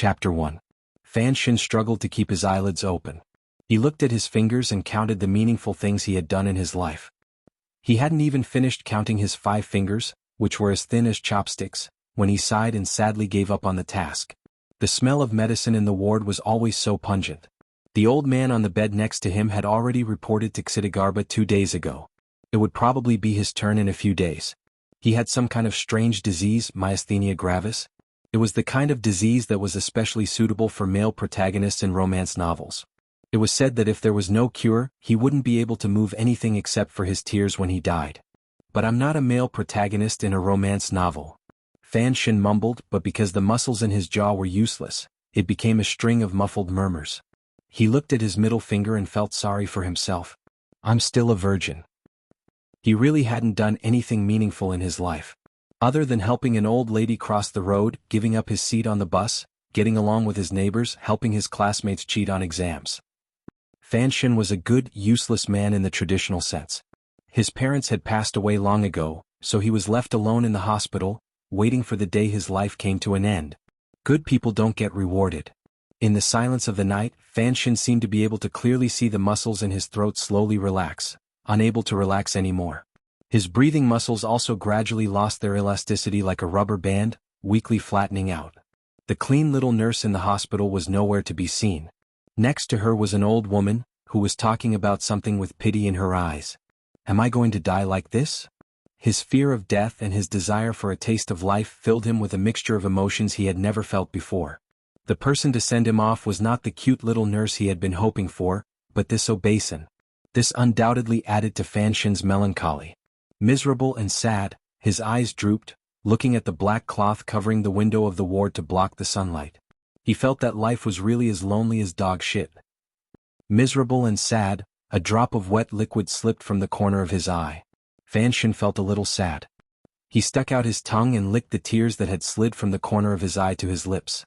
Chapter 1. Fan Shin struggled to keep his eyelids open. He looked at his fingers and counted the meaningful things he had done in his life. He hadn't even finished counting his 5 fingers, which were as thin as chopsticks, when he sighed and sadly gave up on the task. The smell of medicine in the ward was always so pungent. The old man on the bed next to him had already reported to Xidigarba 2 days ago. It would probably be his turn in a few days. He had some kind of strange disease, myasthenia gravis. It was the kind of disease that was especially suitable for male protagonists in romance novels. It was said that if there was no cure, he wouldn't be able to move anything except for his tears when he died. But I'm not a male protagonist in a romance novel. Fan Shin mumbled, but because the muscles in his jaw were useless, it became a string of muffled murmurs. He looked at his middle finger and felt sorry for himself. I'm still a virgin. He really hadn't done anything meaningful in his life. Other than helping an old lady cross the road, giving up his seat on the bus, getting along with his neighbors, helping his classmates cheat on exams. Fan Shin was a good, useless man in the traditional sense. His parents had passed away long ago, so he was left alone in the hospital, waiting for the day his life came to an end. Good people don't get rewarded. In the silence of the night, Fan Shin seemed to be able to clearly see the muscles in his throat slowly relax, unable to relax anymore. His breathing muscles also gradually lost their elasticity like a rubber band, weakly flattening out. The clean little nurse in the hospital was nowhere to be seen. Next to her was an old woman, who was talking about something with pity in her eyes. Am I going to die like this? His fear of death and his desire for a taste of life filled him with a mixture of emotions he had never felt before. The person to send him off was not the cute little nurse he had been hoping for, but this obeisant. This undoubtedly added to Fan Shin's melancholy. Miserable and sad, his eyes drooped, looking at the black cloth covering the window of the ward to block the sunlight. He felt that life was really as lonely as dog shit. Miserable and sad, a drop of wet liquid slipped from the corner of his eye. Fan Shin felt a little sad. He stuck out his tongue and licked the tears that had slid from the corner of his eye to his lips.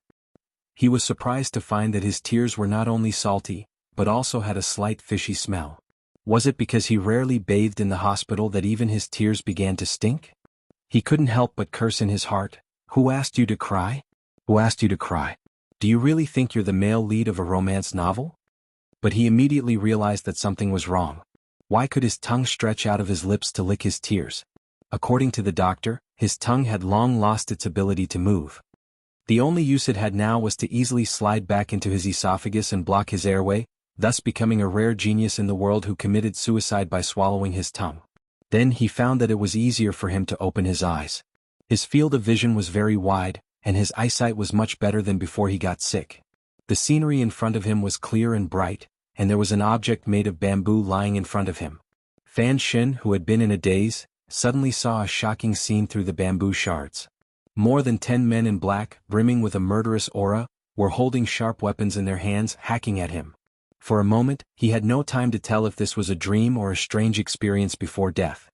He was surprised to find that his tears were not only salty, but also had a slight fishy smell. Was it because he rarely bathed in the hospital that even his tears began to stink? He couldn't help but curse in his heart. Who asked you to cry? Who asked you to cry? Do you really think you're the male lead of a romance novel? But he immediately realized that something was wrong. Why could his tongue stretch out of his lips to lick his tears? According to the doctor, his tongue had long lost its ability to move. The only use it had now was to easily slide back into his esophagus and block his airway, thus becoming a rare genius in the world who committed suicide by swallowing his tongue. Then he found that it was easier for him to open his eyes. His field of vision was very wide, and his eyesight was much better than before he got sick. The scenery in front of him was clear and bright, and there was an object made of bamboo lying in front of him. Fan Shin, who had been in a daze, suddenly saw a shocking scene through the bamboo shards. More than 10 men in black, brimming with a murderous aura, were holding sharp weapons in their hands, hacking at him. For a moment, he had no time to tell if this was a dream or a strange experience before death.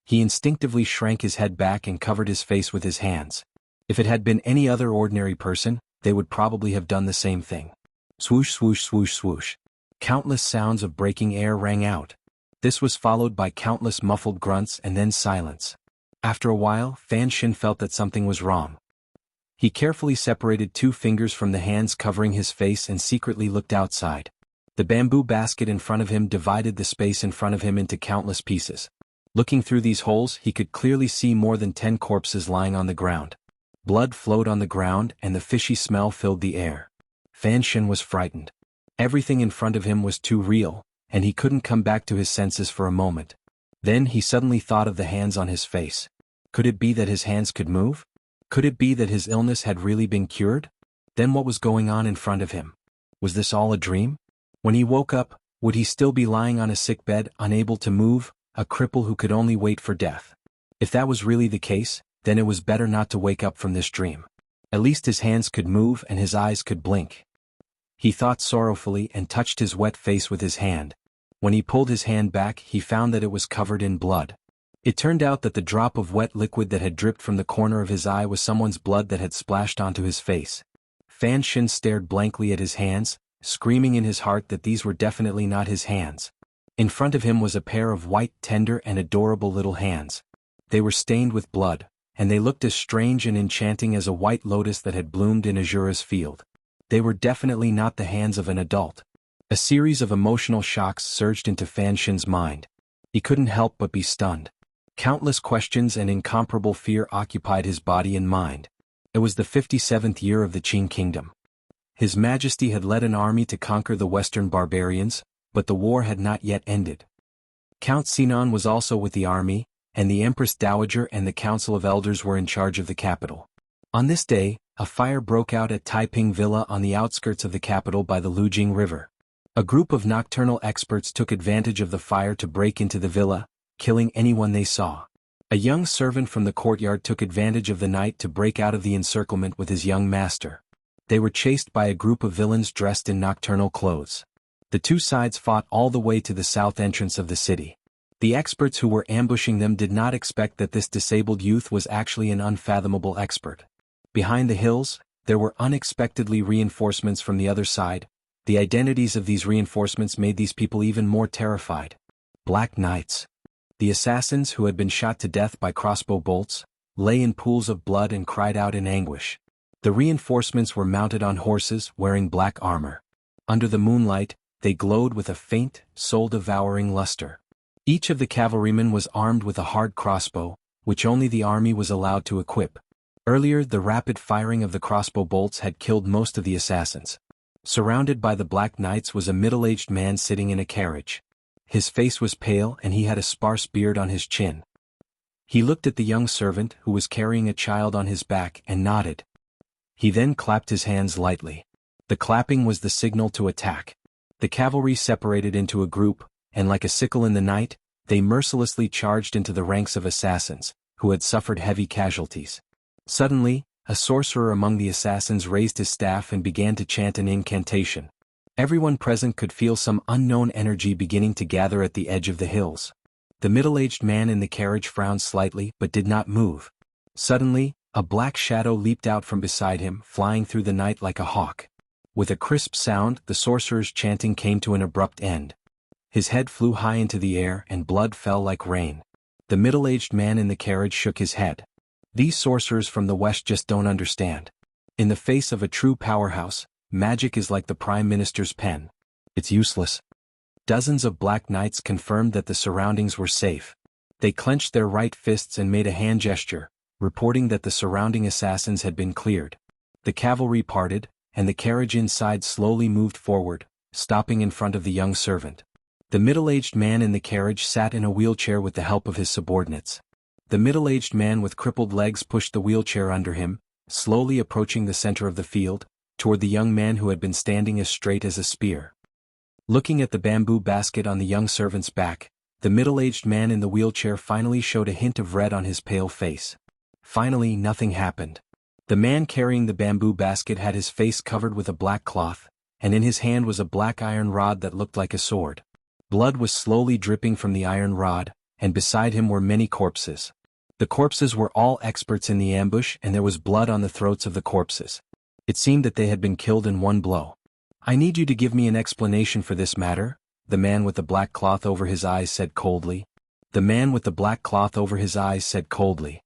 He instinctively shrank his head back and covered his face with his hands. If it had been any other ordinary person, they would probably have done the same thing. Swoosh, swoosh, swoosh, swoosh. Countless sounds of breaking air rang out. This was followed by countless muffled grunts and then silence. After a while, Fan Shin felt that something was wrong. He carefully separated 2 fingers from the hands covering his face and secretly looked outside. The bamboo basket in front of him divided the space in front of him into countless pieces. Looking through these holes, he could clearly see more than 10 corpses lying on the ground. Blood flowed on the ground and the fishy smell filled the air. Fan Shin was frightened. Everything in front of him was too real, and he couldn't come back to his senses for a moment. Then he suddenly thought of the hands on his face. Could it be that his hands could move? Could it be that his illness had really been cured? Then what was going on in front of him? Was this all a dream? When he woke up, would he still be lying on a sick bed, unable to move, a cripple who could only wait for death? If that was really the case, then it was better not to wake up from this dream. At least his hands could move and his eyes could blink. He thought sorrowfully and touched his wet face with his hand. When he pulled his hand back, he found that it was covered in blood. It turned out that the drop of wet liquid that had dripped from the corner of his eye was someone's blood that had splashed onto his face. Fan Shin stared blankly at his hands, screaming in his heart that these were definitely not his hands. In front of him was a pair of white, tender and adorable little hands. They were stained with blood, and they looked as strange and enchanting as a white lotus that had bloomed in Azura's field. They were definitely not the hands of an adult. A series of emotional shocks surged into Fan Shin's mind. He couldn't help but be stunned. Countless questions and incomparable fear occupied his body and mind. It was the 57th year of the Qing Kingdom. His Majesty had led an army to conquer the Western barbarians, but the war had not yet ended. Count Sinan was also with the army, and the Empress Dowager and the Council of Elders were in charge of the capital. On this day, a fire broke out at Taiping Villa on the outskirts of the capital by the Lujing River. A group of nocturnal experts took advantage of the fire to break into the villa, killing anyone they saw. A young servant from the courtyard took advantage of the night to break out of the encirclement with his young master. They were chased by a group of villains dressed in nocturnal clothes. The two sides fought all the way to the south entrance of the city. The experts who were ambushing them did not expect that this disabled youth was actually an unfathomable expert. Behind the hills, there were unexpectedly reinforcements from the other side. The identities of these reinforcements made these people even more terrified. Black Knights. The assassins who had been shot to death by crossbow bolts, lay in pools of blood and cried out in anguish. The reinforcements were mounted on horses wearing black armor. Under the moonlight, they glowed with a faint, soul-devouring luster. Each of the cavalrymen was armed with a hard crossbow, which only the army was allowed to equip. Earlier, the rapid firing of the crossbow bolts had killed most of the assassins. Surrounded by the Black Knights was a middle-aged man sitting in a carriage. His face was pale and he had a sparse beard on his chin. He looked at the young servant who was carrying a child on his back and nodded. He then clapped his hands lightly. The clapping was the signal to attack. The cavalry separated into a group, and like a sickle in the night, they mercilessly charged into the ranks of assassins, who had suffered heavy casualties. Suddenly, a sorcerer among the assassins raised his staff and began to chant an incantation. Everyone present could feel some unknown energy beginning to gather at the edge of the hills. The middle-aged man in the carriage frowned slightly but did not move. Suddenly, a black shadow leaped out from beside him, flying through the night like a hawk. With a crisp sound, the sorcerer's chanting came to an abrupt end. His head flew high into the air and blood fell like rain. The middle-aged man in the carriage shook his head. These sorcerers from the West just don't understand. In the face of a true powerhouse, magic is like the Prime Minister's pen. It's useless. Dozens of Black Knights confirmed that the surroundings were safe. They clenched their right fists and made a hand gesture, reporting that the surrounding assassins had been cleared. The cavalry parted, and the carriage inside slowly moved forward, stopping in front of the young servant. The middle-aged man in the carriage sat in a wheelchair with the help of his subordinates. The middle-aged man with crippled legs pushed the wheelchair under him, slowly approaching the center of the field, toward the young man who had been standing as straight as a spear. Looking at the bamboo basket on the young servant's back, the middle-aged man in the wheelchair finally showed a hint of red on his pale face. Finally, nothing happened. The man carrying the bamboo basket had his face covered with a black cloth, and in his hand was a black iron rod that looked like a sword. Blood was slowly dripping from the iron rod, and beside him were many corpses. The corpses were all experts in the ambush, and there was blood on the throats of the corpses. It seemed that they had been killed in one blow. "I need you to give me an explanation for this matter," the man with the black cloth over his eyes said coldly. The man with the black cloth over his eyes said coldly.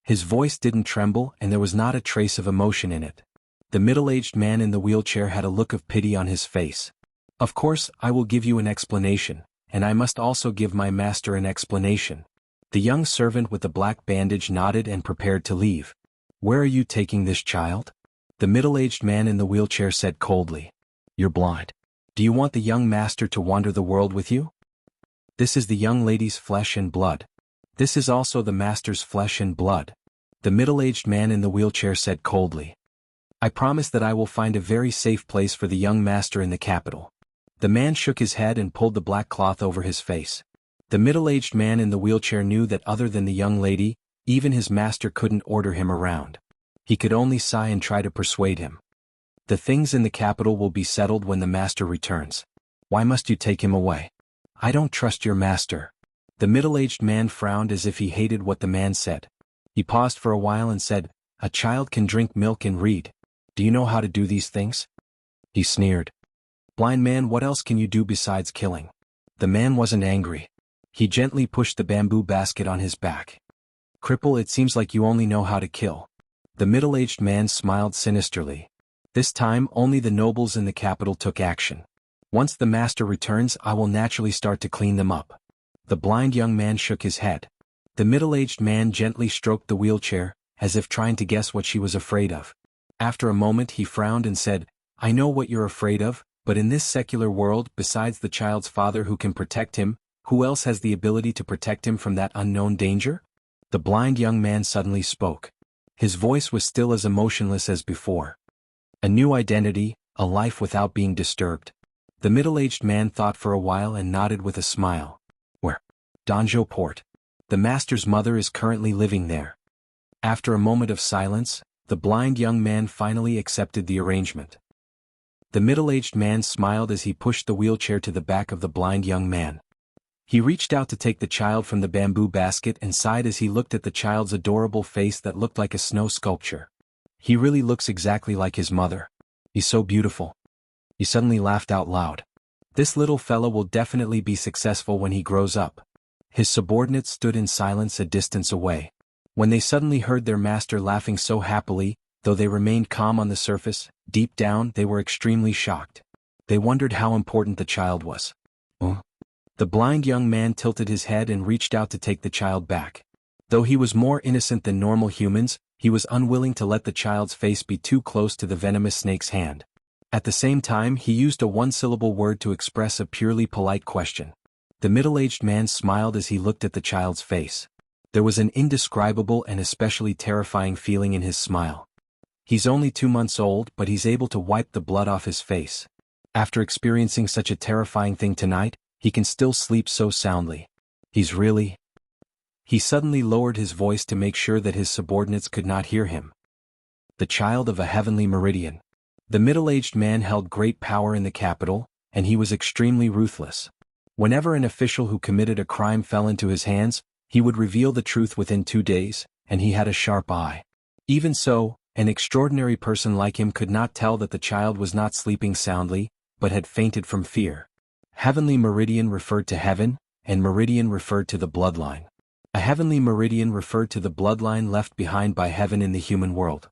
His voice didn't tremble and there was not a trace of emotion in it. The middle-aged man in the wheelchair had a look of pity on his face. "Of course, I will give you an explanation, and I must also give my master an explanation." The young servant with the black bandage nodded and prepared to leave. "Where are you taking this child?" The middle-aged man in the wheelchair said coldly. "You're blind. Do you want the young master to wander the world with you? This is the young lady's flesh and blood. This is also the master's flesh and blood." The middle-aged man in the wheelchair said coldly. "I promise that I will find a very safe place for the young master in the capital." The man shook his head and pulled the black cloth over his face. The middle-aged man in the wheelchair knew that other than the young lady, even his master couldn't order him around. He could only sigh and try to persuade him. "The things in the capital will be settled when the master returns. Why must you take him away? I don't trust your master." The middle-aged man frowned as if he hated what the man said. He paused for a while and said, "A child can drink milk and read. Do you know how to do these things?" He sneered. "Blind man, what else can you do besides killing?" The man wasn't angry. He gently pushed the bamboo basket on his back. "Cripple, it seems like you only know how to kill." The middle-aged man smiled sinisterly. This time only the nobles in the capital took action. Once the master returns, I will naturally start to clean them up. The blind young man shook his head. The middle-aged man gently stroked the wheelchair, as if trying to guess what she was afraid of. After a moment he frowned and said, I know what you're afraid of, but in this secular world, besides the child's father who can protect him, who else has the ability to protect him from that unknown danger? The blind young man suddenly spoke. His voice was still as emotionless as before. A new identity, a life without being disturbed. The middle-aged man thought for a while and nodded with a smile. Where? Danjo Port. The master's mother is currently living there. After a moment of silence, the blind young man finally accepted the arrangement. The middle-aged man smiled as he pushed the wheelchair to the back of the blind young man. He reached out to take the child from the bamboo basket and sighed as he looked at the child's adorable face that looked like a snow sculpture. He really looks exactly like his mother. He's so beautiful. He suddenly laughed out loud. This little fellow will definitely be successful when he grows up. His subordinates stood in silence a distance away. When they suddenly heard their master laughing so happily, though they remained calm on the surface, deep down they were extremely shocked. They wondered how important the child was. The blind young man tilted his head and reached out to take the child back. Though he was more innocent than normal humans, he was unwilling to let the child's face be too close to the venomous snake's hand. At the same time, he used a one-syllable word to express a purely polite question. The middle-aged man smiled as he looked at the child's face. There was an indescribable and especially terrifying feeling in his smile. He's only 2 months old, but he's able to wipe the blood off his face. After experiencing such a terrifying thing tonight, he can still sleep so soundly. He's really... He suddenly lowered his voice to make sure that his subordinates could not hear him. The child of a heavenly meridian. The middle-aged man held great power in the capital, and he was extremely ruthless. Whenever an official who committed a crime fell into his hands, he would reveal the truth within 2 days, and he had a sharp eye. Even so, an extraordinary person like him could not tell that the child was not sleeping soundly, but had fainted from fear. Heavenly meridian referred to heaven, and meridian referred to the bloodline. A heavenly meridian referred to the bloodline left behind by heaven in the human world.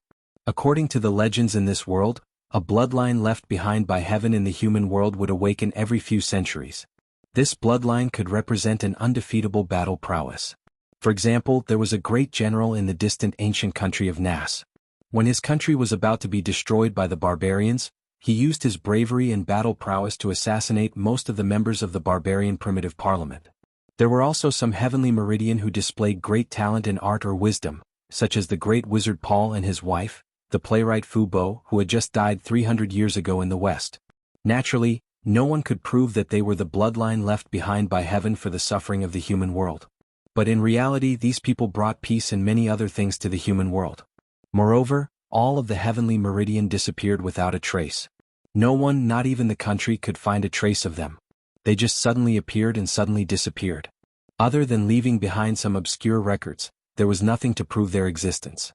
According to the legends in this world, a bloodline left behind by heaven in the human world would awaken every few centuries. This bloodline could represent an undefeatable battle prowess. For example, there was a great general in the distant ancient country of Nas. When his country was about to be destroyed by the barbarians, he used his bravery and battle prowess to assassinate most of the members of the barbarian primitive parliament. There were also some heavenly meridian who displayed great talent in art or wisdom, such as the great wizard Paul and his wife, the playwright Fu Bo, who had just died 300 years ago in the West. Naturally, no one could prove that they were the bloodline left behind by heaven for the suffering of the human world. But in reality, these people brought peace and many other things to the human world. Moreover, all of the heavenly meridian disappeared without a trace. No one, not even the country, could find a trace of them. They just suddenly appeared and suddenly disappeared. Other than leaving behind some obscure records, there was nothing to prove their existence.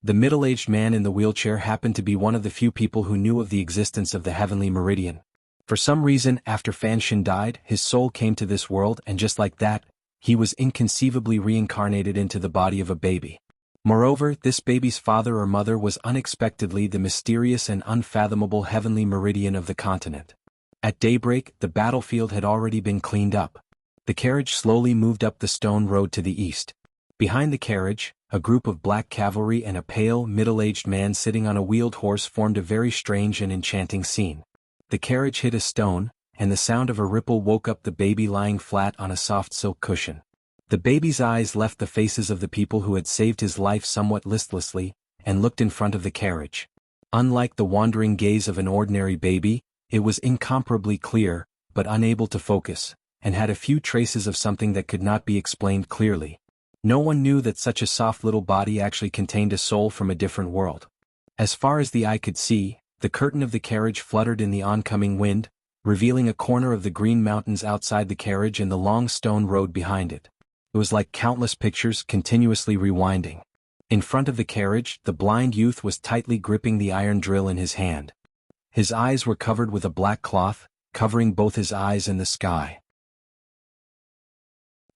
The middle-aged man in the wheelchair happened to be one of the few people who knew of the existence of the heavenly meridian. For some reason, after Fan Shin died, his soul came to this world, and just like that, he was inconceivably reincarnated into the body of a baby. Moreover, this baby's father or mother was unexpectedly the mysterious and unfathomable heavenly meridian of the continent. At daybreak, the battlefield had already been cleaned up. The carriage slowly moved up the stone road to the east. Behind the carriage, a group of black cavalry and a pale, middle-aged man sitting on a wheeled horse formed a very strange and enchanting scene. The carriage hit a stone, and the sound of a ripple woke up the baby lying flat on a soft silk cushion. The baby's eyes left the faces of the people who had saved his life somewhat listlessly, and looked in front of the carriage. Unlike the wandering gaze of an ordinary baby, it was incomparably clear, but unable to focus, and had a few traces of something that could not be explained clearly. No one knew that such a soft little body actually contained a soul from a different world. As far as the eye could see, the curtain of the carriage fluttered in the oncoming wind, revealing a corner of the green mountains outside the carriage and the long stone road behind it. It was like countless pictures continuously rewinding. In front of the carriage, the blind youth was tightly gripping the iron drill in his hand. His eyes were covered with a black cloth, covering both his eyes and the sky.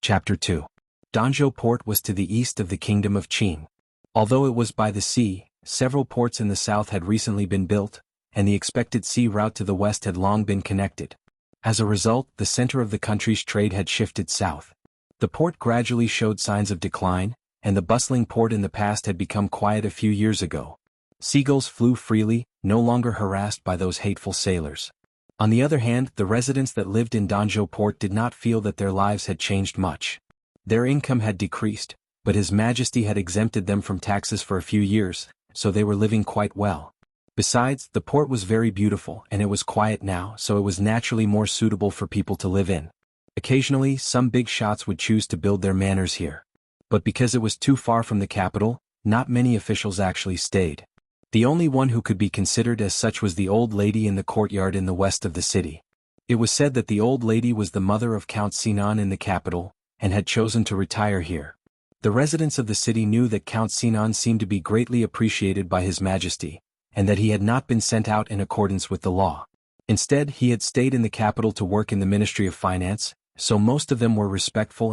Chapter 2. Danjo Port was to the east of the kingdom of Qin. Although it was by the sea, Several ports in the south had recently been built, and the expected sea route to the west had long been connected. As a result, the center of the country's trade had shifted south. The port gradually showed signs of decline, and the bustling port in the past had become quiet a few years ago. Seagulls flew freely, no longer harassed by those hateful sailors. On the other hand, the residents that lived in Danzhou port did not feel that their lives had changed much. Their income had decreased, but His Majesty had exempted them from taxes for a few years, so they were living quite well. Besides, the port was very beautiful and it was quiet now, so it was naturally more suitable for people to live in. Occasionally, some big shots would choose to build their manors here. But because it was too far from the capital, not many officials actually stayed. The only one who could be considered as such was the old lady in the courtyard in the west of the city. It was said that the old lady was the mother of Count Sinan in the capital, and had chosen to retire here. The residents of the city knew that Count Sinan seemed to be greatly appreciated by His Majesty, and that he had not been sent out in accordance with the law. Instead, he had stayed in the capital to work in the Ministry of Finance, so most of them were respectful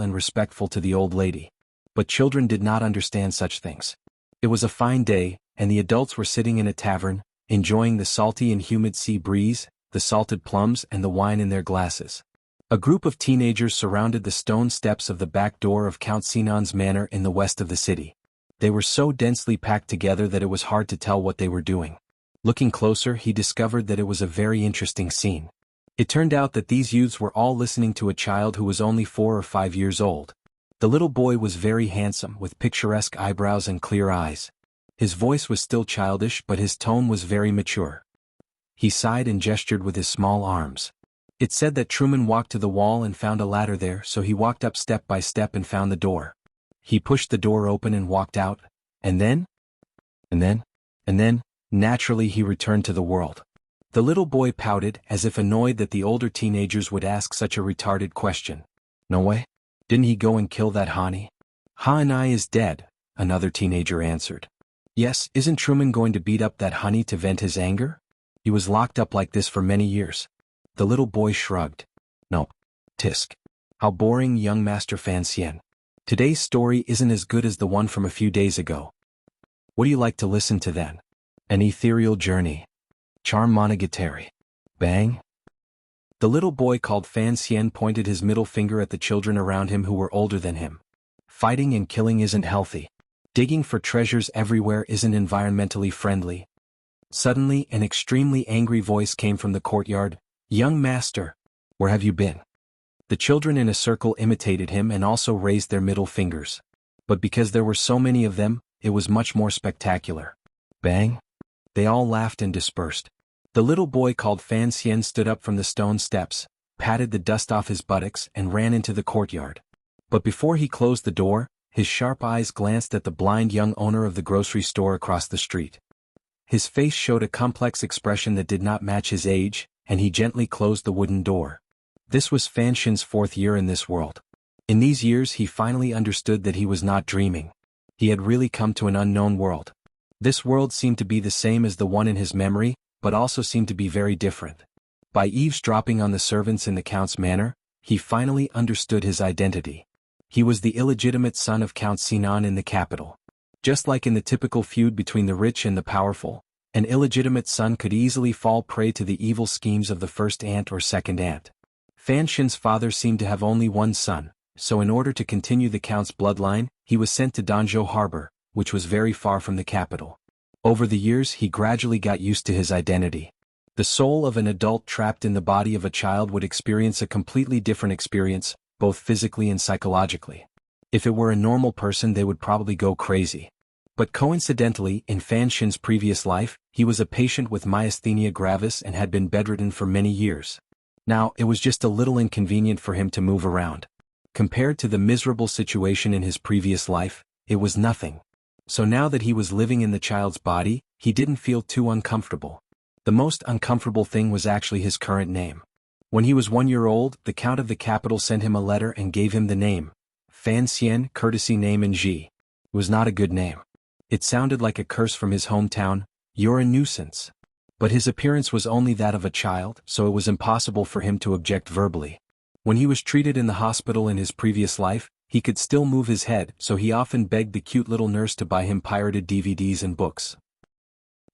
to the old lady. But children did not understand such things. It was a fine day, and the adults were sitting in a tavern, enjoying the salty and humid sea breeze, the salted plums and the wine in their glasses. A group of teenagers surrounded the stone steps of the back door of Count Sinan's manor in the west of the city. They were so densely packed together that it was hard to tell what they were doing. Looking closer, he discovered that it was a very interesting scene. It turned out that these youths were all listening to a child who was only 4 or 5 years old. The little boy was very handsome, with picturesque eyebrows and clear eyes. His voice was still childish, but his tone was very mature. He sighed and gestured with his small arms. It said that Truman walked to the wall and found a ladder there, so he walked up step by step and found the door. He pushed the door open and walked out, and then, naturally he returned to the world. The little boy pouted, as if annoyed that the older teenagers would ask such a retarded question. No way? Didn't he go and kill that Hani? Hani is dead, another teenager answered. Yes, isn't Truman going to beat up that Hani to vent his anger? He was locked up like this for many years. The little boy shrugged. No. Tisk. How boring, young Master Fan Xian. Today's story isn't as good as the one from a few days ago. What do you like to listen to then? An ethereal journey. Charm Monogatari. Bang? The little boy called Fan Xian pointed his middle finger at the children around him who were older than him. Fighting and killing isn't healthy. Digging for treasures everywhere isn't environmentally friendly. Suddenly, an extremely angry voice came from the courtyard. Young master, where have you been? The children in a circle imitated him and also raised their middle fingers. But because there were so many of them, it was much more spectacular. Bang! They all laughed and dispersed. The little boy called Fan Xian stood up from the stone steps, patted the dust off his buttocks and ran into the courtyard. But before he closed the door, his sharp eyes glanced at the blind young owner of the grocery store across the street. His face showed a complex expression that did not match his age, and he gently closed the wooden door. This was Fan Xian's 4th year in this world. In these years he finally understood that he was not dreaming. He had really come to an unknown world. This world seemed to be the same as the one in his memory, but also seemed to be very different. By eavesdropping on the servants in the Count's manor, he finally understood his identity. He was the illegitimate son of Count Sinan in the capital. Just like in the typical feud between the rich and the powerful, an illegitimate son could easily fall prey to the evil schemes of the first aunt or second aunt. Fan Xian's father seemed to have only one son, so in order to continue the Count's bloodline, he was sent to Danzhou Harbor, which was very far from the capital. Over the years he gradually got used to his identity. The soul of an adult trapped in the body of a child would experience a completely different experience, both physically and psychologically. If it were a normal person they would probably go crazy. But coincidentally, in Fan Xian's previous life, he was a patient with myasthenia gravis and had been bedridden for many years. Now, it was just a little inconvenient for him to move around. Compared to the miserable situation in his previous life, it was nothing. So now that he was living in the child's body, he didn't feel too uncomfortable. The most uncomfortable thing was actually his current name. When he was 1 year old, the Count of the capital sent him a letter and gave him the name Fan Xian, courtesy name in Ji. It was not a good name. It sounded like a curse from his hometown. You're a nuisance. But his appearance was only that of a child, so it was impossible for him to object verbally. When he was treated in the hospital in his previous life, he could still move his head, so he often begged the cute little nurse to buy him pirated DVDs and books.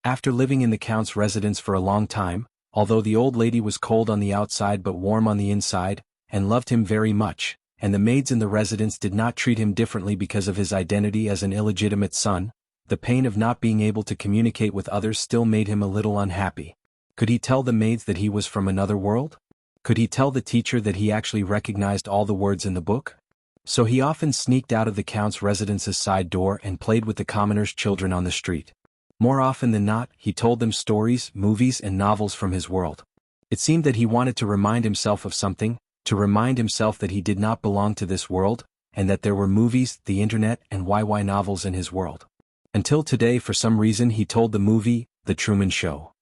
After living in the count's residence for a long time, although the old lady was cold on the outside but warm on the inside, and loved him very much, and the maids in the residence did not treat him differently because of his identity as an illegitimate son, the pain of not being able to communicate with others still made him a little unhappy. Could he tell the maids that he was from another world? Could he tell the teacher that he actually recognized all the words in the book? So he often sneaked out of the count's residence's side door and played with the commoners' children on the street. More often than not, he told them stories, movies, and novels from his world. It seemed that he wanted to remind himself of something, to remind himself that he did not belong to this world, and that there were movies, the internet, and YY novels in his world. Until today, for some reason, he told the movie, The Truman Show.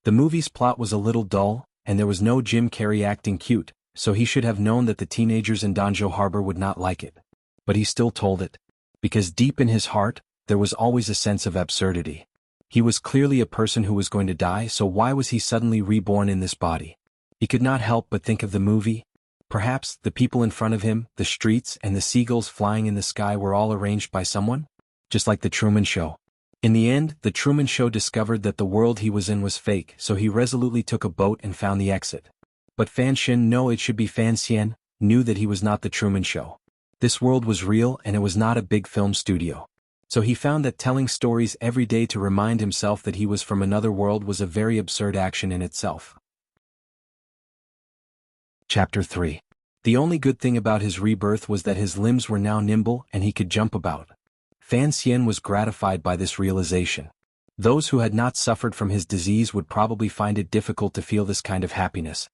The movie's plot was a little dull, and there was no Jim Carrey acting cute, so he should have known that the teenagers in Danjo Harbor would not like it. But he still told it. Because deep in his heart, there was always a sense of absurdity. He was clearly a person who was going to die, so why was he suddenly reborn in this body? He could not help but think of the movie. Perhaps the people in front of him, the streets, and the seagulls flying in the sky were all arranged by someone? Just like the Truman Show. In the end, the Truman Show discovered that the world he was in was fake, so he resolutely took a boat and found the exit. But Fan Xin, no, it should be Fan Xian, knew that he was not the Truman Show. This world was real and it was not a big film studio. So he found that telling stories every day to remind himself that he was from another world was a very absurd action in itself. Chapter 3. The only good thing about his rebirth was that his limbs were now nimble and he could jump about. Fan Xian was gratified by this realization. Those who had not suffered from his disease would probably find it difficult to feel this kind of happiness.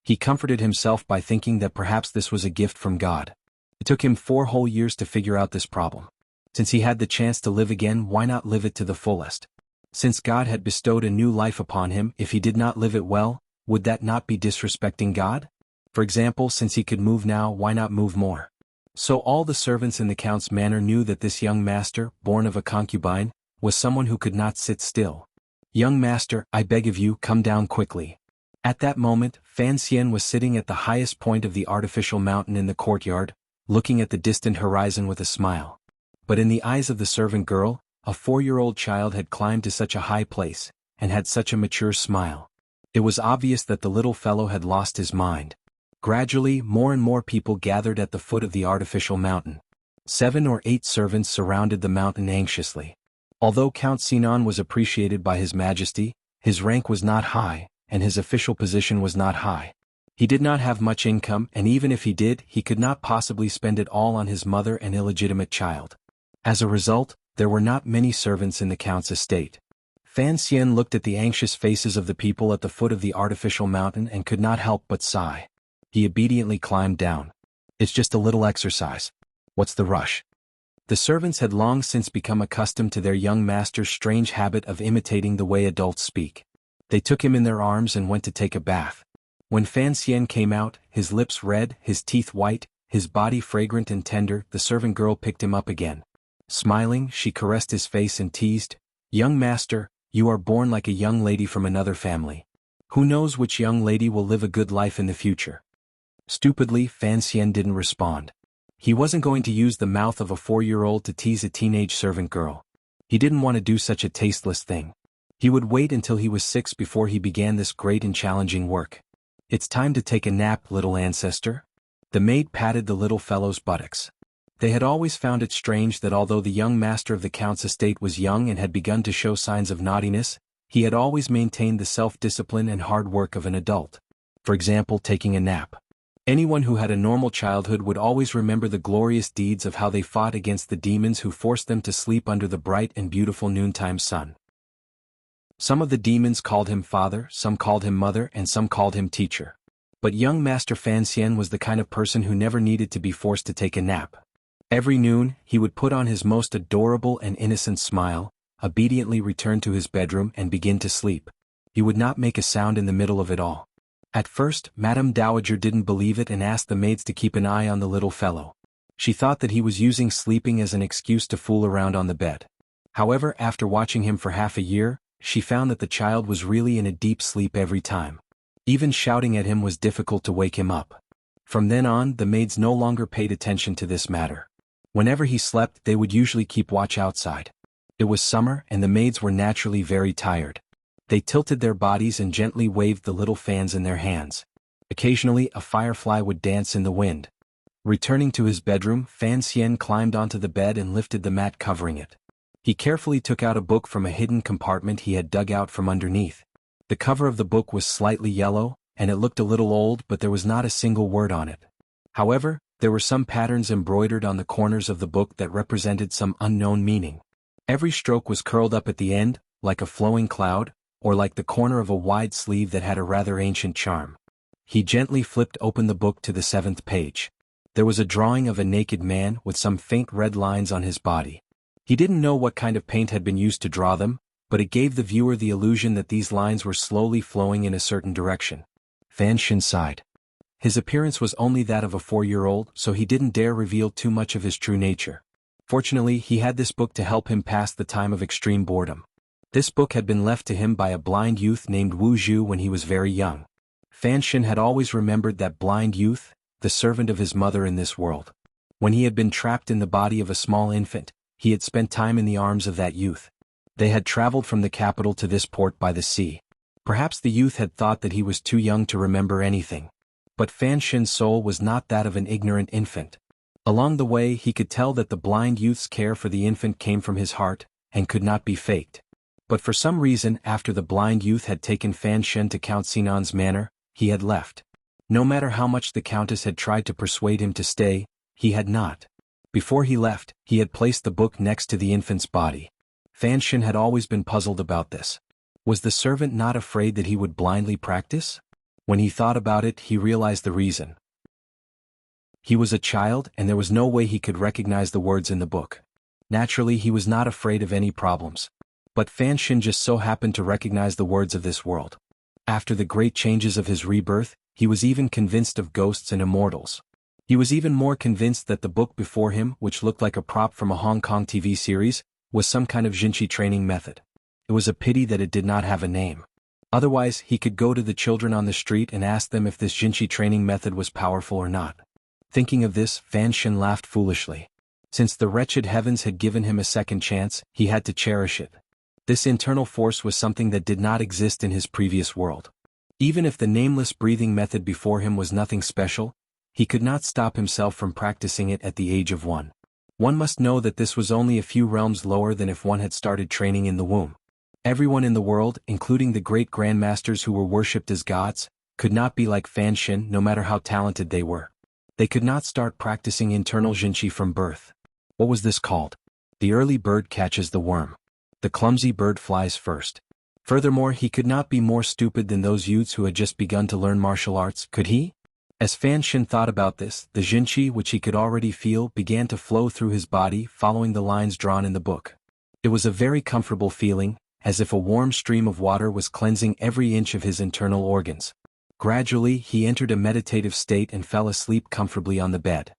He comforted himself by thinking that perhaps this was a gift from God. It took him 4 whole years to figure out this problem. Since he had the chance to live again, why not live it to the fullest? Since God had bestowed a new life upon him, if he did not live it well, would that not be disrespecting God? For example, since he could move now, why not move more? So all the servants in the count's manor knew that this young master, born of a concubine, was someone who could not sit still. "Young master, I beg of you, come down quickly." At that moment, Fan Xian was sitting at the highest point of the artificial mountain in the courtyard, looking at the distant horizon with a smile. But in the eyes of the servant girl, a 4-year-old child had climbed to such a high place, and had such a mature smile. It was obvious that the little fellow had lost his mind. Gradually, more and more people gathered at the foot of the artificial mountain. 7 or 8 servants surrounded the mountain anxiously. Although Count Sinan was appreciated by His Majesty, his rank was not high, and his official position was not high. He did not have much income, and even if he did, he could not possibly spend it all on his mother and illegitimate child. As a result, there were not many servants in the count's estate. Fan Xian looked at the anxious faces of the people at the foot of the artificial mountain and could not help but sigh. He obediently climbed down. "It's just a little exercise. What's the rush?" The servants had long since become accustomed to their young master's strange habit of imitating the way adults speak. They took him in their arms and went to take a bath. When Fan Xian came out, his lips red, his teeth white, his body fragrant and tender, the servant girl picked him up again. Smiling, she caressed his face and teased, "Young master, you are born like a young lady from another family. Who knows which young lady will live a good life in the future?" Stupidly, Fan Xian didn't respond. He wasn't going to use the mouth of a 4-year-old to tease a teenage servant girl. He didn't want to do such a tasteless thing. He would wait until he was 6 before he began this great and challenging work. "It's time to take a nap, little ancestor." The maid patted the little fellow's buttocks. They had always found it strange that although the young master of the count's estate was young and had begun to show signs of naughtiness, he had always maintained the self-discipline and hard work of an adult. For example, taking a nap. Anyone who had a normal childhood would always remember the glorious deeds of how they fought against the demons who forced them to sleep under the bright and beautiful noontime sun. Some of the demons called him father, some called him mother, and some called him teacher. But young Master Fan Xian was the kind of person who never needed to be forced to take a nap. Every noon, he would put on his most adorable and innocent smile, obediently return to his bedroom and begin to sleep. He would not make a sound in the middle of it all. At first, Madame Dowager didn't believe it and asked the maids to keep an eye on the little fellow. She thought that he was using sleeping as an excuse to fool around on the bed. However, after watching him for half a year, she found that the child was really in a deep sleep every time. Even shouting at him was difficult to wake him up. From then on, the maids no longer paid attention to this matter. Whenever he slept, they would usually keep watch outside. It was summer and the maids were naturally very tired. They tilted their bodies and gently waved the little fans in their hands. Occasionally a firefly would dance in the wind. Returning to his bedroom, Fan Xian climbed onto the bed and lifted the mat covering it. He carefully took out a book from a hidden compartment he had dug out from underneath. The cover of the book was slightly yellow, and it looked a little old, but there was not a single word on it. However, there were some patterns embroidered on the corners of the book that represented some unknown meaning. Every stroke was curled up at the end, like a flowing cloud, or like the corner of a wide sleeve that had a rather ancient charm. He gently flipped open the book to the 7th page. There was a drawing of a naked man with some faint red lines on his body. He didn't know what kind of paint had been used to draw them, but it gave the viewer the illusion that these lines were slowly flowing in a certain direction. Fan Xian sighed. His appearance was only that of a 4-year-old, so he didn't dare reveal too much of his true nature. Fortunately, he had this book to help him pass the time of extreme boredom. This book had been left to him by a blind youth named Wuxia when he was very young. Fan Xian had always remembered that blind youth, the servant of his mother in this world. When he had been trapped in the body of a small infant, he had spent time in the arms of that youth. They had traveled from the capital to this port by the sea. Perhaps the youth had thought that he was too young to remember anything. But Fan Xian's soul was not that of an ignorant infant. Along the way he could tell that the blind youth's care for the infant came from his heart, and could not be faked. But for some reason, after the blind youth had taken Fan Xian to Count Sinan's manor, he had left. No matter how much the countess had tried to persuade him to stay, he had not. Before he left, he had placed the book next to the infant's body. Fan Xian had always been puzzled about this. Was the servant not afraid that he would blindly practice? When he thought about it, he realized the reason. He was a child, and there was no way he could recognize the words in the book. Naturally, he was not afraid of any problems. But Fan Xian just so happened to recognize the words of this world. After the great changes of his rebirth, he was even convinced of ghosts and immortals. He was even more convinced that the book before him, which looked like a prop from a Hong Kong TV series, was some kind of Jinchi training method. It was a pity that it did not have a name. Otherwise, he could go to the children on the street and ask them if this Jinchi training method was powerful or not. Thinking of this, Fan Xian laughed foolishly. Since the wretched heavens had given him a second chance, he had to cherish it. This internal force was something that did not exist in his previous world. Even if the nameless breathing method before him was nothing special, he could not stop himself from practicing it at the age of 1. One must know that this was only a few realms lower than if one had started training in the womb. Everyone in the world, including the great grandmasters who were worshipped as gods, could not be like Fan Xian no matter how talented they were. They could not start practicing internal Jinchi from birth. What was this called? The early bird catches the worm. The clumsy bird flies first. Furthermore, he could not be more stupid than those youths who had just begun to learn martial arts, could he? As Fan Xian thought about this, the Jinchi which he could already feel began to flow through his body following the lines drawn in the book. It was a very comfortable feeling, as if a warm stream of water was cleansing every inch of his internal organs. Gradually, he entered a meditative state and fell asleep comfortably on the bed.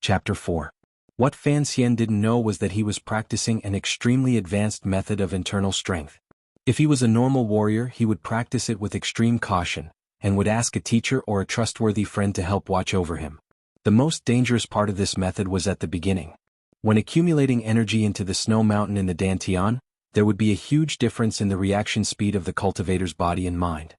Chapter 4. What Fan Xian didn't know was that he was practicing an extremely advanced method of internal strength. If he was a normal warrior, he would practice it with extreme caution, and would ask a teacher or a trustworthy friend to help watch over him. The most dangerous part of this method was at the beginning. When accumulating energy into the snow mountain in the Dantian, there would be a huge difference in the reaction speed of the cultivator's body and mind.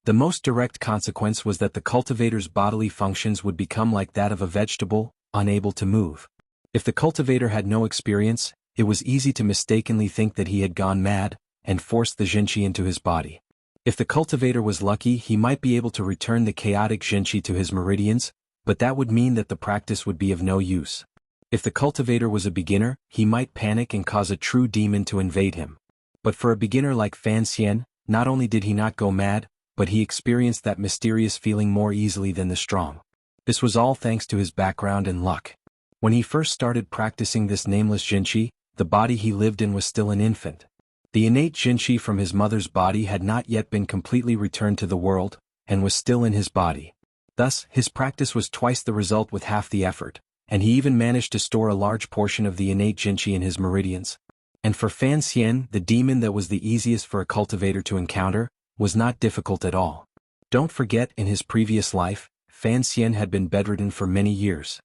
The most direct consequence was that the cultivator's bodily functions would become like that of a vegetable, unable to move. If the cultivator had no experience, it was easy to mistakenly think that he had gone mad, and forced the Jinchi into his body. If the cultivator was lucky, he might be able to return the chaotic Jinchi to his meridians, but that would mean that the practice would be of no use. If the cultivator was a beginner, he might panic and cause a true demon to invade him. But for a beginner like Fan Xian, not only did he not go mad, but he experienced that mysterious feeling more easily than the strong. This was all thanks to his background and luck. When he first started practicing this nameless Jinchi, the body he lived in was still an infant. The innate Jinchi from his mother's body had not yet been completely returned to the world, and was still in his body. Thus, his practice was twice the result with half the effort, and he even managed to store a large portion of the innate Jinchi in his meridians. And for Fan Xian, the demon that was the easiest for a cultivator to encounter, was not difficult at all. Don't forget, in his previous life, Fan Xian had been bedridden for many years.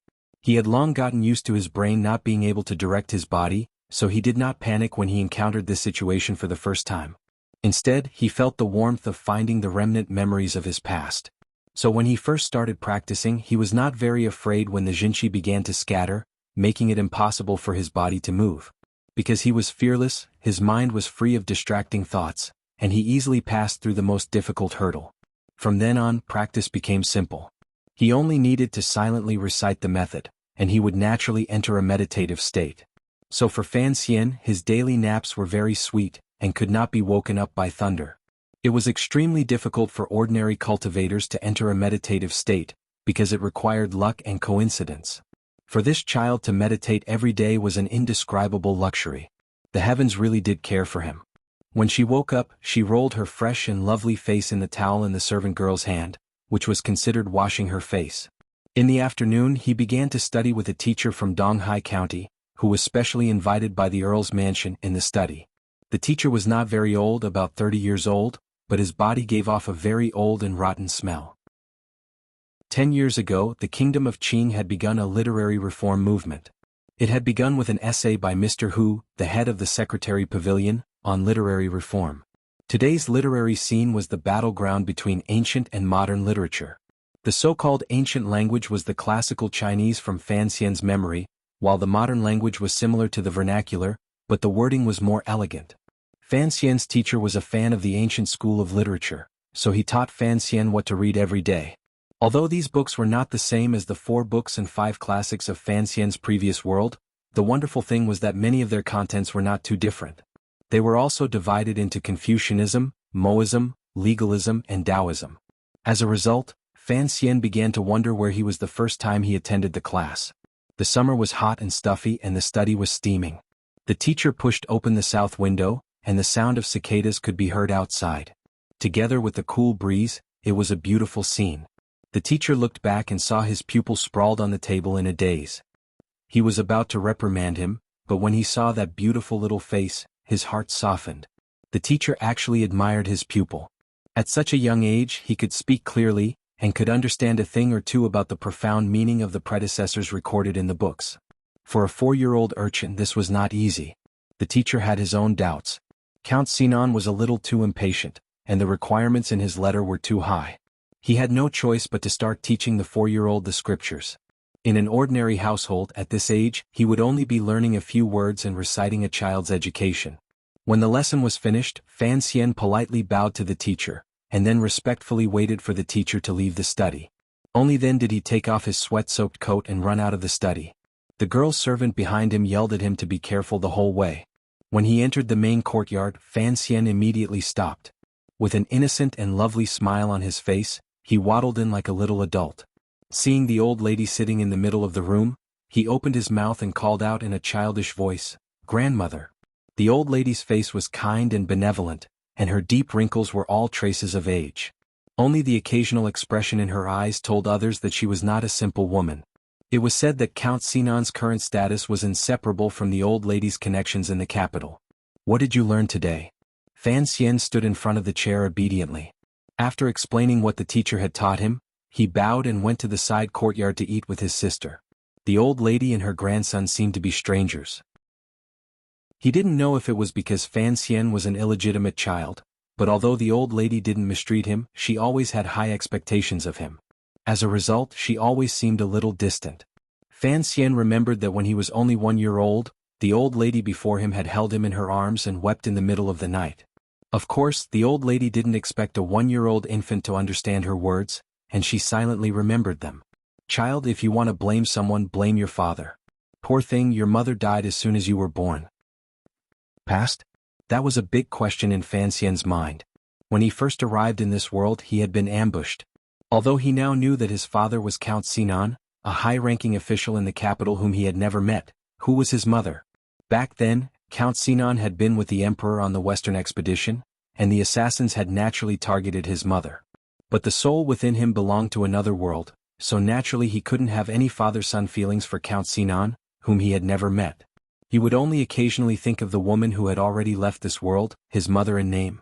He had long gotten used to his brain not being able to direct his body, so he did not panic when he encountered this situation for the first time. Instead, he felt the warmth of finding the remnant memories of his past. So when he first started practicing, he was not very afraid when the jinchi began to scatter, making it impossible for his body to move. Because he was fearless, his mind was free of distracting thoughts, and he easily passed through the most difficult hurdle. From then on, practice became simple. He only needed to silently recite the method, and he would naturally enter a meditative state. So for Fan Xian, his daily naps were very sweet, and could not be woken up by thunder. It was extremely difficult for ordinary cultivators to enter a meditative state, because it required luck and coincidence. For this child to meditate every day was an indescribable luxury. The heavens really did care for him. When she woke up, she rolled her fresh and lovely face in the towel in the servant girl's hand, which was considered washing her face. In the afternoon, he began to study with a teacher from Donghai County, who was specially invited by the Earl's mansion in the study. The teacher was not very old, about 30 years old, but his body gave off a very old and rotten smell. 10 years ago, the kingdom of Qing had begun a literary reform movement. It had begun with an essay by Mr. Hu, the head of the Secretary Pavilion, on literary reform. Today's literary scene was the battleground between ancient and modern literature. The so-called ancient language was the classical Chinese from Fan Xian's memory, while the modern language was similar to the vernacular, but the wording was more elegant. Fan Xian's teacher was a fan of the ancient school of literature, so he taught Fan Xian what to read every day. Although these books were not the same as the 4 books and 5 classics of Fan Xian's previous world, the wonderful thing was that many of their contents were not too different. They were also divided into Confucianism, Moism, legalism, and Taoism. As a result, Fan Xian began to wonder where he was the first time he attended the class. The summer was hot and stuffy and the study was steaming. The teacher pushed open the south window, and the sound of cicadas could be heard outside. Together with the cool breeze, it was a beautiful scene. The teacher looked back and saw his pupil sprawled on the table in a daze. He was about to reprimand him, but when he saw that beautiful little face, his heart softened. The teacher actually admired his pupil. At such a young age, he could speak clearly, and could understand a thing or two about the profound meaning of the predecessors recorded in the books. For a 4-year-old urchin, this was not easy. The teacher had his own doubts. Count Sinan was a little too impatient, and the requirements in his letter were too high. He had no choice but to start teaching the 4-year-old the scriptures. In an ordinary household at this age, he would only be learning a few words and reciting a child's education. When the lesson was finished, Fan Xian politely bowed to the teacher, and then respectfully waited for the teacher to leave the study. Only then did he take off his sweat-soaked coat and run out of the study. The girl servant behind him yelled at him to be careful the whole way. When he entered the main courtyard, Fan Xian immediately stopped. With an innocent and lovely smile on his face, he waddled in like a little adult. Seeing the old lady sitting in the middle of the room, he opened his mouth and called out in a childish voice, "Grandmother." The old lady's face was kind and benevolent, and her deep wrinkles were all traces of age. Only the occasional expression in her eyes told others that she was not a simple woman. It was said that Count Sinan's current status was inseparable from the old lady's connections in the capital. "What did you learn today?" Fan Xian stood in front of the chair obediently. After explaining what the teacher had taught him, he bowed and went to the side courtyard to eat with his sister. The old lady and her grandson seemed to be strangers. He didn't know if it was because Fan Xian was an illegitimate child, but although the old lady didn't mistreat him, she always had high expectations of him. As a result, she always seemed a little distant. Fan Xian remembered that when he was only 1 year old, the old lady before him had held him in her arms and wept in the middle of the night. Of course, the old lady didn't expect a 1-year-old infant to understand her words, and she silently remembered them. "Child, if you want to blame someone, blame your father. Poor thing, your mother died as soon as you were born." Past? That was a big question in Fan Xian's mind. When he first arrived in this world, he had been ambushed. Although he now knew that his father was Count Sinan, a high-ranking official in the capital whom he had never met, who was his mother? Back then, Count Sinan had been with the emperor on the western expedition, and the assassins had naturally targeted his mother. But the soul within him belonged to another world, so naturally he couldn't have any father-son feelings for Count Sinan, whom he had never met. He would only occasionally think of the woman who had already left this world, his mother in name.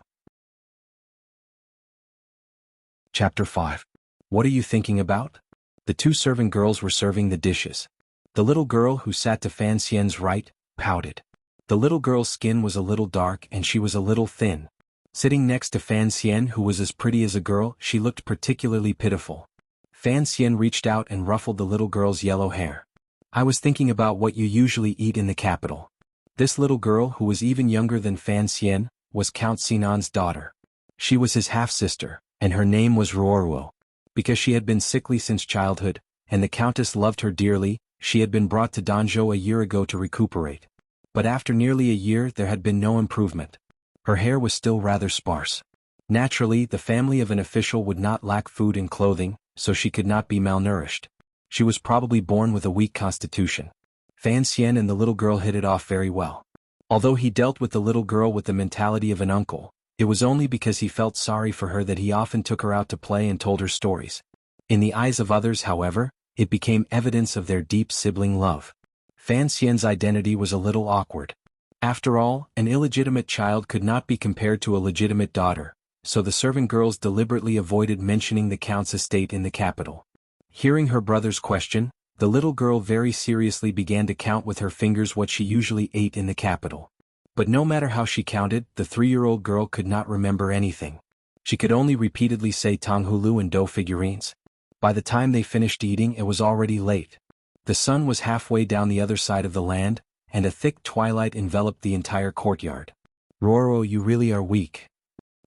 Chapter 5. What are you thinking about? The 2 servant girls were serving the dishes. The little girl who sat to Fan Xian's right, pouted. The little girl's skin was a little dark and she was a little thin. Sitting next to Fan Xian, who was as pretty as a girl, she looked particularly pitiful. Fan Xian reached out and ruffled the little girl's yellow hair. I was thinking about what you usually eat in the capital. This little girl, who was even younger than Fan Xian, was Count Sinan's daughter. She was his half-sister, and her name was Ruoruo. Because she had been sickly since childhood, and the countess loved her dearly, she had been brought to Danzhou a year ago to recuperate. But after nearly a year there had been no improvement. Her hair was still rather sparse. Naturally, the family of an official would not lack food and clothing, so she could not be malnourished. She was probably born with a weak constitution. Fan Xian and the little girl hit it off very well. Although he dealt with the little girl with the mentality of an uncle, it was only because he felt sorry for her that he often took her out to play and told her stories. In the eyes of others, however, it became evidence of their deep sibling love. Fan Xian's identity was a little awkward. After all, an illegitimate child could not be compared to a legitimate daughter, so the servant girls deliberately avoided mentioning the count's estate in the capital. Hearing her brother's question, the little girl very seriously began to count with her fingers what she usually ate in the capital. But no matter how she counted, the 3-year-old girl could not remember anything. She could only repeatedly say tanghulu and dough figurines. By the time they finished eating, it was already late. The sun was halfway down the other side of the land, and a thick twilight enveloped the entire courtyard. Roro, you really are weak.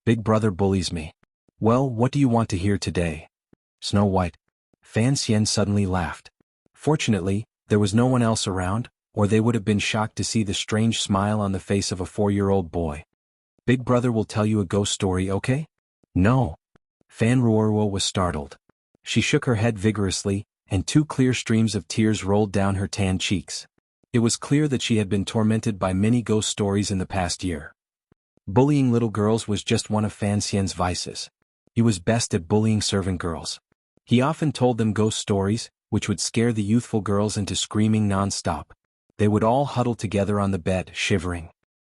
Big brother bullies me. Well, what do you want to hear today? Snow White. Fan Xian suddenly laughed. Fortunately, there was no one else around, or they would have been shocked to see the strange smile on the face of a 4-year-old boy. Big brother will tell you a ghost story, okay? No. Fan Ruoruo was startled. She shook her head vigorously, and 2 clear streams of tears rolled down her tan cheeks. It was clear that she had been tormented by many ghost stories in the past year. Bullying little girls was just one of Fan Xian's vices. He was best at bullying servant girls. He often told them ghost stories, which would scare the youthful girls into screaming non-stop. They would all huddle together on the bed, shivering.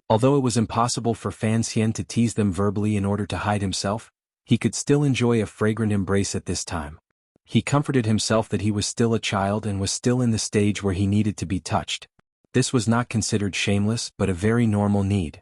Although it was impossible for Fan Xian to tease them verbally in order to hide himself, he could still enjoy a fragrant embrace at this time. He comforted himself that he was still a child and was still in the stage where he needed to be touched. This was not considered shameless, but a very normal need.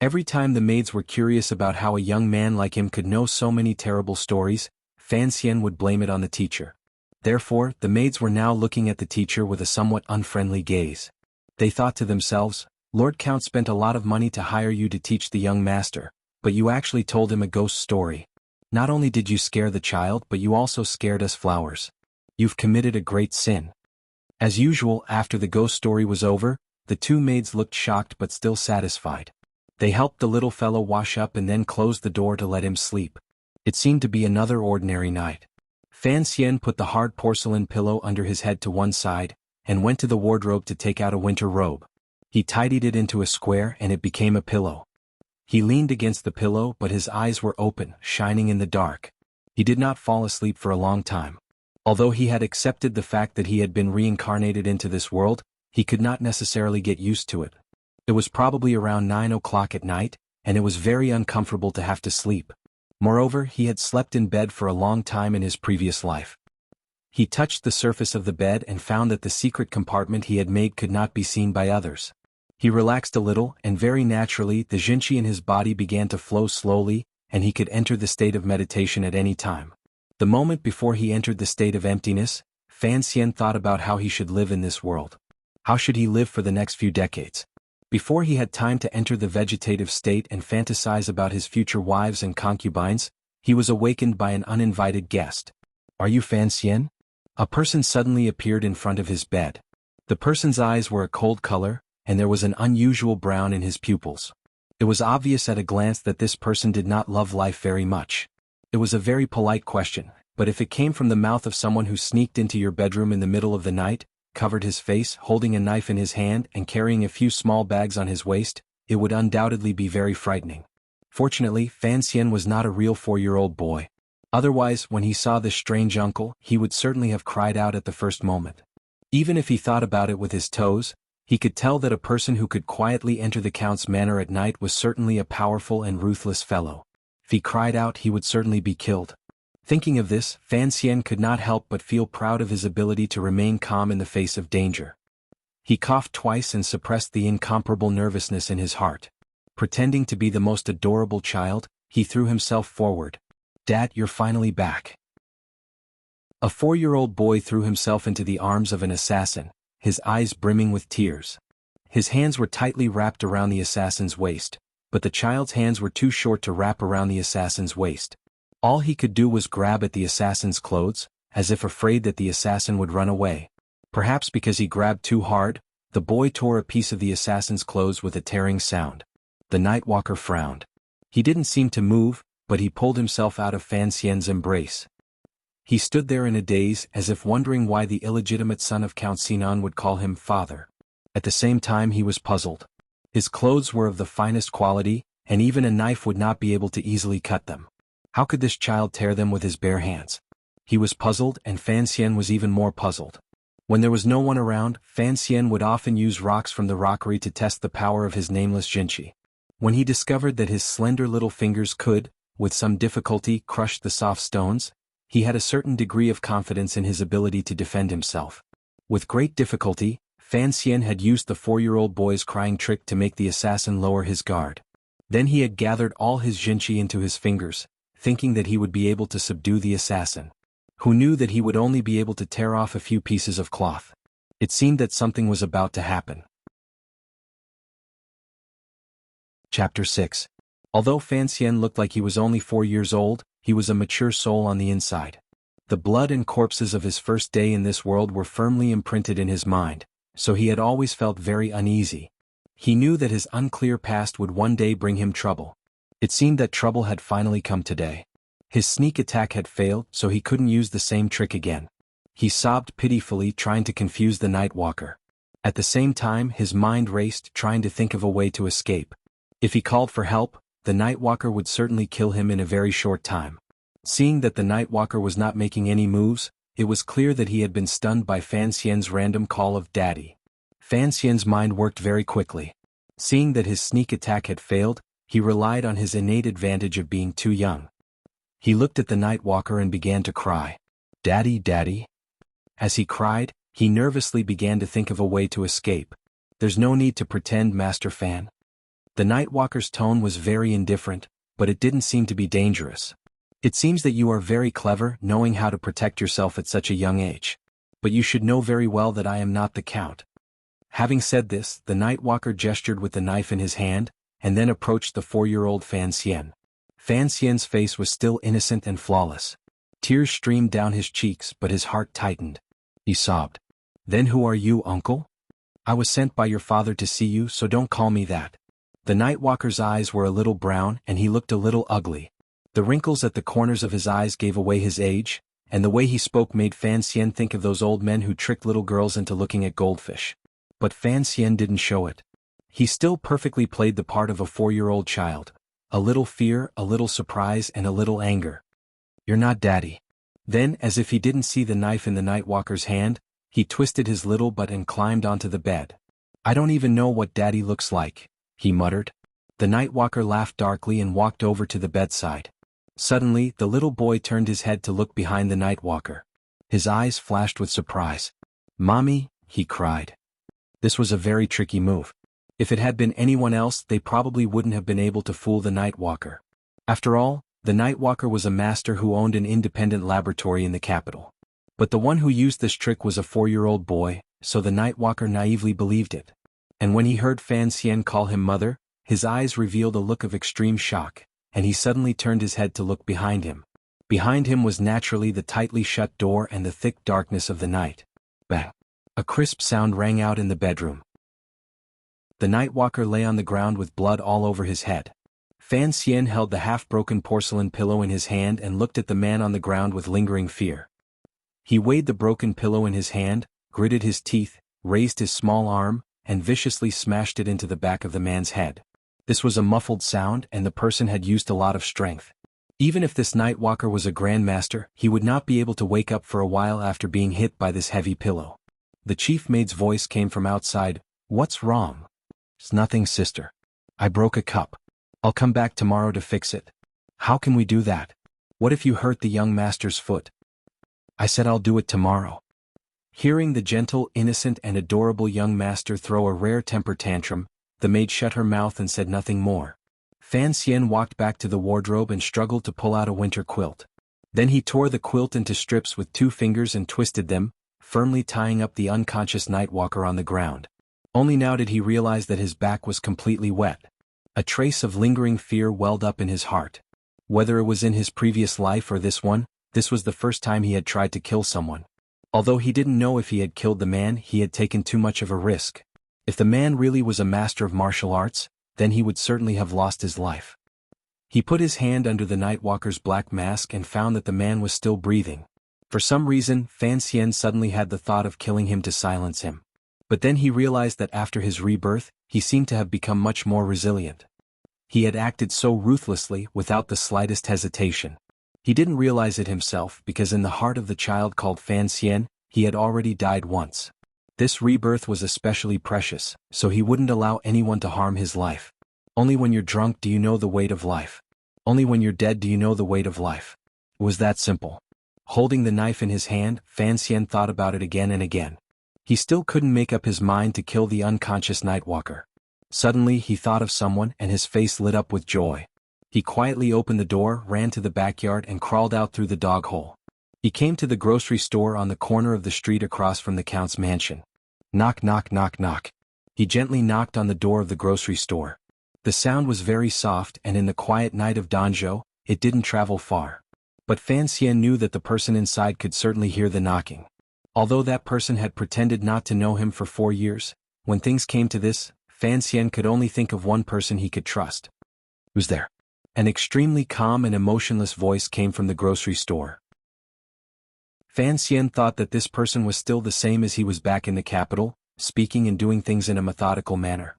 Every time the maids were curious about how a young man like him could know so many terrible stories, Fan Xian would blame it on the teacher. Therefore, the maids were now looking at the teacher with a somewhat unfriendly gaze. They thought to themselves, Lord Count spent a lot of money to hire you to teach the young master, but you actually told him a ghost story. Not only did you scare the child, but you also scared us flowers. You've committed a great sin. As usual, after the ghost story was over, the 2 maids looked shocked but still satisfied. They helped the little fellow wash up and then closed the door to let him sleep. It seemed to be another ordinary night. Fan Xian put the hard porcelain pillow under his head to one side, and went to the wardrobe to take out a winter robe. He tidied it into a square and it became a pillow. He leaned against the pillow, but his eyes were open, shining in the dark. He did not fall asleep for a long time. Although he had accepted the fact that he had been reincarnated into this world, he could not necessarily get used to it. It was probably around 9 o'clock at night, and it was very uncomfortable to have to sleep. Moreover, he had slept in bed for a long time in his previous life. He touched the surface of the bed and found that the secret compartment he had made could not be seen by others. He relaxed a little, and very naturally the Jinqi in his body began to flow slowly, and he could enter the state of meditation at any time. The moment before he entered the state of emptiness, Fan Xian thought about how he should live in this world. How should he live for the next few decades? Before he had time to enter the vegetative state and fantasize about his future wives and concubines, he was awakened by an uninvited guest. Are you Fan Xian? A person suddenly appeared in front of his bed. The person's eyes were a cold color, and there was an unusual brown in his pupils. It was obvious at a glance that this person did not love life very much. It was a very polite question, but if it came from the mouth of someone who sneaked into your bedroom in the middle of the night, covered his face, holding a knife in his hand and carrying a few small bags on his waist, it would undoubtedly be very frightening. Fortunately, Fan Xian was not a real 4-year-old boy. Otherwise, when he saw this strange uncle, he would certainly have cried out at the first moment. Even if he thought about it with his toes, he could tell that a person who could quietly enter the Count's manor at night was certainly a powerful and ruthless fellow. If he cried out, he would certainly be killed. Thinking of this, Fan Xian could not help but feel proud of his ability to remain calm in the face of danger. He coughed twice and suppressed the incomparable nervousness in his heart. Pretending to be the most adorable child, he threw himself forward. "Dad, you're finally back." A 4-year-old boy threw himself into the arms of an assassin, his eyes brimming with tears. His hands were tightly wrapped around the assassin's waist, but the child's hands were too short to wrap around the assassin's waist. All he could do was grab at the assassin's clothes, as if afraid that the assassin would run away. Perhaps because he grabbed too hard, the boy tore a piece of the assassin's clothes with a tearing sound. The Nightwalker frowned. He didn't seem to move, but he pulled himself out of Fan Xian's embrace. He stood there in a daze, as if wondering why the illegitimate son of Count Sinan would call him father. At the same time he was puzzled. His clothes were of the finest quality, and even a knife would not be able to easily cut them. How could this child tear them with his bare hands? He was puzzled, and Fan Xian was even more puzzled. When there was no one around, Fan Xian would often use rocks from the rockery to test the power of his nameless jinchi. When he discovered that his slender little fingers could, with some difficulty, crush the soft stones, he had a certain degree of confidence in his ability to defend himself. With great difficulty, Fan Xian had used the 4-year-old boy's crying trick to make the assassin lower his guard. Then he had gathered all his jinchi into his fingers, thinking that he would be able to subdue the assassin. Who knew that he would only be able to tear off a few pieces of cloth? It seemed that something was about to happen. Chapter 6. Although Fan Xian looked like he was only 4 years old, he was a mature soul on the inside. The blood and corpses of his first day in this world were firmly imprinted in his mind, so he had always felt very uneasy. He knew that his unclear past would one day bring him trouble. It seemed that trouble had finally come today. His sneak attack had failed, so he couldn't use the same trick again. He sobbed pitifully, trying to confuse the Nightwalker. At the same time, his mind raced, trying to think of a way to escape. If he called for help, the Nightwalker would certainly kill him in a very short time. Seeing that the Nightwalker was not making any moves, it was clear that he had been stunned by Fan Xian's random call of "Daddy." Fan Xian's mind worked very quickly. Seeing that his sneak attack had failed, he relied on his innate advantage of being too young. He looked at the Nightwalker and began to cry. "Daddy, Daddy." As he cried, he nervously began to think of a way to escape. "There's no need to pretend, Master Fan." The Nightwalker's tone was very indifferent, but it didn't seem to be dangerous. "It seems that you are very clever, knowing how to protect yourself at such a young age. But you should know very well that I am not the Count." Having said this, the Nightwalker gestured with the knife in his hand, and then approached the 4-year-old Fan Xian. Fan Xian's face was still innocent and flawless. Tears streamed down his cheeks, but his heart tightened. He sobbed. "Then who are you, uncle?" "I was sent by your father to see you, so don't call me that." The Nightwalker's eyes were a little brown, and he looked a little ugly. The wrinkles at the corners of his eyes gave away his age, and the way he spoke made Fan Xian think of those old men who tricked little girls into looking at goldfish. But Fan Xian didn't show it. He still perfectly played the part of a 4-year-old child. A little fear, a little surprise, and a little anger. "You're not Daddy." Then, as if he didn't see the knife in the Nightwalker's hand, he twisted his little butt and climbed onto the bed. "I don't even know what Daddy looks like," he muttered. The Nightwalker laughed darkly and walked over to the bedside. Suddenly, the little boy turned his head to look behind the Nightwalker. His eyes flashed with surprise. "Mommy," he cried. This was a very tricky move. If it had been anyone else, they probably wouldn't have been able to fool the Nightwalker. After all, the Nightwalker was a master who owned an independent laboratory in the capital. But the one who used this trick was a 4-year-old boy, so the Nightwalker naively believed it. And when he heard Fan Xian call him mother, his eyes revealed a look of extreme shock, and he suddenly turned his head to look behind him. Behind him was naturally the tightly shut door and the thick darkness of the night. Bang! A crisp sound rang out in the bedroom. The Nightwalker lay on the ground with blood all over his head. Fan Xian held the half-broken porcelain pillow in his hand and looked at the man on the ground with lingering fear. He weighed the broken pillow in his hand, gritted his teeth, raised his small arm, and viciously smashed it into the back of the man's head. This was a muffled sound, and the person had used a lot of strength. Even if this Nightwalker was a grandmaster, he would not be able to wake up for a while after being hit by this heavy pillow. The chief maid's voice came from outside. "What's wrong?" "It's nothing, sister. I broke a cup. I'll come back tomorrow to fix it." "How can we do that?" What if you hurt the young master's foot? I said I'll do it tomorrow. Hearing the gentle, innocent and adorable young master throw a rare temper tantrum, the maid shut her mouth and said nothing more. Fan Xian walked back to the wardrobe and struggled to pull out a winter quilt. Then he tore the quilt into strips with 2 fingers and twisted them, firmly tying up the unconscious Nightwalker on the ground. Only now did he realize that his back was completely wet. A trace of lingering fear welled up in his heart. Whether it was in his previous life or this one, this was the first time he had tried to kill someone. Although he didn't know if he had killed the man, he had taken too much of a risk. If the man really was a master of martial arts, then he would certainly have lost his life. He put his hand under the Nightwalker's black mask and found that the man was still breathing. For some reason, Fan Xian suddenly had the thought of killing him to silence him. But then he realized that after his rebirth, he seemed to have become much more resilient. He had acted so ruthlessly without the slightest hesitation. He didn't realize it himself because in the heart of the child called Fan Xian, he had already died once. This rebirth was especially precious, so he wouldn't allow anyone to harm his life. Only when you're drunk do you know the weight of life. Only when you're dead do you know the weight of life. It was that simple. Holding the knife in his hand, Fan Xian thought about it again and again. He still couldn't make up his mind to kill the unconscious Nightwalker. Suddenly he thought of someone and his face lit up with joy. He quietly opened the door, ran to the backyard and crawled out through the dog hole. He came to the grocery store on the corner of the street across from the Count's mansion. Knock, knock, knock, knock. He gently knocked on the door of the grocery store. The sound was very soft and in the quiet night of Danzhou, it didn't travel far. But Fan Xian knew that the person inside could certainly hear the knocking. Although that person had pretended not to know him for 4 years, when things came to this, Fan Xian could only think of one person he could trust. Who's there? An extremely calm and emotionless voice came from the grocery store. Fan Xian thought that this person was still the same as he was back in the capital, speaking and doing things in a methodical manner.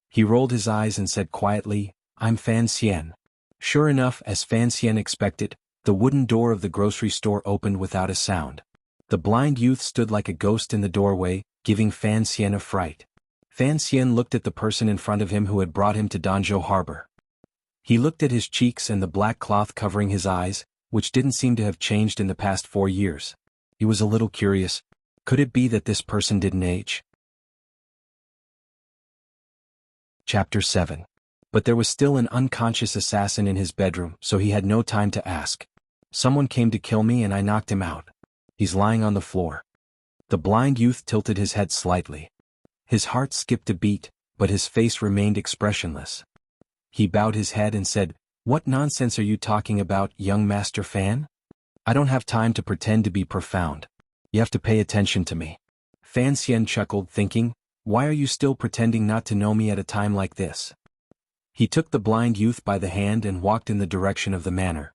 He rolled his eyes and said quietly, "I'm Fan Xian." Sure enough, as Fan Xian expected, the wooden door of the grocery store opened without a sound. The blind youth stood like a ghost in the doorway, giving Fan Xian a fright. Fan Xian looked at the person in front of him who had brought him to Danzhou Harbor. He looked at his cheeks and the black cloth covering his eyes, which didn't seem to have changed in the past 4 years. He was a little curious. Could it be that this person didn't age? Chapter 7. But there was still an unconscious assassin in his bedroom, so he had no time to ask. Someone came to kill me and I knocked him out. He's lying on the floor. The blind youth tilted his head slightly. His heart skipped a beat, but his face remained expressionless. He bowed his head and said, "What nonsense are you talking about, young Master Fan? I don't have time to pretend to be profound. You have to pay attention to me." Fan Xian chuckled, thinking, "Why are you still pretending not to know me at a time like this?" He took the blind youth by the hand and walked in the direction of the manor.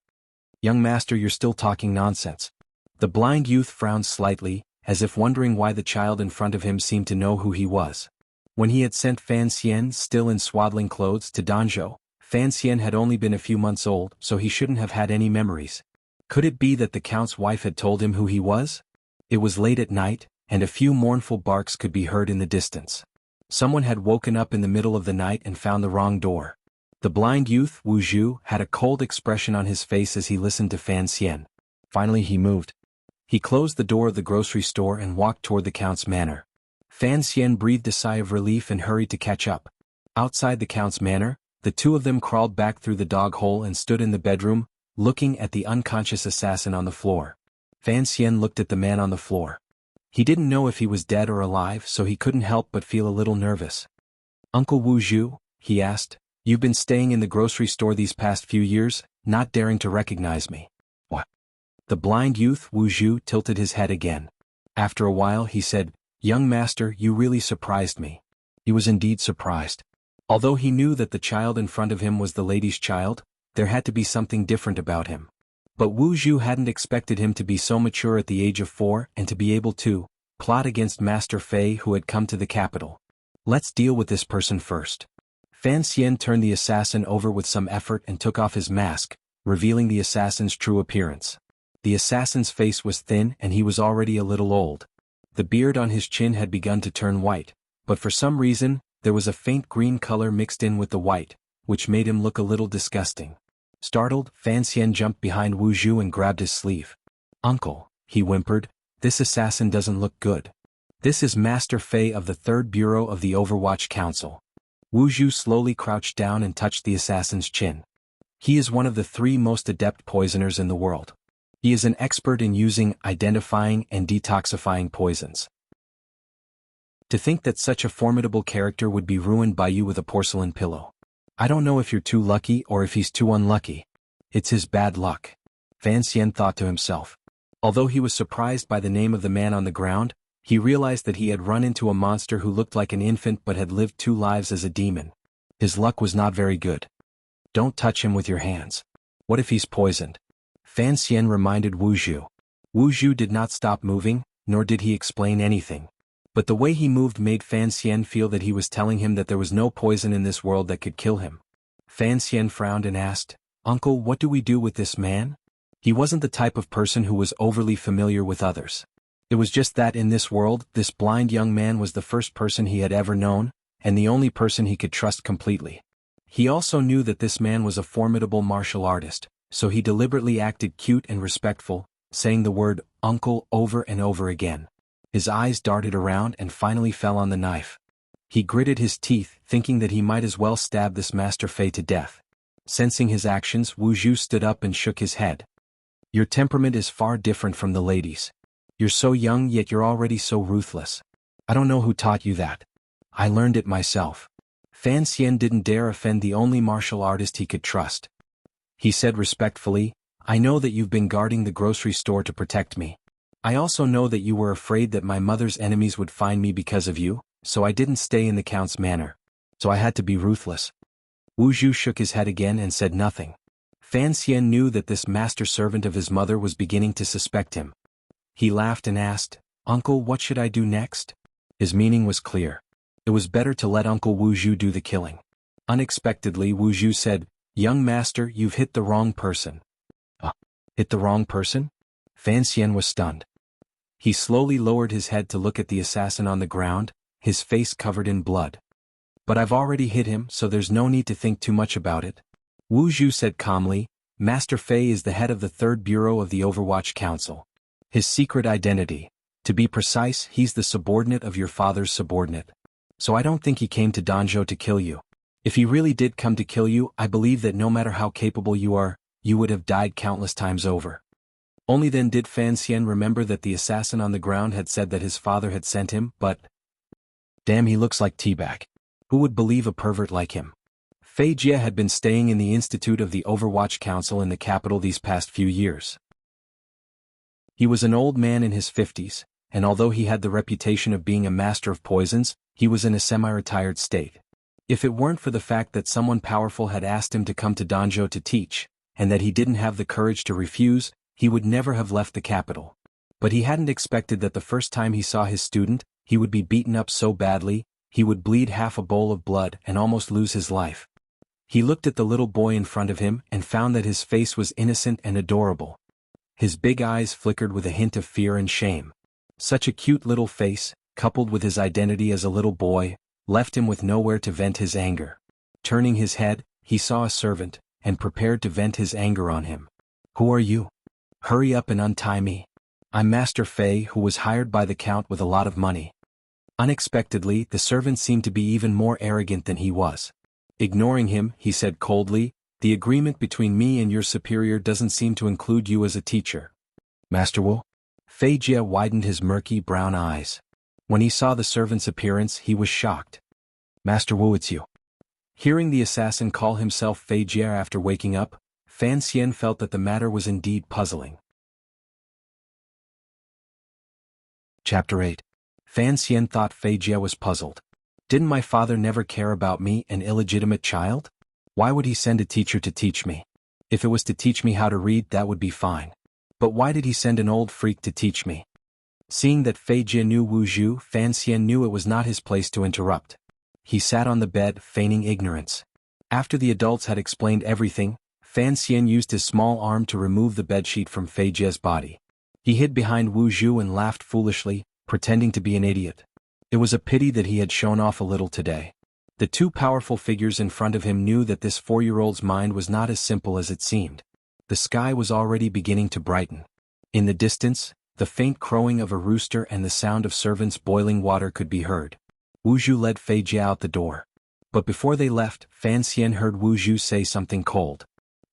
"Young master, you're still talking nonsense." The blind youth frowned slightly, as if wondering why the child in front of him seemed to know who he was. When he had sent Fan Xian, still in swaddling clothes, to Danzhou, Fan Xian had only been a few months old, so he shouldn't have had any memories. Could it be that the Count's wife had told him who he was? It was late at night, and a few mournful barks could be heard in the distance. Someone had woken up in the middle of the night and found the wrong door. The blind youth, Wuxia, had a cold expression on his face as he listened to Fan Xian. Finally he moved. He closed the door of the grocery store and walked toward the Count's manor. Fan Xian breathed a sigh of relief and hurried to catch up. Outside the Count's manor, the two of them crawled back through the dog hole and stood in the bedroom, looking at the unconscious assassin on the floor. Fan Xian looked at the man on the floor. He didn't know if he was dead or alive, so he couldn't help but feel a little nervous. "Uncle Wuxia," he asked, "you've been staying in the grocery store these past few years, not daring to recognize me." "What?" The blind youth, Wuxia, tilted his head again. After a while he said, "Young master, you really surprised me." He was indeed surprised. Although he knew that the child in front of him was the lady's child, there had to be something different about him. But Wuxia hadn't expected him to be so mature at the age of 4 and to be able to plot against Master Fei who had come to the capital. "Let's deal with this person first." Fan Xian turned the assassin over with some effort and took off his mask, revealing the assassin's true appearance. The assassin's face was thin and he was already a little old. The beard on his chin had begun to turn white, but for some reason, there was a faint green color mixed in with the white, which made him look a little disgusting. Startled, Fan Xian jumped behind Wu Zhu and grabbed his sleeve. "Uncle," he whimpered, "this assassin doesn't look good. This is Master Fei of the 3rd Bureau of the Overwatch Council." Wu Zhu slowly crouched down and touched the assassin's chin. "He is one of the 3 most adept poisoners in the world. He is an expert in using, identifying, and detoxifying poisons. To think that such a formidable character would be ruined by you with a porcelain pillow. I don't know if you're too lucky or if he's too unlucky. It's his bad luck," Fan Xian thought to himself. Although he was surprised by the name of the man on the ground, he realized that he had run into a monster who looked like an infant but had lived 2 lives as a demon. His luck was not very good. "Don't touch him with your hands. What if he's poisoned?" Fan Xian reminded Wu Zhu. Wu Zhu did not stop moving, nor did he explain anything. But the way he moved made Fan Xian feel that he was telling him that there was no poison in this world that could kill him. Fan Xian frowned and asked, "Uncle, what do we do with this man?" He wasn't the type of person who was overly familiar with others. It was just that in this world, this blind young man was the first person he had ever known, and the only person he could trust completely. He also knew that this man was a formidable martial artist, so he deliberately acted cute and respectful, saying the word, "Uncle," over and over again. His eyes darted around and finally fell on the knife. He gritted his teeth, thinking that he might as well stab this Master Fei to death. Sensing his actions, Wu Zhu stood up and shook his head. "Your temperament is far different from the ladies. You're so young yet you're already so ruthless. I don't know who taught you that. I learned it myself." Fan Xian didn't dare offend the only martial artist he could trust. He said respectfully, "I know that you've been guarding the grocery store to protect me. I also know that you were afraid that my mother's enemies would find me because of you, so I didn't stay in the Count's manor. So I had to be ruthless." Wu Zhu shook his head again and said nothing. Fan Xian knew that this master servant of his mother was beginning to suspect him. He laughed and asked, "Uncle, what should I do next?" His meaning was clear. It was better to let Uncle Wu Zhu do the killing. Unexpectedly, Wu Zhu said, "Young master, you've hit the wrong person." Hit the wrong person? Fan Xian was stunned. He slowly lowered his head to look at the assassin on the ground, his face covered in blood. "But I've already hit him, so there's no need to think too much about it." Wu Zhu said calmly, "Master Fei is the head of the 3rd Bureau of the Overwatch Council. His secret identity. To be precise, he's the subordinate of your father's subordinate. So I don't think he came to Danzhou to kill you. If he really did come to kill you, I believe that no matter how capable you are, you would have died countless times over." Only then did Fan Xian remember that the assassin on the ground had said that his father had sent him, but... Damn, he looks like T-Bag. Who would believe a pervert like him? Fei Jie had been staying in the Institute of the Overwatch Council in the capital these past few years. He was an old man in his 50s, and although he had the reputation of being a master of poisons, he was in a semi-retired state. If it weren't for the fact that someone powerful had asked him to come to Danzhou to teach, and that he didn't have the courage to refuse, he would never have left the capital. But he hadn't expected that the first time he saw his student, he would be beaten up so badly, he would bleed half a bowl of blood and almost lose his life. He looked at the little boy in front of him and found that his face was innocent and adorable. His big eyes flickered with a hint of fear and shame. Such a cute little face, coupled with his identity as a little boy, left him with nowhere to vent his anger. Turning his head, he saw a servant, and prepared to vent his anger on him. "Who are you? Hurry up and untie me. I'm Master Fei, who was hired by the Count with a lot of money." Unexpectedly, the servant seemed to be even more arrogant than he was. Ignoring him, he said coldly, "The agreement between me and your superior doesn't seem to include you as a teacher." "Master Wu?" Fei Jie widened his murky brown eyes. When he saw the servant's appearance, he was shocked. "Master Wu, it's you." Hearing the assassin call himself Fei Jie after waking up, Fan Xian felt that the matter was indeed puzzling. Chapter 8. Fan Xian thought Fei Jie was puzzled. Didn't my father never care about me, an illegitimate child? Why would he send a teacher to teach me? If it was to teach me how to read, that would be fine. But why did he send an old freak to teach me? Seeing that Fei Jie knew Wu Zhu, Fan Xian knew it was not his place to interrupt. He sat on the bed, feigning ignorance. After the adults had explained everything, Fan Xian used his small arm to remove the bedsheet from Fei Jie's body. He hid behind Wu Zhu and laughed foolishly, pretending to be an idiot. It was a pity that he had shown off a little today. The two powerful figures in front of him knew that this 4-year-old's mind was not as simple as it seemed. The sky was already beginning to brighten. In the distance, the faint crowing of a rooster and the sound of servants boiling water could be heard. Wu Zhu led Fei Jie out the door. But before they left, Fan Xian heard Wu Zhu say something cold.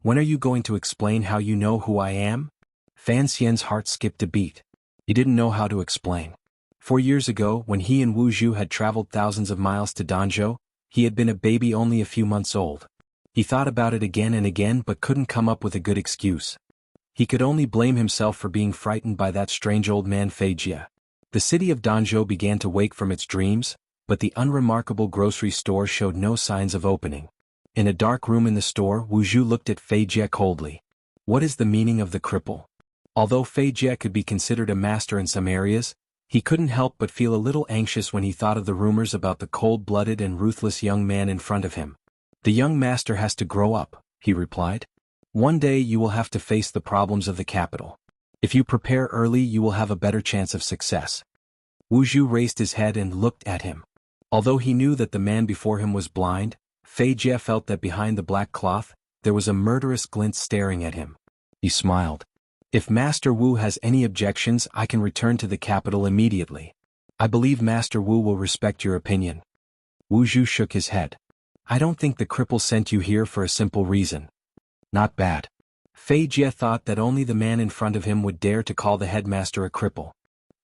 "When are you going to explain how you know who I am?" Fan Xian's heart skipped a beat. He didn't know how to explain. 4 years ago, when he and Wu Zhu had traveled thousands of miles to Danzhou, he had been a baby only a few months old. He thought about it again and again but couldn't come up with a good excuse. He could only blame himself for being frightened by that strange old man Fei Jie. The city of Danzhou began to wake from its dreams, but the unremarkable grocery store showed no signs of opening. In a dark room in the store, Wu Zhu looked at Fei Jie coldly. What is the meaning of the cripple? Although Fei Jie could be considered a master in some areas, he couldn't help but feel a little anxious when he thought of the rumors about the cold-blooded and ruthless young man in front of him. "The young master has to grow up," he replied. "One day you will have to face the problems of the capital. If you prepare early you will have a better chance of success." Wu Zhu raised his head and looked at him. Although he knew that the man before him was blind, Fei Jie felt that behind the black cloth, there was a murderous glint staring at him. He smiled. "If Master Wu has any objections, I can return to the capital immediately. I believe Master Wu will respect your opinion." Wu Zhu shook his head. "I don't think the cripple sent you here for a simple reason." "Not bad." Fei Jie thought that only the man in front of him would dare to call the headmaster a cripple.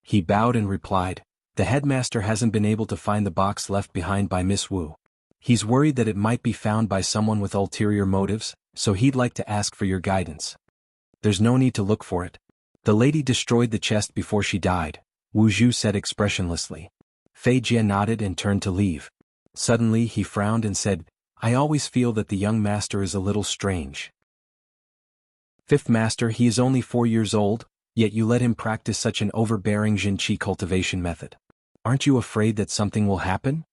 He bowed and replied, "The headmaster hasn't been able to find the box left behind by Miss Wu. He's worried that it might be found by someone with ulterior motives, so he'd like to ask for your guidance." "There's no need to look for it. The lady destroyed the chest before she died," Wu Zhu said expressionlessly. Fei Jie nodded and turned to leave. Suddenly he frowned and said, "I always feel that the young master is a little strange. Fifth master, he is only 4 years old, yet you let him practice such an overbearing Jinqi cultivation method. Aren't you afraid that something will happen?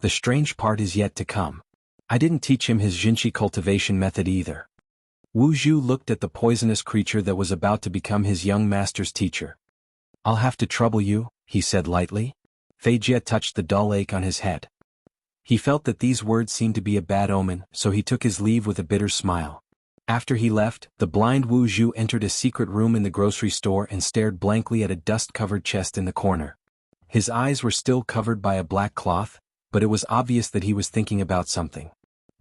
The strange part is yet to come. I didn't teach him his Jinqi cultivation method either." Wu Zhu looked at the poisonous creature that was about to become his young master's teacher. "I'll have to trouble you," he said lightly. Fei Jie touched the dull ache on his head. He felt that these words seemed to be a bad omen, so he took his leave with a bitter smile. After he left, the blind Wu Zhu entered a secret room in the grocery store and stared blankly at a dust-covered chest in the corner. His eyes were still covered by a black cloth, but it was obvious that he was thinking about something.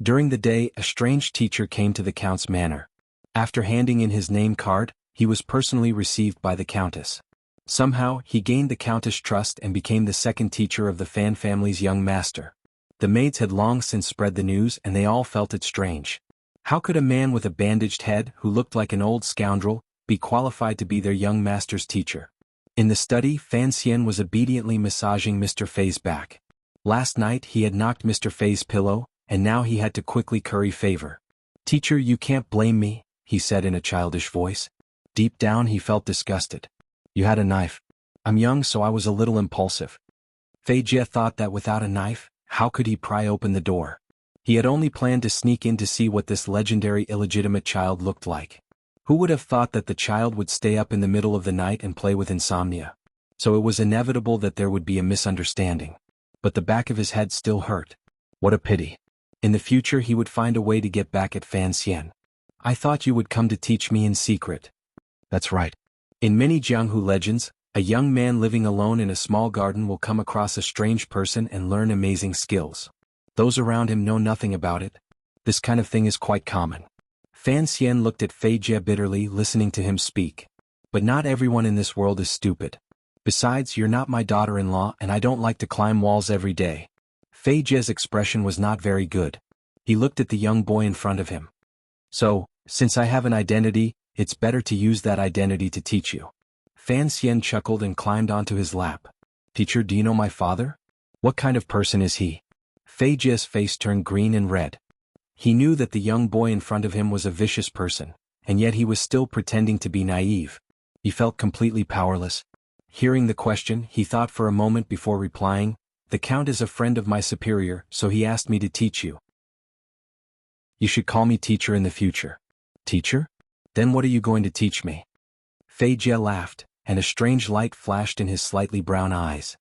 During the day, a strange teacher came to the count's manor. After handing in his name card, he was personally received by the countess. Somehow, he gained the countess' trust and became the second teacher of the Fan family's young master. The maids had long since spread the news and they all felt it strange. How could a man with a bandaged head, who looked like an old scoundrel, be qualified to be their young master's teacher? In the study, Fan Xian was obediently massaging Mr. Fei's back. Last night he had knocked Mr. Fei's pillow, and now he had to quickly curry favor. "Teacher, you can't blame me," he said in a childish voice. Deep down he felt disgusted. "You had a knife. I'm young so I was a little impulsive." Fei Jie thought that without a knife, how could he pry open the door? He had only planned to sneak in to see what this legendary illegitimate child looked like. Who would have thought that the child would stay up in the middle of the night and play with insomnia? So it was inevitable that there would be a misunderstanding. But the back of his head still hurt. What a pity. In the future he would find a way to get back at Fan Xian. "I thought you would come to teach me in secret." That's right. In many Jianghu legends, a young man living alone in a small garden will come across a strange person and learn amazing skills. Those around him know nothing about it. This kind of thing is quite common. Fan Xian looked at Fei Jie bitterly, listening to him speak. "But not everyone in this world is stupid. Besides, you're not my daughter-in-law and I don't like to climb walls every day." Fei Jie's expression was not very good. He looked at the young boy in front of him. "So, since I have an identity, it's better to use that identity to teach you." Fan Xian chuckled and climbed onto his lap. "Teacher, do you know my father? What kind of person is he?" Fei Jie's face turned green and red. He knew that the young boy in front of him was a vicious person, and yet he was still pretending to be naive. He felt completely powerless. Hearing the question, he thought for a moment before replying, "The Count is a friend of my superior, so he asked me to teach you. You should call me teacher in the future." "Teacher? Then what are you going to teach me?" Fei Jie laughed, and a strange light flashed in his slightly brown eyes.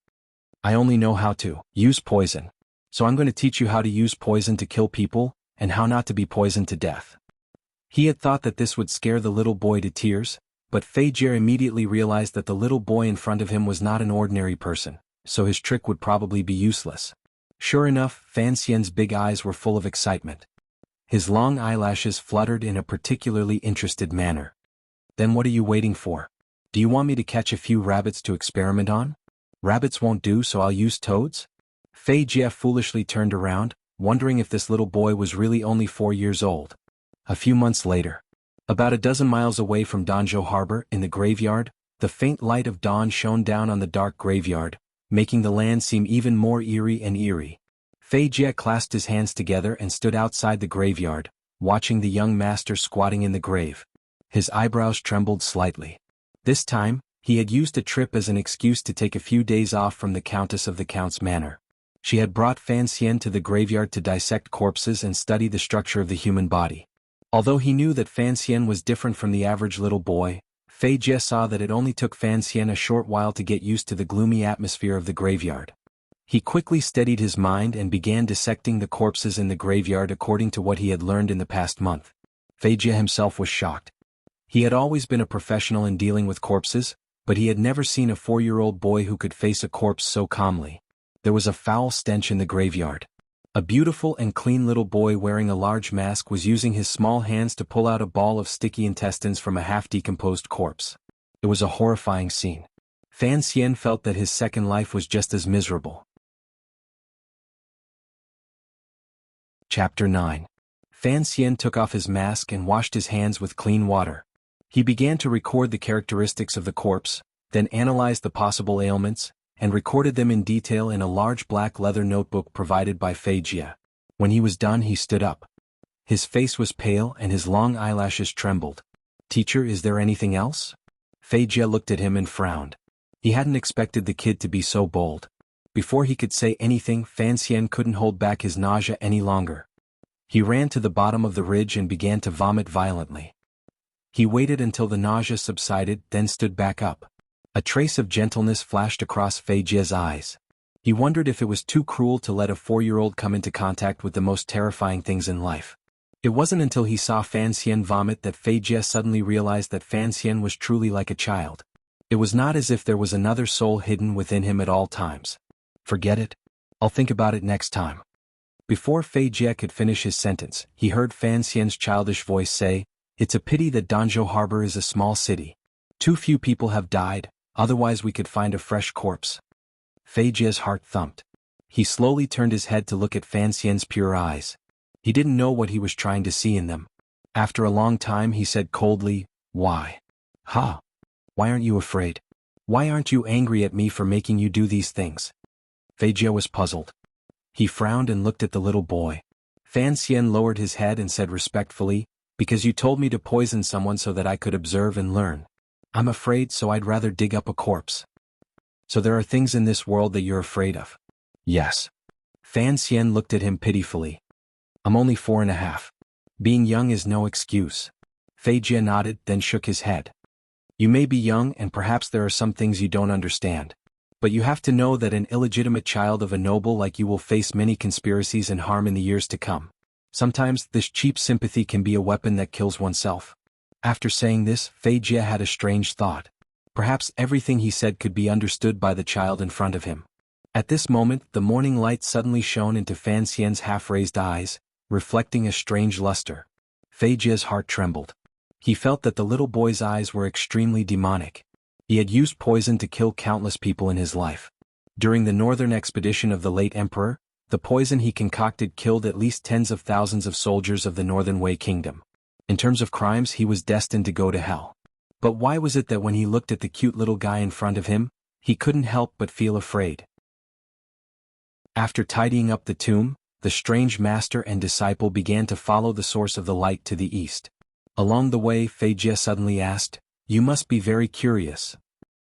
"I only know how to use poison." So I'm going to teach you how to use poison to kill people, and how not to be poisoned to death. He had thought that this would scare the little boy to tears, but Fei Jie immediately realized that the little boy in front of him was not an ordinary person, so his trick would probably be useless. Sure enough, Fan Xian's big eyes were full of excitement. His long eyelashes fluttered in a particularly interested manner. Then what are you waiting for? Do you want me to catch a few rabbits to experiment on? Rabbits won't do, so I'll use toads? Fei Jie foolishly turned around, wondering if this little boy was really only 4 years old. A few months later, about a dozen miles away from Danzhou Harbor, in the graveyard, the faint light of dawn shone down on the dark graveyard, making the land seem even more eerie and eerie. Fei Jie clasped his hands together and stood outside the graveyard, watching the young master squatting in the grave. His eyebrows trembled slightly. This time, he had used a trip as an excuse to take a few days off from the Countess of the Count's manor. She had brought Fan Xian to the graveyard to dissect corpses and study the structure of the human body. Although he knew that Fan Xian was different from the average little boy, Fei Jie saw that it only took Fan Xian a short while to get used to the gloomy atmosphere of the graveyard. He quickly steadied his mind and began dissecting the corpses in the graveyard according to what he had learned in the past month. Fei Jie himself was shocked. He had always been a professional in dealing with corpses, but he had never seen a 4-year-old boy who could face a corpse so calmly. There was a foul stench in the graveyard. A beautiful and clean little boy wearing a large mask was using his small hands to pull out a ball of sticky intestines from a half-decomposed corpse. It was a horrifying scene. Fan Xian felt that his second life was just as miserable. Chapter 9. Fan Xian took off his mask and washed his hands with clean water. He began to record the characteristics of the corpse, then analyzed the possible ailments, and recorded them in detail in a large black leather notebook provided by Fei Jie. When he was done, he stood up. His face was pale and his long eyelashes trembled. "Teacher, is there anything else?" Fei Jie looked at him and frowned. He hadn't expected the kid to be so bold. Before he could say anything, Fan Xian couldn't hold back his nausea any longer. He ran to the bottom of the ridge and began to vomit violently. He waited until the nausea subsided, then stood back up. A trace of gentleness flashed across Fei Jie's eyes. He wondered if it was too cruel to let a 4-year-old come into contact with the most terrifying things in life. It wasn't until he saw Fan Xian vomit that Fei Jie suddenly realized that Fan Xian was truly like a child. It was not as if there was another soul hidden within him at all times. "Forget it. I'll think about it next time." Before Fei Jie could finish his sentence, he heard Fan Xian's childish voice say, "It's a pity that Danzhou Harbor is a small city. Too few people have died, otherwise we could find a fresh corpse." Fei Jie's heart thumped. He slowly turned his head to look at Fan Xian's pure eyes. He didn't know what he was trying to see in them. After a long time he said coldly, "Why? Ha! Why aren't you afraid? Why aren't you angry at me for making you do these things?" Fei Jie was puzzled. He frowned and looked at the little boy. Fan Xian lowered his head and said respectfully, "Because you told me to poison someone so that I could observe and learn. I'm afraid, so I'd rather dig up a corpse." "So there are things in this world that you're afraid of?" "Yes." Fan Xian looked at him pitifully. "I'm only 4.5. Being young is no excuse." Fei Jie nodded, then shook his head. "You may be young and perhaps there are some things you don't understand. But you have to know that an illegitimate child of a noble like you will face many conspiracies and harm in the years to come. Sometimes this cheap sympathy can be a weapon that kills oneself." After saying this, Fei Jie had a strange thought. Perhaps everything he said could be understood by the child in front of him. At this moment, the morning light suddenly shone into Fan Xian's half-raised eyes, reflecting a strange luster. Fei Jie's heart trembled. He felt that the little boy's eyes were extremely demonic. He had used poison to kill countless people in his life. During the northern expedition of the late emperor, the poison he concocted killed at least tens of thousands of soldiers of the Northern Wei Kingdom. In terms of crimes, he was destined to go to hell. But why was it that when he looked at the cute little guy in front of him, he couldn't help but feel afraid? After tidying up the tomb, the strange master and disciple began to follow the source of the light to the east. Along the way, Fei Jie suddenly asked, "You must be very curious."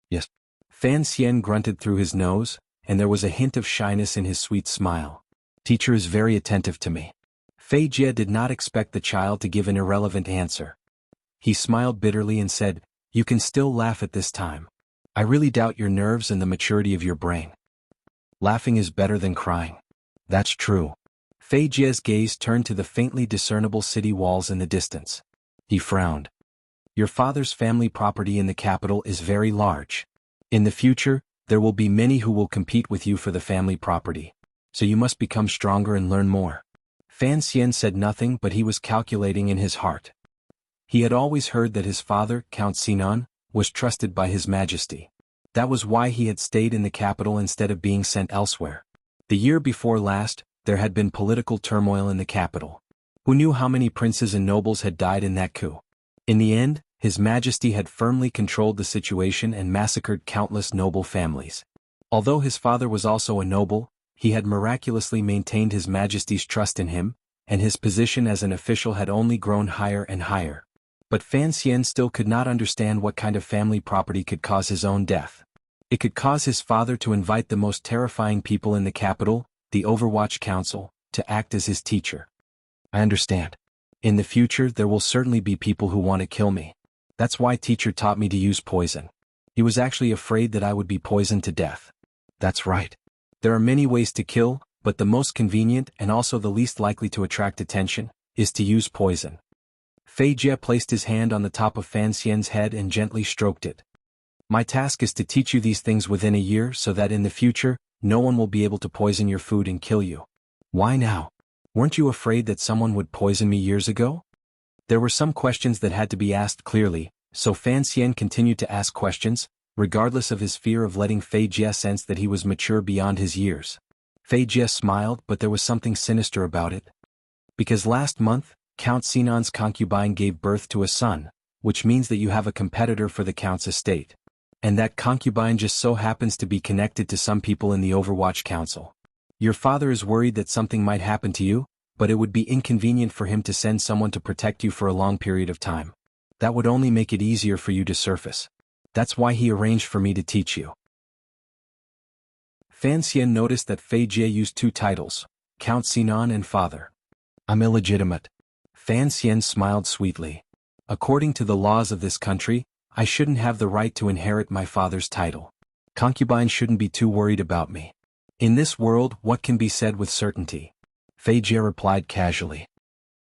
"Yes." Fan Xian grunted through his nose, and there was a hint of shyness in his sweet smile. "Teacher is very attentive to me." Fei Jie did not expect the child to give an irrelevant answer. He smiled bitterly and said, "You can still laugh at this time. I really doubt your nerves and the maturity of your brain. Laughing is better than crying." That's true. Fei Jie's gaze turned to the faintly discernible city walls in the distance. He frowned. Your father's family property in the capital is very large. In the future, there will be many who will compete with you for the family property. So you must become stronger and learn more. Fan Xian said nothing, but he was calculating in his heart. He had always heard that his father, Count Sinan, was trusted by His Majesty. That was why he had stayed in the capital instead of being sent elsewhere. The year before last, there had been political turmoil in the capital. Who knew how many princes and nobles had died in that coup? In the end, His Majesty had firmly controlled the situation and massacred countless noble families. Although his father was also a noble, he had miraculously maintained His Majesty's trust in him, and his position as an official had only grown higher and higher. But Fan Xian still could not understand what kind of family property could cause his own death. It could cause his father to invite the most terrifying people in the capital, the Overwatch Council, to act as his teacher. I understand. In the future there will certainly be people who want to kill me. That's why teacher taught me to use poison. He was actually afraid that I would be poisoned to death. That's right. There are many ways to kill, but the most convenient and also the least likely to attract attention is to use poison. Fei Jie placed his hand on the top of Fan Xian's head and gently stroked it. My task is to teach you these things within a year so that in the future, no one will be able to poison your food and kill you. Why now? Weren't you afraid that someone would poison me years ago? There were some questions that had to be asked clearly, so Fan Xian continued to ask questions, regardless of his fear of letting Fei Jie sense that he was mature beyond his years. Fei Jie smiled, but there was something sinister about it. Because last month, Count Sinan's concubine gave birth to a son, which means that you have a competitor for the Count's estate. And that concubine just so happens to be connected to some people in the Overwatch Council. Your father is worried that something might happen to you, but it would be inconvenient for him to send someone to protect you for a long period of time. That would only make it easier for you to surface. That's why he arranged for me to teach you. Fan Xian noticed that Fei Jie used two titles, Count Sinan and Father. I'm illegitimate. Fan Xian smiled sweetly. According to the laws of this country, I shouldn't have the right to inherit my father's title. Concubines shouldn't be too worried about me. In this world, what can be said with certainty? Fei Jie replied casually.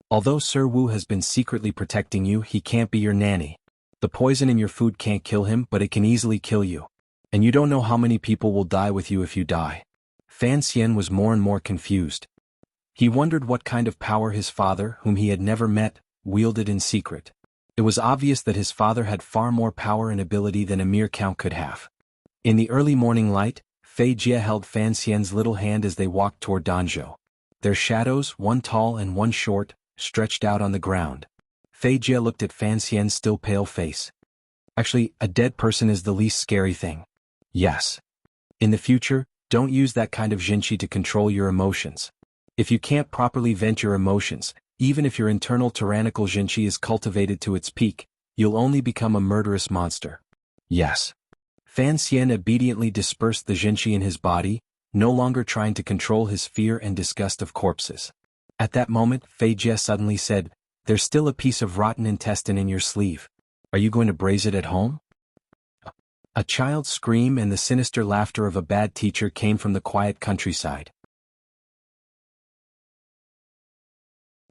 Although Sir Wu has been secretly protecting you, he can't be your nanny. The poison in your food can't kill him, but it can easily kill you. And you don't know how many people will die with you if you die. Fan Xian was more and more confused. He wondered what kind of power his father, whom he had never met, wielded in secret. It was obvious that his father had far more power and ability than a mere count could have. In the early morning light, Fei Jie held Fan Xian's little hand as they walked toward Danzhou. Their shadows, one tall and one short, stretched out on the ground. Fei Jie looked at Fan Xian's still pale face. Actually, a dead person is the least scary thing. Yes. In the future, don't use that kind of jinqi to control your emotions. If you can't properly vent your emotions, even if your internal tyrannical jinqi is cultivated to its peak, you'll only become a murderous monster. Yes. Fan Xian obediently dispersed the jinqi in his body, no longer trying to control his fear and disgust of corpses. At that moment, Fei Jie suddenly said, "There's still a piece of rotten intestine in your sleeve. Are you going to braise it at home?" A child's scream and the sinister laughter of a bad teacher came from the quiet countryside.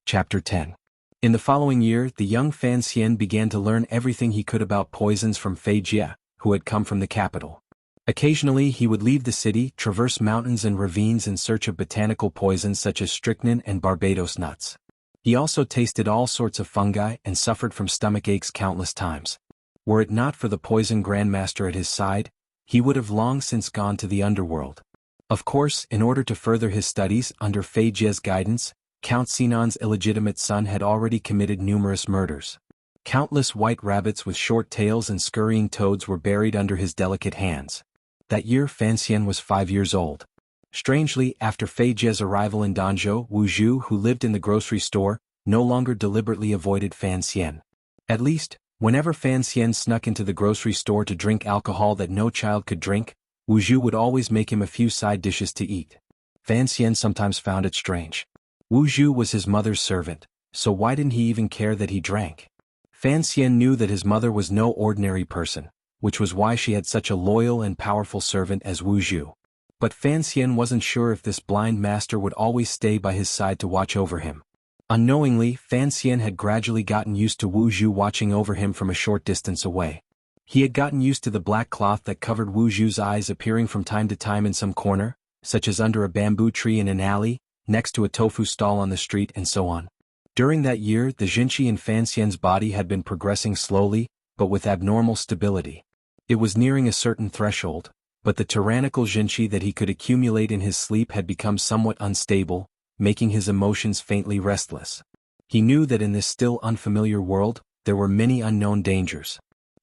Chapter 10. In the following year, the young Fan Xian began to learn everything he could about poisons from Fei Jie, who had come from the capital. Occasionally he would leave the city, traverse mountains and ravines in search of botanical poisons such as strychnine and Barbados nuts. He also tasted all sorts of fungi and suffered from stomach aches countless times. Were it not for the poison grandmaster at his side, he would have long since gone to the underworld. Of course, in order to further his studies under Fei Jie's guidance, Count Sinan's illegitimate son had already committed numerous murders. Countless white rabbits with short tails and scurrying toads were buried under his delicate hands. That year Fan Xian was 5 years old. Strangely, after Fei Jie's arrival in Danzhou, Wu Zhu, who lived in the grocery store, no longer deliberately avoided Fan Xian. At least, whenever Fan Xian snuck into the grocery store to drink alcohol that no child could drink, Wu Zhu would always make him a few side dishes to eat. Fan Xian sometimes found it strange. Wu Zhu was his mother's servant, so why didn't he even care that he drank? Fan Xian knew that his mother was no ordinary person, which was why she had such a loyal and powerful servant as Wu Zhu. But Fan Xian wasn't sure if this blind master would always stay by his side to watch over him. Unknowingly, Fan Xian had gradually gotten used to Wu Zhu watching over him from a short distance away. He had gotten used to the black cloth that covered Wu Zhu's eyes appearing from time to time in some corner, such as under a bamboo tree in an alley, next to a tofu stall on the street, and so on. During that year, the Jinqi in Fan Xian's body had been progressing slowly, but with abnormal stability. It was nearing a certain threshold, but the tyrannical Jinqi that he could accumulate in his sleep had become somewhat unstable, making his emotions faintly restless. He knew that in this still unfamiliar world, there were many unknown dangers.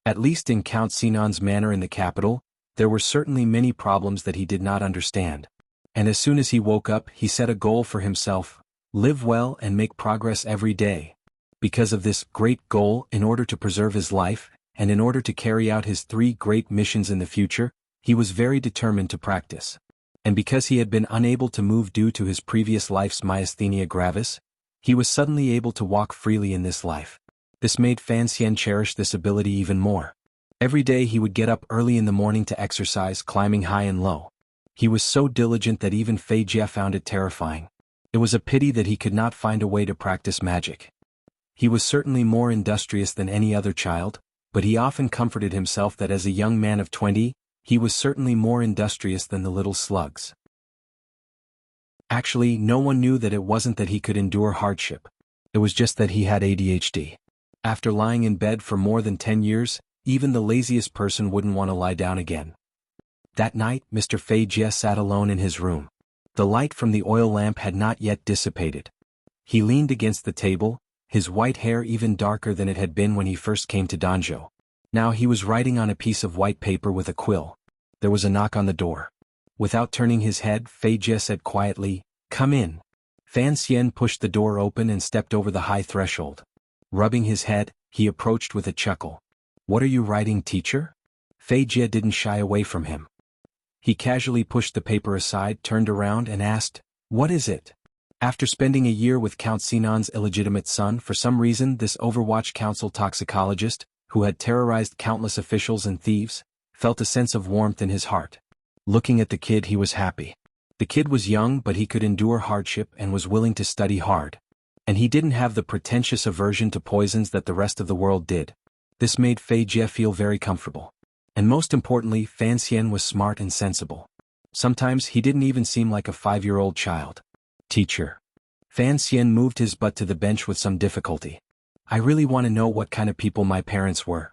At least in Count Sinan's manor in the capital, there were certainly many problems that he did not understand. And as soon as he woke up, he set a goal for himself: live well and make progress every day. Because of this great goal, in order to preserve his life, and in order to carry out his 3 great missions in the future, he was very determined to practice. And because he had been unable to move due to his previous life's myasthenia gravis, he was suddenly able to walk freely in this life. This made Fan Xian cherish this ability even more. Every day he would get up early in the morning to exercise, climbing high and low. He was so diligent that even Fei Jie found it terrifying. It was a pity that he could not find a way to practice magic. He was certainly more industrious than any other child, but he often comforted himself that as a young man of 20, he was certainly more industrious than the little slugs. Actually, no one knew that it wasn't that he could endure hardship. It was just that he had ADHD. After lying in bed for more than 10 years, even the laziest person wouldn't want to lie down again. That night, Mr. Fei Jie sat alone in his room. The light from the oil lamp had not yet dissipated. He leaned against the table, his white hair even darker than it had been when he first came to Danzhou. Now he was writing on a piece of white paper with a quill. There was a knock on the door. Without turning his head, Fei Jie said quietly, "Come in." Fan Xian pushed the door open and stepped over the high threshold. Rubbing his head, he approached with a chuckle. "What are you writing, teacher?" Fei Jie didn't shy away from him. He casually pushed the paper aside, turned around and asked, "What is it?" After spending a year with Count Sinan's illegitimate son, for some reason this Overwatch Council toxicologist, who had terrorized countless officials and thieves, felt a sense of warmth in his heart. Looking at the kid, he was happy. The kid was young, but he could endure hardship and was willing to study hard. And he didn't have the pretentious aversion to poisons that the rest of the world did. This made Fei Jie feel very comfortable. And most importantly, Fan Xian was smart and sensible. Sometimes he didn't even seem like a 5-year-old child. "Teacher." Fan Xian moved his butt to the bench with some difficulty. "I really want to know what kind of people my parents were."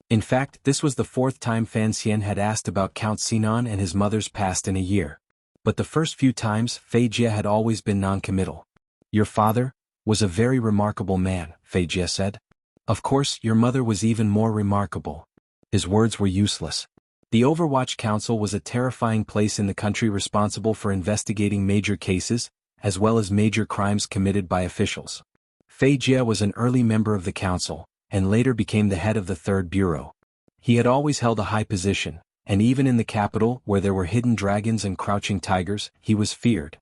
In fact, this was the 4th time Fan Xian had asked about Count Sinan and his mother's past in a year. But the first few times, Fei Jie had always been non-committal. "Your father was a very remarkable man," Fei Jie said. "Of course, your mother was even more remarkable." His words were useless. The Overwatch Council was a terrifying place in the country, responsible for investigating major cases, as well as major crimes committed by officials. Fei Jie was an early member of the council, and later became the head of the 3rd Bureau. He had always held a high position, and even in the capital, where there were hidden dragons and crouching tigers, he was feared.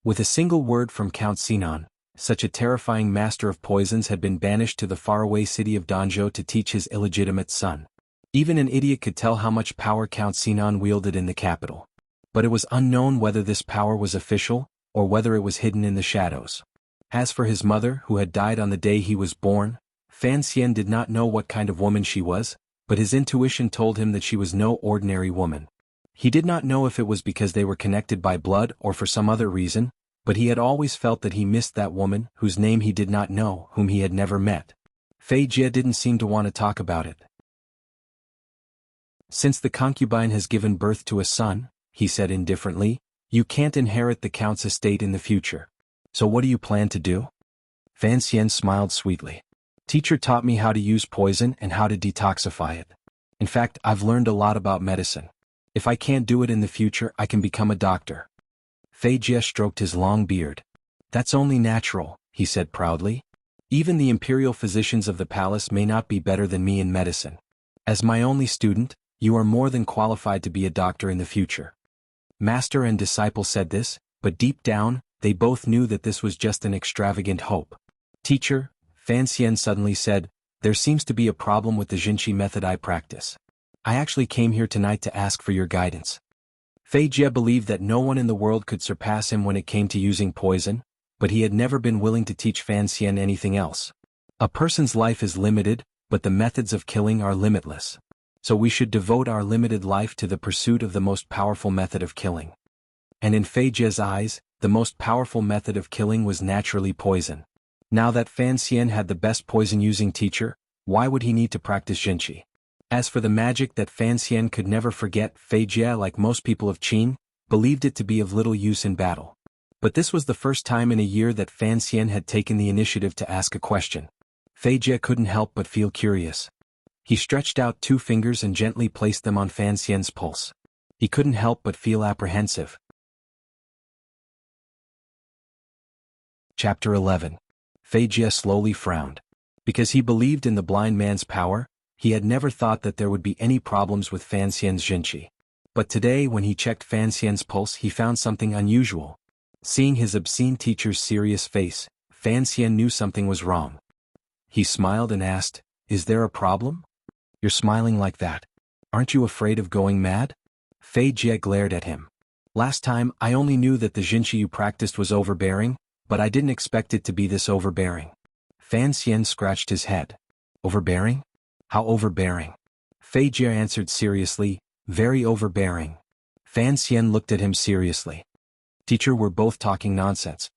With a single word from Count Sinan, such a terrifying master of poisons had been banished to the faraway city of Danzhou to teach his illegitimate son. Even an idiot could tell how much power Count Sinan wielded in the capital. But it was unknown whether this power was official, or whether it was hidden in the shadows. As for his mother, who had died on the day he was born, Fan Xian did not know what kind of woman she was, but his intuition told him that she was no ordinary woman. He did not know if it was because they were connected by blood or for some other reason, but he had always felt that he missed that woman, whose name he did not know, whom he had never met. Fei Jie didn't seem to want to talk about it. "Since the concubine has given birth to a son," he said indifferently, "you can't inherit the count's estate in the future. So what do you plan to do?" Fan Xian smiled sweetly. "Teacher taught me how to use poison and how to detoxify it. In fact, I've learned a lot about medicine. If I can't do it in the future, I can become a doctor." Fei Jie stroked his long beard. "That's only natural," he said proudly. "Even the imperial physicians of the palace may not be better than me in medicine. As my only student, you are more than qualified to be a doctor in the future." Master and disciple said this, but deep down, they both knew that this was just an extravagant hope. "Teacher," Fan Xian suddenly said, "there seems to be a problem with the Jinqi method I practice. I actually came here tonight to ask for your guidance." Fei Jie believed that no one in the world could surpass him when it came to using poison, but he had never been willing to teach Fan Xian anything else. A person's life is limited, but the methods of killing are limitless. So we should devote our limited life to the pursuit of the most powerful method of killing. And in Fei Jie's eyes, the most powerful method of killing was naturally poison. Now that Fan Xian had the best poison-using teacher, why would he need to practice Jinqi? As for the magic that Fan Xian could never forget, Fei Jie, like most people of Qin, believed it to be of little use in battle. But this was the first time in a year that Fan Xian had taken the initiative to ask a question. Fei Jie couldn't help but feel curious. He stretched out 2 fingers and gently placed them on Fan Xian's pulse. He couldn't help but feel apprehensive. Chapter 11. Fei Jie slowly frowned. Because he believed in the blind man's power, he had never thought that there would be any problems with Fan Xian's Jinqi. But today when he checked Fan Xian's pulse, he found something unusual. Seeing his obscene teacher's serious face, Fan Xian knew something was wrong. He smiled and asked, "Is there a problem? You're smiling like that. Aren't you afraid of going mad?" Fei Jie glared at him. "Last time I only knew that the Jinqi you practiced was overbearing, but I didn't expect it to be this overbearing." Fan Xian scratched his head. "Overbearing? How overbearing?" Fei Jie answered seriously, "Very overbearing." Fan Xian looked at him seriously. "Teacher, we're both talking nonsense."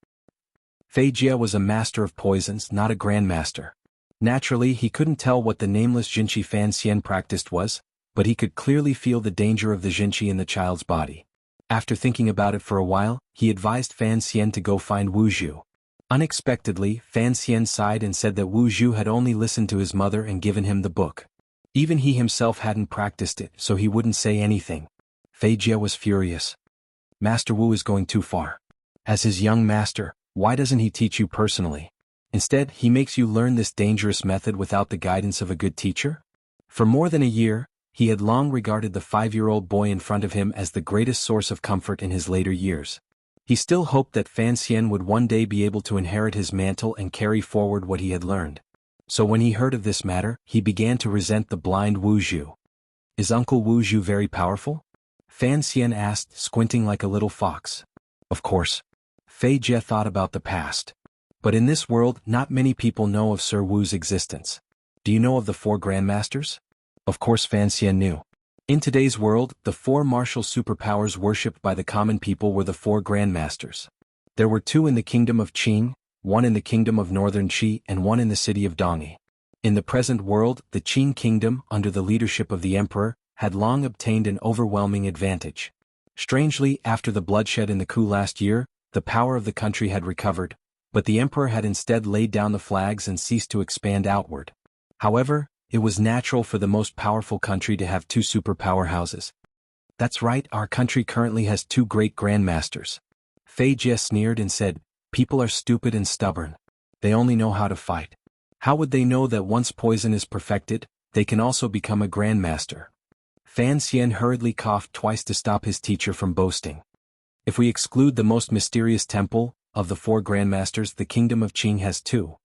Fei Jie was a master of poisons, not a grandmaster. Naturally, he couldn't tell what the nameless Jinqi Fan Xian practiced was, but he could clearly feel the danger of the Jinqi in the child's body. After thinking about it for a while, he advised Fan Xian to go find Wuxia. Unexpectedly, Fan Xian sighed and said that Wuxia had only listened to his mother and given him the book. Even he himself hadn't practiced it, so he wouldn't say anything. Fei Jie was furious. "Master Wu is going too far. As his young master, why doesn't he teach you personally? Instead, he makes you learn this dangerous method without the guidance of a good teacher?" For more than a year, he had long regarded the 5-year-old boy in front of him as the greatest source of comfort in his later years. He still hoped that Fan Xian would one day be able to inherit his mantle and carry forward what he had learned. So when he heard of this matter, he began to resent the blind Wuxia. "Is Uncle Wuxia very powerful?" Fan Xian asked, squinting like a little fox. Of course. Fei Jie thought about the past. But in this world, not many people know of Sir Wu's existence. "Do you know of the 4 grandmasters?" Of course Fan Xian knew. In today's world, the 4 martial superpowers worshipped by the common people were the 4 grandmasters. There were 2 in the kingdom of Qin, 1 in the kingdom of northern Qi and 1 in the city of Dongyi. In the present world, the Qin kingdom, under the leadership of the emperor, had long obtained an overwhelming advantage. Strangely, after the bloodshed in the coup last year, the power of the country had recovered, but the emperor had instead laid down the flags and ceased to expand outward. However, it was natural for the most powerful country to have 2 superpower houses. "That's right, our country currently has 2 great grandmasters." Fei Jie sneered and said, "People are stupid and stubborn. They only know how to fight. How would they know that once poison is perfected, they can also become a grandmaster?" Fan Xian hurriedly coughed twice to stop his teacher from boasting. "If we exclude the most mysterious temple, of the 4 grandmasters, the kingdom of Qing has 2.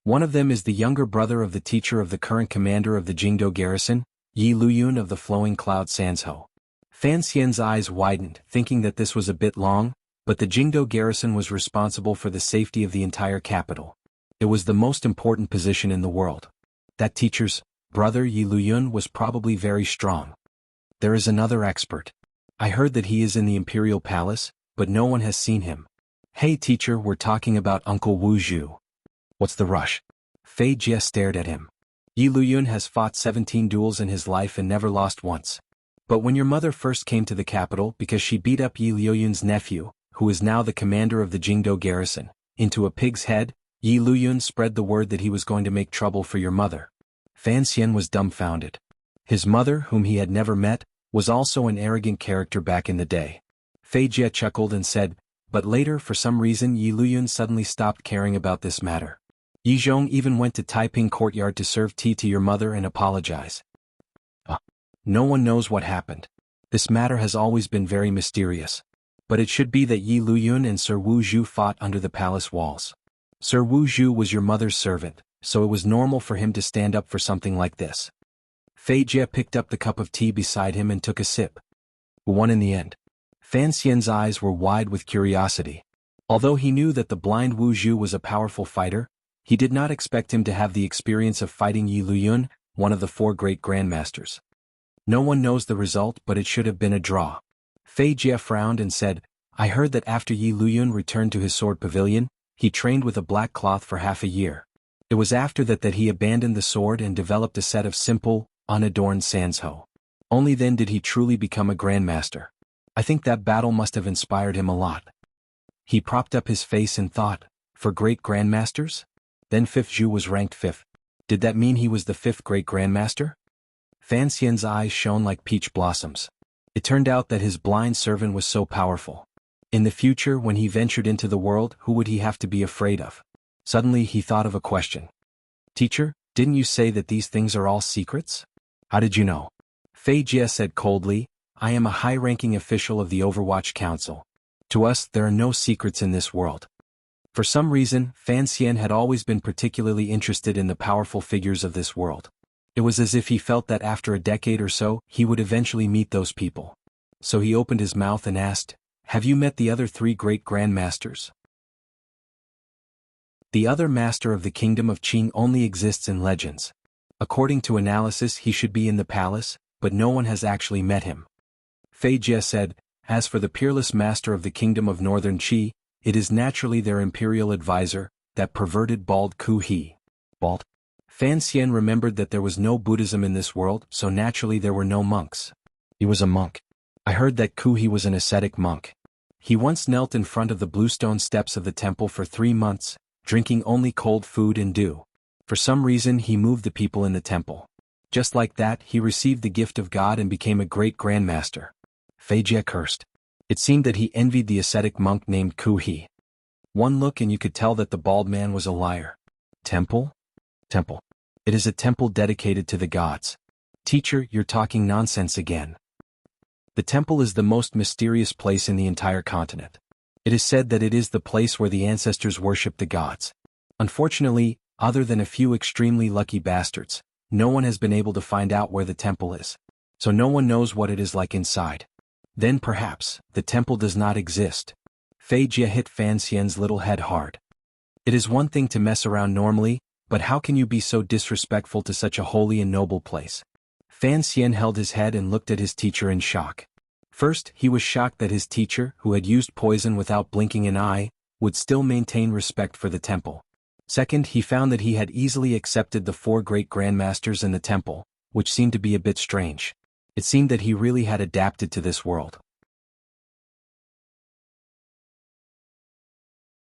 One of them is the younger brother of the teacher of the current commander of the Jingdo garrison, Yi Luyun of the Flowing Cloud Sanzhou." Fan Xian's eyes widened, thinking that this was a bit long, but the Jingdo garrison was responsible for the safety of the entire capital. It was the most important position in the world. That teacher's brother Yi Luyun was probably very strong. "There is another expert. I heard that he is in the imperial palace, but no one has seen him." "Hey teacher, we're talking about Uncle Wuxia." "What's the rush?" Fei Jie stared at him. "Yi Luyun has fought 17 duels in his life and never lost once. But when your mother first came to the capital because she beat up Yi Luyun's nephew, who is now the commander of the Jingdo garrison, into a pig's head, Yi Luyun spread the word that he was going to make trouble for your mother." Fan Xian was dumbfounded. His mother, whom he had never met, was also an arrogant character back in the day. Fei Jie chuckled and said, "But later for some reason Yi Luyun suddenly stopped caring about this matter. Yi Zhong even went to Taiping courtyard to serve tea to your mother and apologize. No one knows what happened. This matter has always been very mysterious. But it should be that Yi Luyun and Sir Wuxia fought under the palace walls. Sir Wuxia was your mother's servant, so it was normal for him to stand up for something like this." Fei Jie picked up the cup of tea beside him and took a sip. Who won in the end? Fan Xian's eyes were wide with curiosity. Although he knew that the blind Wu Zhu was a powerful fighter, he did not expect him to have the experience of fighting Yi Luyun, one of the 4 great grandmasters. No one knows the result, but it should have been a draw. Fei Jie frowned and said, I heard that after Yi Luyun returned to his sword pavilion, he trained with a black cloth for half a year. It was after that he abandoned the sword and developed a set of simple, unadorned sanzhou. Only then did he truly become a grandmaster. I think that battle must have inspired him a lot. He propped up his face and thought, for great grandmasters? Then 5th Zhu was ranked 5th. Did that mean he was the 5th great grandmaster? Fan Xian's eyes shone like peach blossoms. It turned out that his blind servant was so powerful. In the future, when he ventured into the world, who would he have to be afraid of? Suddenly he thought of a question. Teacher, didn't you say that these things are all secrets? How did you know? Fei Jie said coldly, I am a high-ranking official of the Overwatch Council. To us, there are no secrets in this world. For some reason, Fan Xian had always been particularly interested in the powerful figures of this world. It was as if he felt that after a decade or so, he would eventually meet those people. So he opened his mouth and asked, Have you met the other 3 great grandmasters? The other master of the kingdom of Qing only exists in legends. According to analysis, he should be in the palace, but no one has actually met him. Fei Jie said, As for the peerless master of the kingdom of northern Qi, it is naturally their imperial advisor, that perverted bald Ku He. Bald? Fan Xian remembered that there was no Buddhism in this world, so naturally there were no monks. He was a monk. I heard that Ku He was an ascetic monk. He once knelt in front of the bluestone steps of the temple for 3 months, drinking only cold food and dew. For some reason he moved the people in the temple. Just like that, he received the gift of God and became a great grandmaster. Fei Jie cursed. It seemed that he envied the ascetic monk named Ku He. One look and you could tell that the bald man was a liar. Temple? Temple. It is a temple dedicated to the gods. Teacher, you're talking nonsense again. The temple is the most mysterious place in the entire continent. It is said that it is the place where the ancestors worship the gods. Unfortunately, other than a few extremely lucky bastards, no one has been able to find out where the temple is. So no one knows what it is like inside. Then perhaps, the temple does not exist. Fei Jie hit Fan Xian's little head hard. It is one thing to mess around normally, but how can you be so disrespectful to such a holy and noble place? Fan Xian held his head and looked at his teacher in shock. First, he was shocked that his teacher, who had used poison without blinking an eye, would still maintain respect for the temple. Second, he found that he had easily accepted the 4 great grandmasters in the temple, which seemed to be a bit strange. It seemed that he really had adapted to this world.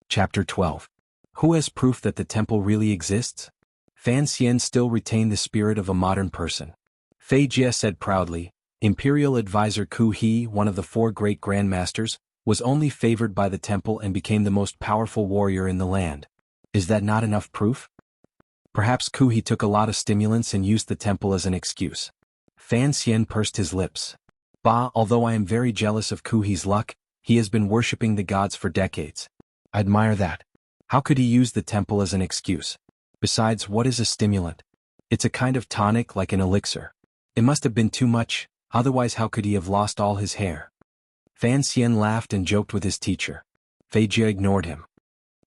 Chapter 12. Who has proof that the temple really exists? Fan Xian still retained the spirit of a modern person. Fei Jie said proudly, Imperial advisor Ku He, one of the 4 great grandmasters, was only favored by the temple and became the most powerful warrior in the land. Is that not enough proof? Perhaps Ku He took a lot of stimulants and used the temple as an excuse. Fan Xian pursed his lips. Bah, although I am very jealous of Ku He's luck, he has been worshipping the gods for decades. I admire that. How could he use the temple as an excuse? Besides, what is a stimulant? It's a kind of tonic like an elixir. It must have been too much, otherwise how could he have lost all his hair? Fan Xian laughed and joked with his teacher. Fei Jie ignored him.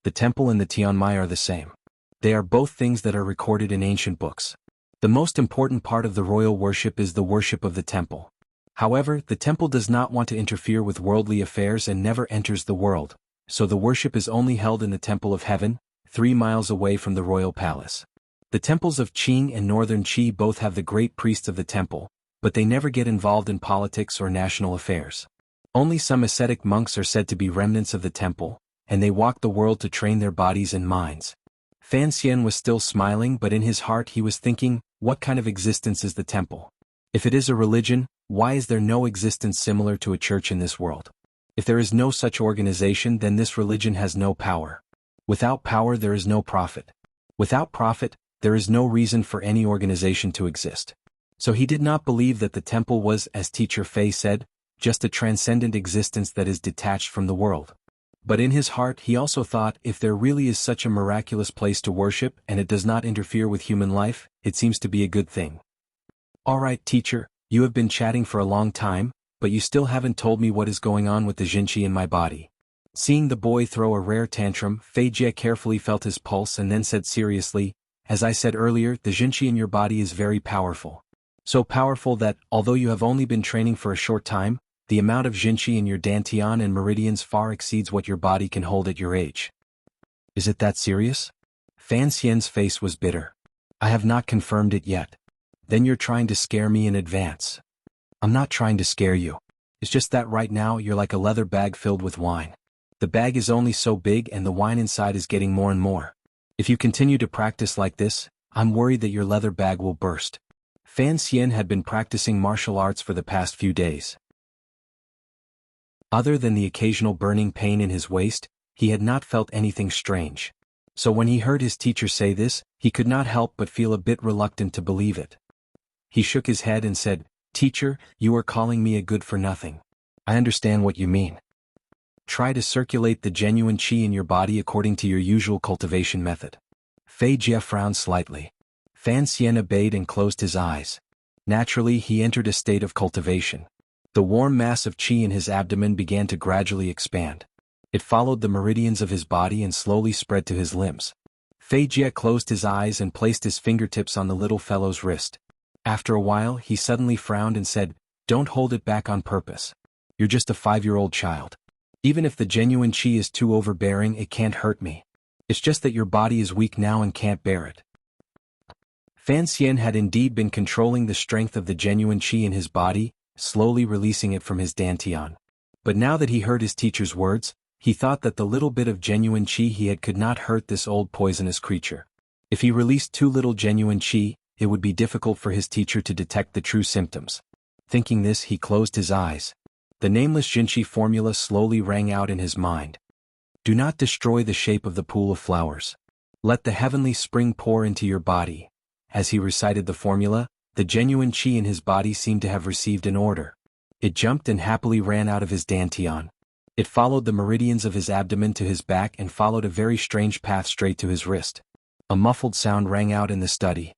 The temple and the Tianmai are the same. They are both things that are recorded in ancient books. The most important part of the royal worship is the worship of the temple. However, the temple does not want to interfere with worldly affairs and never enters the world, so the worship is only held in the Temple of Heaven, 3 miles away from the royal palace. The temples of Qing and northern Qi both have the great priests of the temple, but they never get involved in politics or national affairs. Only some ascetic monks are said to be remnants of the temple, and they walk the world to train their bodies and minds. Fan Xian was still smiling, but in his heart he was thinking, what kind of existence is the temple? If it is a religion, why is there no existence similar to a church in this world? If there is no such organization, then this religion has no power. Without power there is no profit. Without profit, there is no reason for any organization to exist. So he did not believe that the temple was, as Teacher Fei said, just a transcendent existence that is detached from the world. But in his heart he also thought, if there really is such a miraculous place to worship and it does not interfere with human life, it seems to be a good thing. Alright teacher, you have been chatting for a long time, but you still haven't told me what is going on with the Jinqi in my body. Seeing the boy throw a rare tantrum, Fei Jie carefully felt his pulse and then said seriously, as I said earlier, the Jinqi in your body is very powerful. So powerful that, although you have only been training for a short time, the amount of Jinqi in your dantian and meridians far exceeds what your body can hold at your age. Is it that serious? Fan Xian's face was bitter. I have not confirmed it yet. Then you're trying to scare me in advance. I'm not trying to scare you. It's just that right now you're like a leather bag filled with wine. The bag is only so big and the wine inside is getting more and more. If you continue to practice like this, I'm worried that your leather bag will burst. Fan Xian had been practicing martial arts for the past few days. Other than the occasional burning pain in his waist, he had not felt anything strange. So when he heard his teacher say this, he could not help but feel a bit reluctant to believe it. He shook his head and said, Teacher, you are calling me a good-for-nothing. I understand what you mean. Try to circulate the genuine qi in your body according to your usual cultivation method. Fei Jie frowned slightly. Fan Xian obeyed and closed his eyes. Naturally, he entered a state of cultivation. The warm mass of qi in his abdomen began to gradually expand. It followed the meridians of his body and slowly spread to his limbs. Fei Jie closed his eyes and placed his fingertips on the little fellow's wrist. After a while, he suddenly frowned and said, Don't hold it back on purpose. You're just a 5-year-old child. Even if the genuine qi is too overbearing, it can't hurt me. It's just that your body is weak now and can't bear it. Fan Xian had indeed been controlling the strength of the genuine qi in his body, slowly releasing it from his dantian. But now that he heard his teacher's words, he thought that the little bit of genuine qi he had could not hurt this old poisonous creature. If he released too little genuine qi, it would be difficult for his teacher to detect the true symptoms. Thinking this, he closed his eyes. The nameless Jinqi formula slowly rang out in his mind. Do not destroy the shape of the pool of flowers. Let the heavenly spring pour into your body. As he recited the formula, the genuine qi in his body seemed to have received an order. It jumped and happily ran out of his dantian. It followed the meridians of his abdomen to his back and followed a very strange path straight to his wrist. A muffled sound rang out in the study.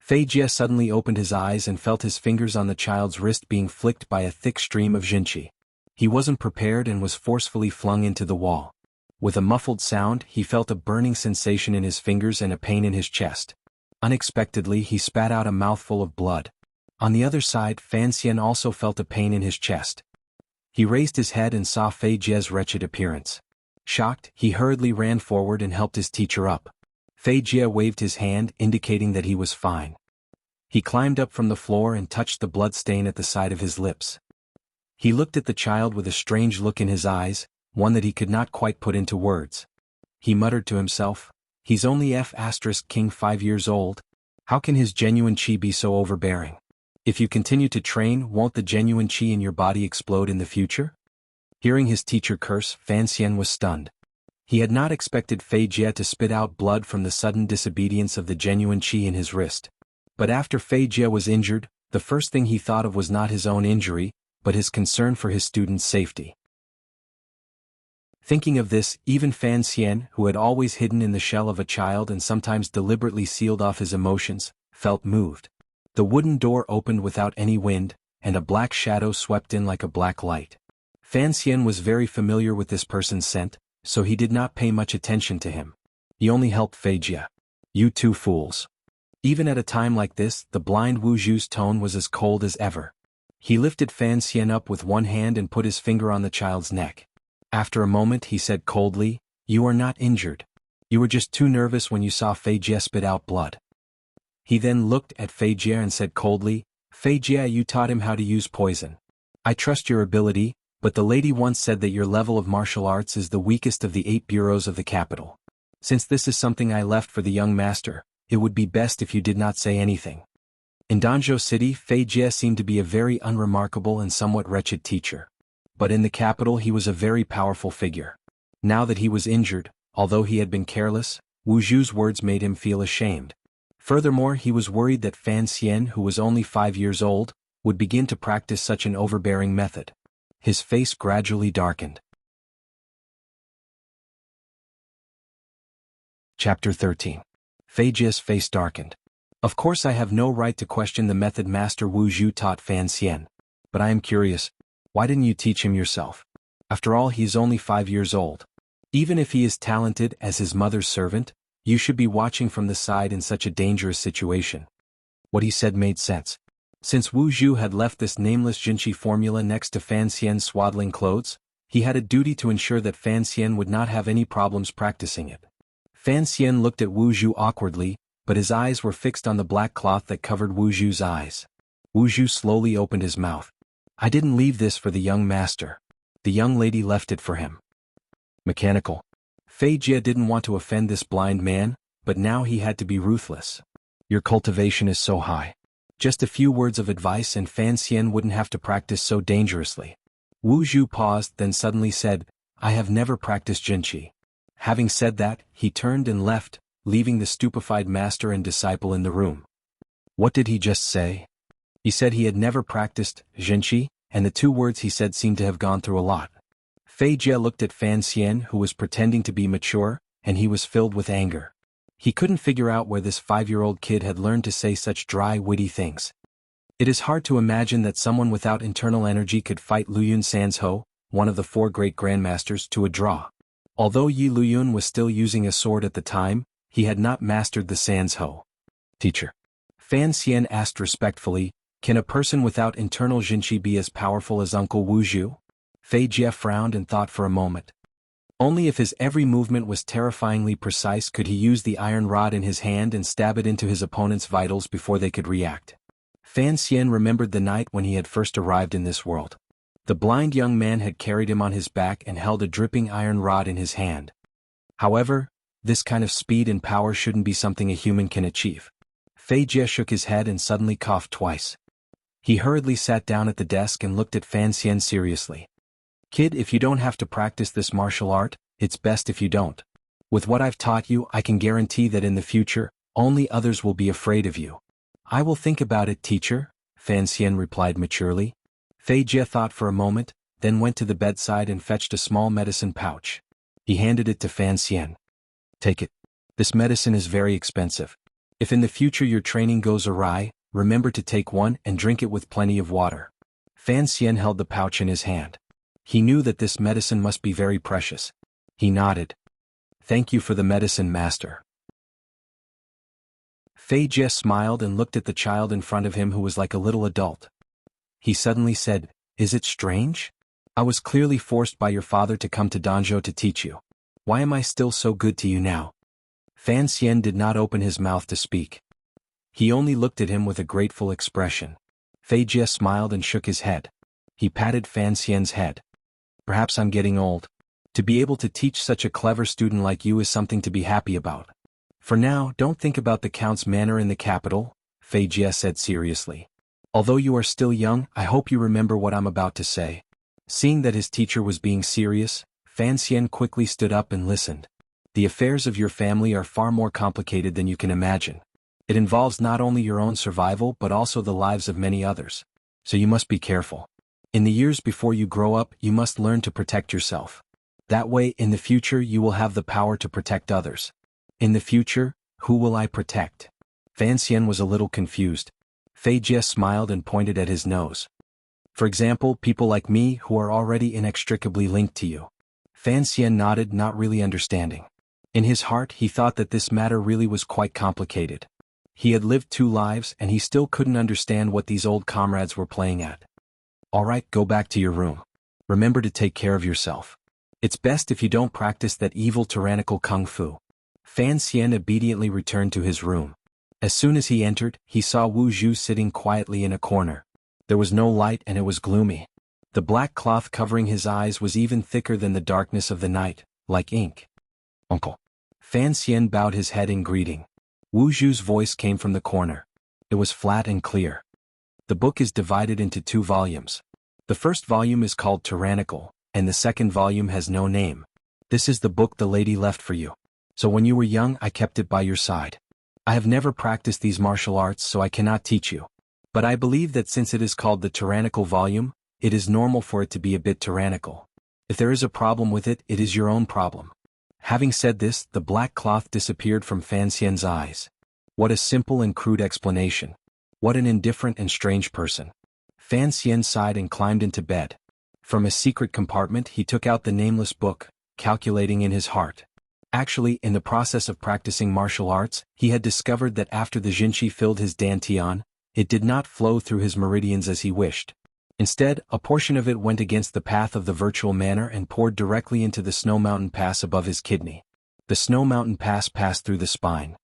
Fei Jie suddenly opened his eyes and felt his fingers on the child's wrist being flicked by a thick stream of Jinqi. He wasn't prepared and was forcefully flung into the wall. With a muffled sound, he felt a burning sensation in his fingers and a pain in his chest. Unexpectedly, he spat out a mouthful of blood. On the other side, Fan Xian also felt a pain in his chest. He raised his head and saw Fei Jie's wretched appearance. Shocked, he hurriedly ran forward and helped his teacher up. Fei Jie waved his hand, indicating that he was fine. He climbed up from the floor and touched the blood stain at the side of his lips. He looked at the child with a strange look in his eyes, one that he could not quite put into words. He muttered to himself, He's only King 5 years old. How can his genuine qi be so overbearing? If you continue to train, won't the genuine qi in your body explode in the future? Hearing his teacher curse, Fan Xian was stunned. He had not expected Fei Jie to spit out blood from the sudden disobedience of the genuine qi in his wrist. But after Fei Jie was injured, the first thing he thought of was not his own injury, but his concern for his student's safety. Thinking of this, even Fan Xian, who had always hidden in the shell of a child and sometimes deliberately sealed off his emotions, felt moved. The wooden door opened without any wind, and a black shadow swept in like a black light. Fan Xian was very familiar with this person's scent, so he did not pay much attention to him. He only helped Fei Jie. You two fools. Even at a time like this, the blind Wu Zhu's tone was as cold as ever. He lifted Fan Xian up with one hand and put his finger on the child's neck. After a moment he said coldly, You are not injured. You were just too nervous when you saw Fei Jie spit out blood. He then looked at Fei Jie and said coldly, Fei Jie, you taught him how to use poison. I trust your ability, but the lady once said that your level of martial arts is the weakest of the 8 bureaus of the capital. Since this is something I left for the young master, it would be best if you did not say anything. In Danzhou City, Fei Jie seemed to be a very unremarkable and somewhat wretched teacher. But in the capital he was a very powerful figure. Now that he was injured, although he had been careless, Wu Zhu's words made him feel ashamed. Furthermore, he was worried that Fan Xian, who was only 5 years old, would begin to practice such an overbearing method. His face gradually darkened. Chapter 13. Fei Jie's face darkened. Of course I have no right to question the method Master Wu Zhu taught Fan Xian. But I am curious. Why didn't you teach him yourself? After all, he is only 5 years old. Even if he is talented as his mother's servant, you should be watching from the side in such a dangerous situation. What he said made sense. Since Wu Zhu had left this nameless Jinqi formula next to Fan Xian's swaddling clothes, he had a duty to ensure that Fan Xian would not have any problems practicing it. Fan Xian looked at Wu Zhu awkwardly, but his eyes were fixed on the black cloth that covered Wu Zhu's eyes. Wu Zhu slowly opened his mouth. I didn't leave this for the young master. The young lady left it for him. Mechanical. Fei Jie didn't want to offend this blind man, but now he had to be ruthless. Your cultivation is so high. Just a few words of advice and Fan Xian wouldn't have to practice so dangerously. Wu Zhu paused, then suddenly said, I have never practiced Jinqi. Having said that, he turned and left, leaving the stupefied master and disciple in the room. What did he just say? He said he had never practiced Jinqi, and the 2 words he said seemed to have gone through a lot. Fei Jie looked at Fan Xian, who was pretending to be mature, and he was filled with anger. He couldn't figure out where this 5-year-old kid had learned to say such dry, witty things. It is hard to imagine that someone without internal energy could fight Luyun Sanzhou, one of the 4 great grandmasters, to a draw. Although Yi Luyun was still using a sword at the time, he had not mastered the Sanzhou. Teacher. Fan Xian asked respectfully, can a person without internal Jinqi be as powerful as Uncle Wu Zhu? Fei Jie frowned and thought for a moment. Only if his every movement was terrifyingly precise could he use the iron rod in his hand and stab it into his opponent's vitals before they could react. Fan Xian remembered the night when he had first arrived in this world. The blind young man had carried him on his back and held a dripping iron rod in his hand. However, this kind of speed and power shouldn't be something a human can achieve. Fei Jie shook his head and suddenly coughed twice. He hurriedly sat down at the desk and looked at Fan Xian seriously. Kid, if you don't have to practice this martial art, it's best if you don't. With what I've taught you, I can guarantee that in the future, only others will be afraid of you. I will think about it, teacher, Fan Xian replied maturely. Fei Jie thought for a moment, then went to the bedside and fetched a small medicine pouch. He handed it to Fan Xian. Take it. This medicine is very expensive. If in the future your training goes awry, remember to take one and drink it with plenty of water. Fan Xian held the pouch in his hand. He knew that this medicine must be very precious. He nodded. Thank you for the medicine, master. Fei Jie smiled and looked at the child in front of him who was like a little adult. He suddenly said, Is it strange? I was clearly forced by your father to come to Danzhou to teach you. Why am I still so good to you now? Fan Xian did not open his mouth to speak. He only looked at him with a grateful expression. Fei Jie smiled and shook his head. He patted Fan Xian's head. Perhaps I'm getting old. To be able to teach such a clever student like you is something to be happy about. For now, don't think about the Count's manor in the capital, Fei Jie said seriously. Although you are still young, I hope you remember what I'm about to say. Seeing that his teacher was being serious, Fan Xian quickly stood up and listened. The affairs of your family are far more complicated than you can imagine. It involves not only your own survival but also the lives of many others. So you must be careful. In the years before you grow up, you must learn to protect yourself. That way, in the future, you will have the power to protect others. In the future, who will I protect? Fan Xian was a little confused. Fei Jie smiled and pointed at his nose. For example, people like me who are already inextricably linked to you. Fan Xian nodded, not really understanding. In his heart, he thought that this matter really was quite complicated. He had lived 2 lives and he still couldn't understand what these old comrades were playing at. Alright, go back to your room. Remember to take care of yourself. It's best if you don't practice that evil tyrannical kung fu. Fan Xian obediently returned to his room. As soon as he entered, he saw Wu Zhu sitting quietly in a corner. There was no light and it was gloomy. The black cloth covering his eyes was even thicker than the darkness of the night, like ink. Uncle. Fan Xian bowed his head in greeting. Wu Zhu's voice came from the corner. It was flat and clear. The book is divided into 2 volumes. The first volume is called Tyrannical, and the second volume has no name. This is the book the lady left for you. So when you were young, I kept it by your side. I have never practiced these martial arts, so I cannot teach you. But I believe that since it is called the Tyrannical volume, it is normal for it to be a bit tyrannical. If there is a problem with it, it is your own problem. Having said this, the black cloth disappeared from Fan Xian's eyes. What a simple and crude explanation. What an indifferent and strange person. Fan Xian sighed and climbed into bed. From a secret compartment he took out the nameless book, calculating in his heart. Actually, in the process of practicing martial arts, he had discovered that after the Jinchi filled his dantian, it did not flow through his meridians as he wished. Instead, a portion of it went against the path of the virtual manner and poured directly into the snow mountain pass above his kidney. The snow mountain pass passed through the spine.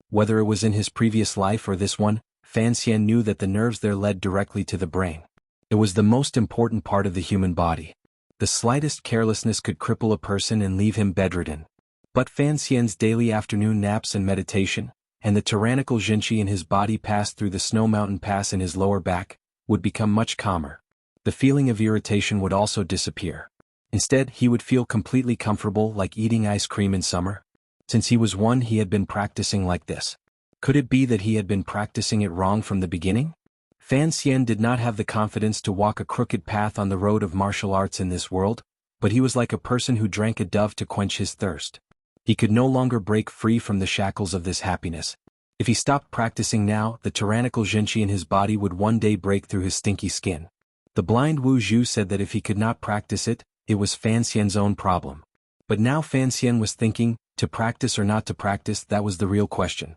Whether it was in his previous life or this one, Fan Xian knew that the nerves there led directly to the brain. It was the most important part of the human body. The slightest carelessness could cripple a person and leave him bedridden. But Fan Xian's daily afternoon naps and meditation, and the tyrannical Jinchi in his body passed through the snow mountain pass in his lower back, would become much calmer. The feeling of irritation would also disappear. Instead, he would feel completely comfortable, like eating ice cream in summer. Since he was one, he had been practicing like this. Could it be that he had been practicing it wrong from the beginning? Fan Xian did not have the confidence to walk a crooked path on the road of martial arts in this world, but he was like a person who drank a dove to quench his thirst. He could no longer break free from the shackles of this happiness. If he stopped practicing now, the tyrannical Jinchi in his body would one day break through his stinky skin. The blind Wu Zhu said that if he could not practice it, it was Fan Xian's own problem. But now Fan Xian was thinking, to practice or not to practice, that was the real question.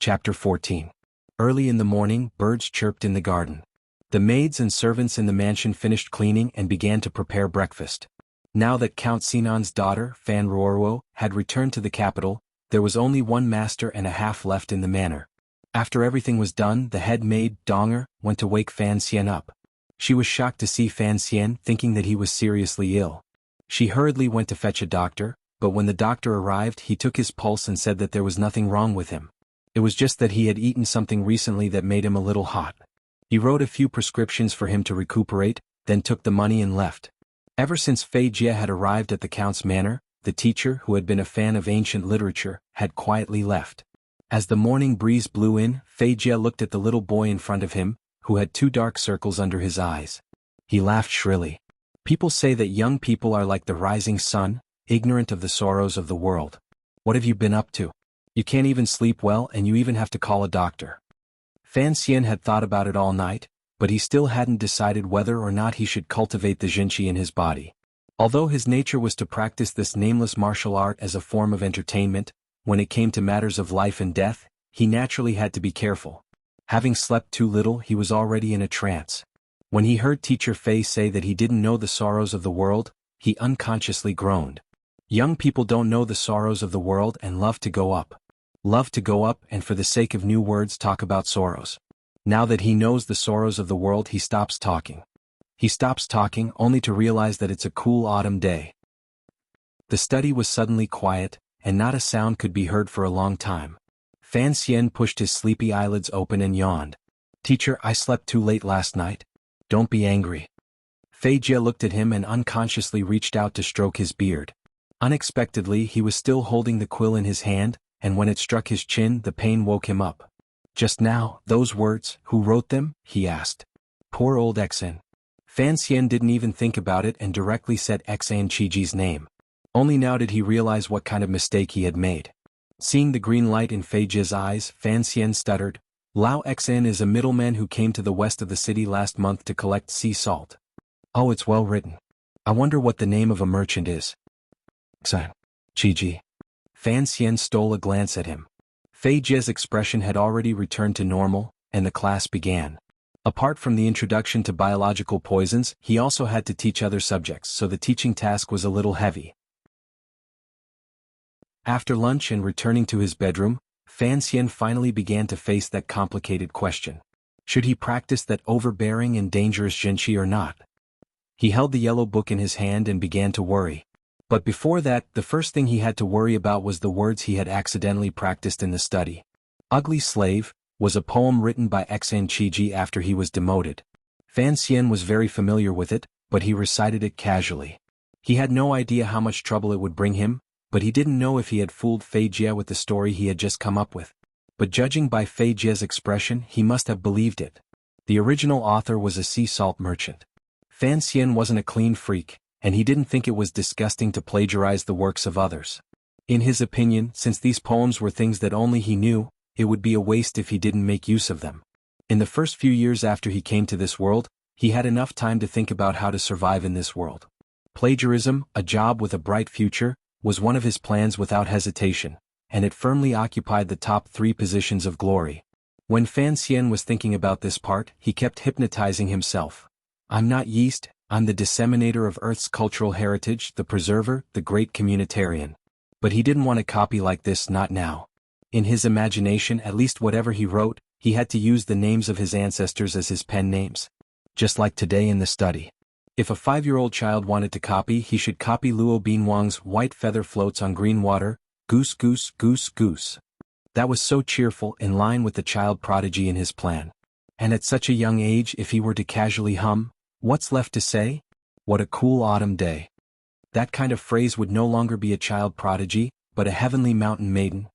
Chapter 14. Early in the morning, birds chirped in the garden. The maids and servants in the mansion finished cleaning and began to prepare breakfast. Now that Count Sinan's daughter, Fan Ruoruo, had returned to the capital, there was only one master and a half left in the manor. After everything was done, the head maid, Donger, went to wake Fan Xian up. She was shocked to see Fan Xian, thinking that he was seriously ill. She hurriedly went to fetch a doctor, but when the doctor arrived he took his pulse and said that there was nothing wrong with him. It was just that he had eaten something recently that made him a little hot. He wrote a few prescriptions for him to recuperate, then took the money and left. Ever since Fei Jie had arrived at the count's manor, the teacher, who had been a fan of ancient literature, had quietly left. As the morning breeze blew in, Fei Jie looked at the little boy in front of him, who had 2 dark circles under his eyes. He laughed shrilly. People say that young people are like the rising sun, ignorant of the sorrows of the world. What have you been up to? You can't even sleep well and you even have to call a doctor. Fan Xian had thought about it all night, but he still hadn't decided whether or not he should cultivate the Jinchi in his body. Although his nature was to practice this nameless martial art as a form of entertainment, when it came to matters of life and death, he naturally had to be careful. Having slept too little, he was already in a trance. When he heard Teacher Fei say that he didn't know the sorrows of the world, he unconsciously groaned. Young people don't know the sorrows of the world and love to go up. Love to go up and for the sake of new words talk about sorrows. Now that he knows the sorrows of the world, he stops talking. He stops talking only to realize that it's a cool autumn day. The study was suddenly quiet, and not a sound could be heard for a long time. Fan Xian pushed his sleepy eyelids open and yawned. Teacher, I slept too late last night. Don't be angry. Fei Jie looked at him and unconsciously reached out to stroke his beard. Unexpectedly, he was still holding the quill in his hand, and when it struck his chin, the pain woke him up. Just now, those words, who wrote them? He asked. Poor old Xan. Fan Xian didn't even think about it and directly said Xan Qiji's name. Only now did he realize what kind of mistake he had made. Seeing the green light in Fei Jie's eyes, Fan Xian stuttered. Lao Xan is a middleman who came to the west of the city last month to collect sea salt. Oh, it's well written. I wonder what the name of a merchant is. Xan Qiji. Fan Xian stole a glance at him. Fei Jie's expression had already returned to normal, and the class began. Apart from the introduction to biological poisons, he also had to teach other subjects, so the teaching task was a little heavy. After lunch and returning to his bedroom, Fan Xian finally began to face that complicated question. Should he practice that overbearing and dangerous Jinchi or not? He held the yellow book in his hand and began to worry. But before that, the first thing he had to worry about was the words he had accidentally practiced in the study. Ugly Slave was a poem written by Xan Qiji after he was demoted. Fan Xian was very familiar with it, but he recited it casually. He had no idea how much trouble it would bring him, but he didn't know if he had fooled Fei Jie with the story he had just come up with. But judging by Fei Jie's expression, he must have believed it. The original author was a sea salt merchant. Fan Xian wasn't a clean freak, and he didn't think it was disgusting to plagiarize the works of others. In his opinion, since these poems were things that only he knew, it would be a waste if he didn't make use of them. In the first few years after he came to this world, he had enough time to think about how to survive in this world. Plagiarism, a job with a bright future, was one of his plans without hesitation, and it firmly occupied the top 3 positions of glory. When Fan Xian was thinking about this part, he kept hypnotizing himself. I'm not yeast, I'm the disseminator of Earth's cultural heritage, the preserver, the great communitarian. But he didn't want to copy like this, not now. In his imagination, at least whatever he wrote, he had to use the names of his ancestors as his pen names. Just like today in the study. If a 5-year-old child wanted to copy, he should copy Luo Binwang's white feather floats on green water, goose goose goose goose. That was so cheerful, in line with the child prodigy in his plan. And at such a young age, if he were to casually hum, what's left to say? What a cool autumn day. That kind of phrase would no longer be a child prodigy, but a heavenly mountain maiden.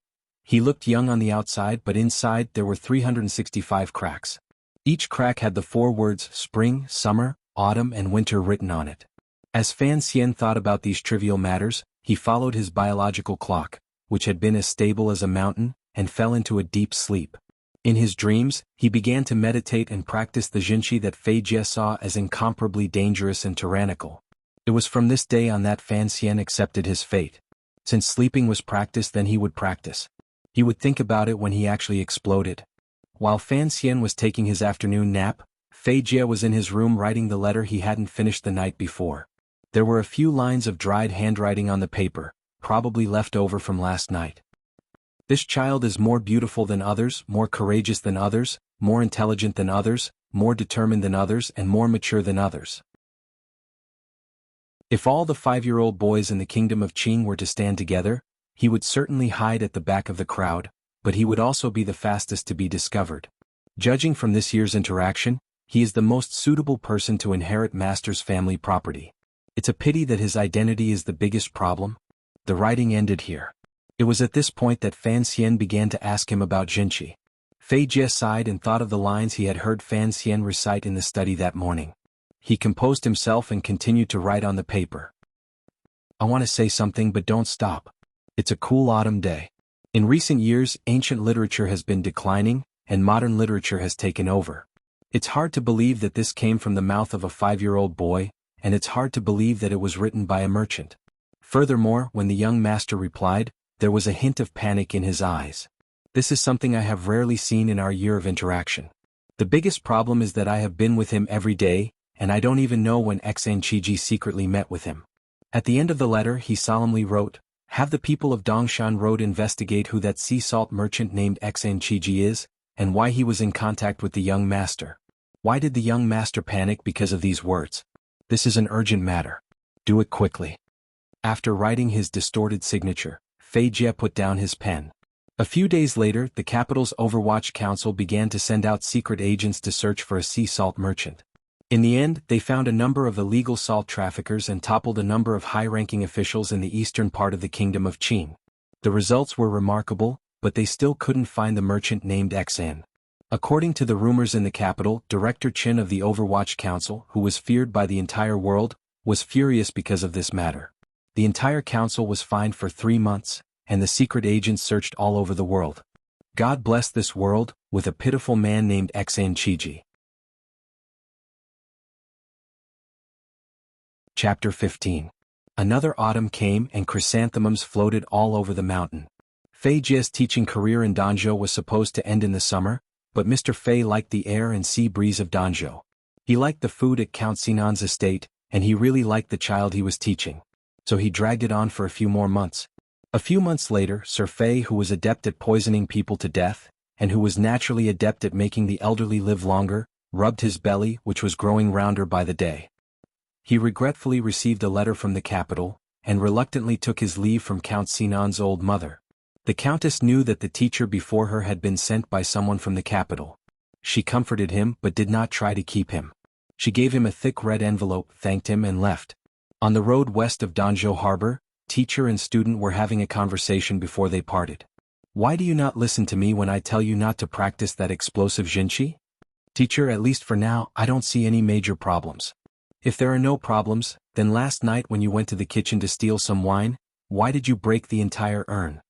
He looked young on the outside, but inside there were 365 cracks. Each crack had the 4 words spring, summer, autumn and winter written on it. As Fan Xian thought about these trivial matters, he followed his biological clock, which had been as stable as a mountain, and fell into a deep sleep. In his dreams, he began to meditate and practice the Jinqi that Fei Jie saw as incomparably dangerous and tyrannical. It was from this day on that Fan Xian accepted his fate. Since sleeping was practice, then he would practice. He would think about it when he actually exploded. While Fan Xian was taking his afternoon nap, Fei Jie was in his room writing the letter he hadn't finished the night before. There were a few lines of dried handwriting on the paper, probably left over from last night. This child is more beautiful than others, more courageous than others, more intelligent than others, more determined than others and more mature than others. If all the 5-year-old boys in the kingdom of Qing were to stand together, he would certainly hide at the back of the crowd, but he would also be the fastest to be discovered. Judging from this year's interaction, he is the most suitable person to inherit Master's family property. It's a pity that his identity is the biggest problem. The writing ended here. It was at this point that Fan Xian began to ask him about Jinqi. Fei Jie sighed and thought of the lines he had heard Fan Xian recite in the study that morning. He composed himself and continued to write on the paper. I want to say something, but don't stop. It's a cool autumn day. In recent years, ancient literature has been declining, and modern literature has taken over. It's hard to believe that this came from the mouth of a 5-year-old boy, and it's hard to believe that it was written by a merchant. Furthermore, when the young master replied, there was a hint of panic in his eyes. This is something I have rarely seen in our year of interaction. The biggest problem is that I have been with him every day, and I don't even know when Xnqiji secretly met with him. At the end of the letter he solemnly wrote, "Have the people of Dongshan Road investigate who that sea salt merchant named Xnqiji is, and why he was in contact with the young master." Why did the young master panic because of these words? This is an urgent matter. Do it quickly. After writing his distorted signature, Fei Jie put down his pen. A few days later, the capital's Overwatch Council began to send out secret agents to search for a sea salt merchant. In the end, they found a number of illegal salt traffickers and toppled a number of high-ranking officials in the eastern part of the kingdom of Qing. The results were remarkable, but they still couldn't find the merchant named Xn. According to the rumors in the capital, Director Qin of the Overwatch Council, who was feared by the entire world, was furious because of this matter. The entire council was fined for 3 months, and the secret agents searched all over the world. God bless this world, with a pitiful man named Xnqiji. Chapter 15. Another autumn came and chrysanthemums floated all over the mountain. Fei Jie's teaching career in Danzhou was supposed to end in the summer, but Mr. Fei liked the air and sea breeze of Danzhou. He liked the food at Count Sinan's estate, and he really liked the child he was teaching. So he dragged it on for a few more months. A few months later, Sir Fei, who was adept at poisoning people to death, and who was naturally adept at making the elderly live longer, rubbed his belly, which was growing rounder by the day. He regretfully received a letter from the capital, and reluctantly took his leave from Count Sinan's old mother. The countess knew that the teacher before her had been sent by someone from the capital. She comforted him but did not try to keep him. She gave him a thick red envelope, thanked him and left. On the road west of Danzhou Harbor, teacher and student were having a conversation before they parted. "Why do you not listen to me when I tell you not to practice that explosive Jinqi?" "Teacher, at least for now, I don't see any major problems." "If there are no problems, then last night when you went to the kitchen to steal some wine, why did you break the entire urn?"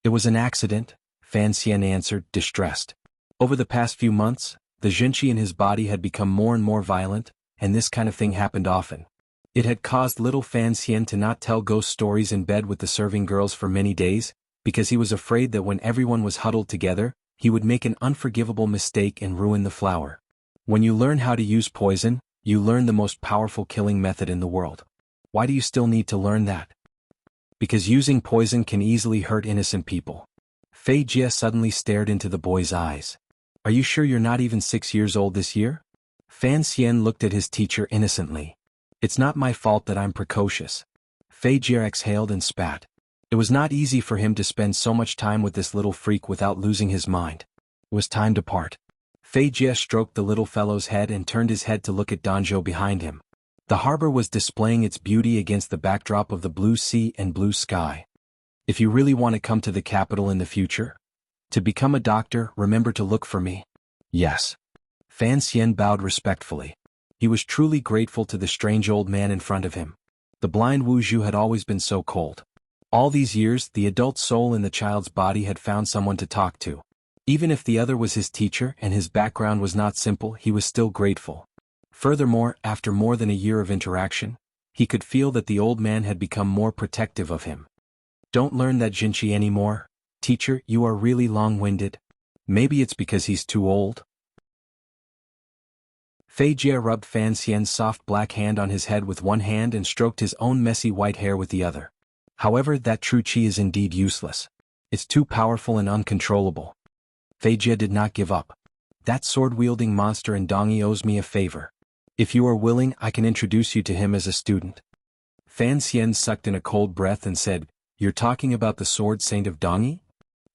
"It was an accident," Fan Xian answered, distressed. "Over the past few months, The Jinqi in his body had become more and more violent, and this kind of thing happened often. It had caused little Fan Xian to not tell ghost stories in bed with the serving girls for many days, because he was afraid that when everyone was huddled together, he would make an unforgivable mistake and ruin the flower. When you learn how to use poison, you learn the most powerful killing method in the world. Why do you still need to learn that? Because using poison can easily hurt innocent people. Fei Jie suddenly stared into the boy's eyes. Are you sure you're not even 6 years old this year? Fan Xian looked at his teacher innocently. It's not my fault that I'm precocious. Fei Jie exhaled and spat. It was not easy for him to spend so much time with this little freak without losing his mind. It was time to part. Fei Jie stroked the little fellow's head and turned his head to look at Danzhou behind him. The harbor was displaying its beauty against the backdrop of the blue sea and blue sky. If you really want to come to the capital in the future, to become a doctor, remember to look for me. Yes. Fan Xian bowed respectfully. He was truly grateful to the strange old man in front of him. The blind Wu Zhu had always been so cold. All these years, the adult soul in the child's body had found someone to talk to. Even if the other was his teacher and his background was not simple, he was still grateful. Furthermore, after more than a year of interaction, he could feel that the old man had become more protective of him. Don't learn that Jinqi anymore, teacher, you are really long-winded. Maybe it's because he's too old. Fei Jie rubbed Fan Xian's soft black hand on his head with one hand and stroked his own messy white hair with the other. However, that true qi is indeed useless. It's too powerful and uncontrollable. Fei Jie did not give up. That sword-wielding monster in Dongyi owes me a favor. If you are willing, I can introduce you to him as a student. Fan Xian sucked in a cold breath and said, You're talking about the sword saint of Dongyi?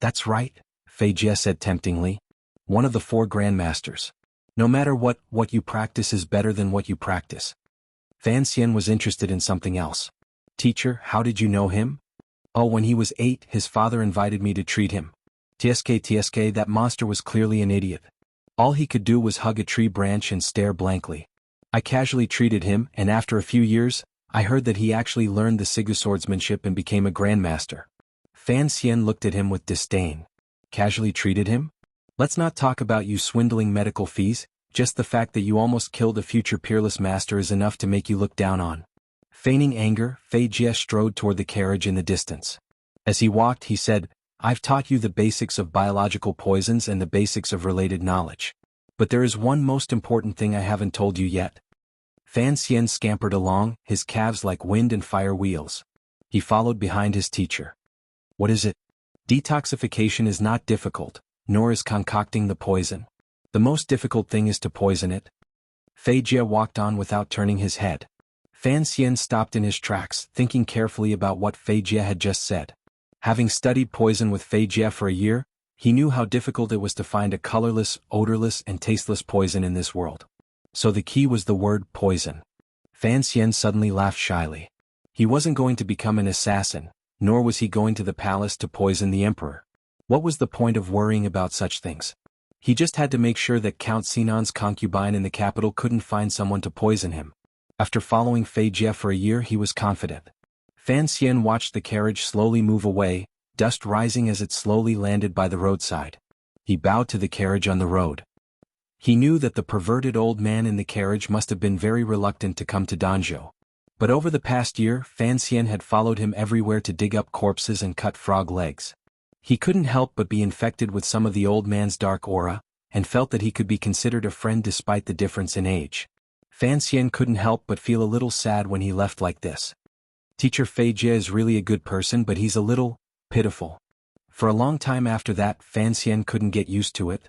That's right, Fei Jie said temptingly. One of the 4 grandmasters. No matter what you practice is better than what you practice. Fan Xian was interested in something else. Teacher, how did you know him? Oh, when he was 8, his father invited me to treat him. TSK, that monster was clearly an idiot. All he could do was hug a tree branch and stare blankly. I casually treated him, and after a few years, I heard that he actually learned the Sigu swordsmanship and became a grandmaster. Fan Xian looked at him with disdain. Casually treated him? Let's not talk about you swindling medical fees, just the fact that you almost killed a future peerless master is enough to make you look down on. Feigning anger, Fei Jie strode toward the carriage in the distance. As he walked, he said, I've taught you the basics of biological poisons and the basics of related knowledge. But there is one most important thing I haven't told you yet. Fan Xian scampered along, his calves like wind and fire wheels. He followed behind his teacher. What is it? Detoxification is not difficult, nor is concocting the poison. The most difficult thing is to poison it. Fei Jie walked on without turning his head. Fan Xian stopped in his tracks, thinking carefully about what Fei Jie had just said. Having studied poison with Fei Jie for a year, he knew how difficult it was to find a colorless, odorless, and tasteless poison in this world. So the key was the word poison. Fan Xian suddenly laughed shyly. He wasn't going to become an assassin, nor was he going to the palace to poison the emperor. What was the point of worrying about such things? He just had to make sure that Count Sinan's concubine in the capital couldn't find someone to poison him. After following Fei Jie for a year, he was confident. Fan Xian watched the carriage slowly move away, dust rising as it slowly landed by the roadside. He bowed to the carriage on the road. He knew that the perverted old man in the carriage must have been very reluctant to come to Danzhou. But over the past year, Fan Xian had followed him everywhere to dig up corpses and cut frog legs. He couldn't help but be infected with some of the old man's dark aura, and felt that he could be considered a friend despite the difference in age. Fan Xian couldn't help but feel a little sad when he left like this. Teacher Fei Jie is really a good person, but he's a little pitiful. For a long time after that, Fan Xian couldn't get used to it.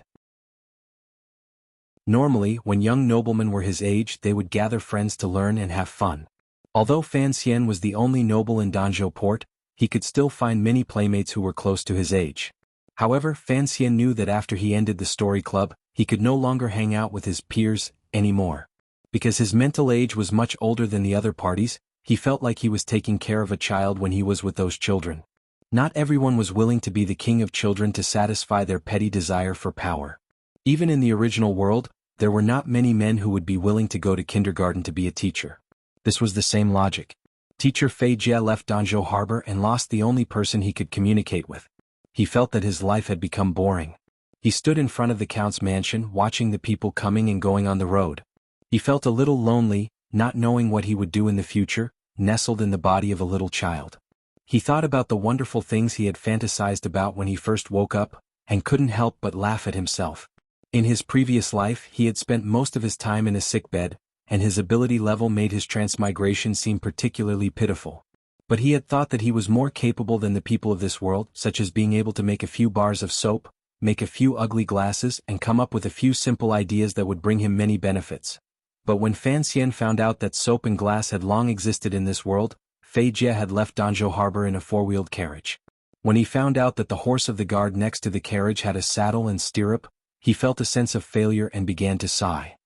Normally, when young noblemen were his age, they would gather friends to learn and have fun. Although Fan Xian was the only noble in Danzhou port, he could still find many playmates who were close to his age. However, Fan Xian knew that after he ended the story club, he could no longer hang out with his peers anymore. Because his mental age was much older than the other parties, he felt like he was taking care of a child when he was with those children. Not everyone was willing to be the king of children to satisfy their petty desire for power. Even in the original world, there were not many men who would be willing to go to kindergarten to be a teacher. This was the same logic. Teacher Fei Jie left Danzhou harbor and lost the only person he could communicate with. He felt that his life had become boring. He stood in front of the count's mansion watching the people coming and going on the road. He felt a little lonely, not knowing what he would do in the future, nestled in the body of a little child. He thought about the wonderful things he had fantasized about when he first woke up, and couldn't help but laugh at himself. In his previous life he had spent most of his time in a sickbed, and his ability level made his transmigration seem particularly pitiful. But he had thought that he was more capable than the people of this world, such as being able to make a few bars of soap, make a few ugly glasses and come up with a few simple ideas that would bring him many benefits. But when Fan Xian found out that soap and glass had long existed in this world, Fei Jie had left Danzhou Harbor in a four-wheeled carriage. When he found out that the horse of the guard next to the carriage had a saddle and stirrup, he felt a sense of failure and began to sigh.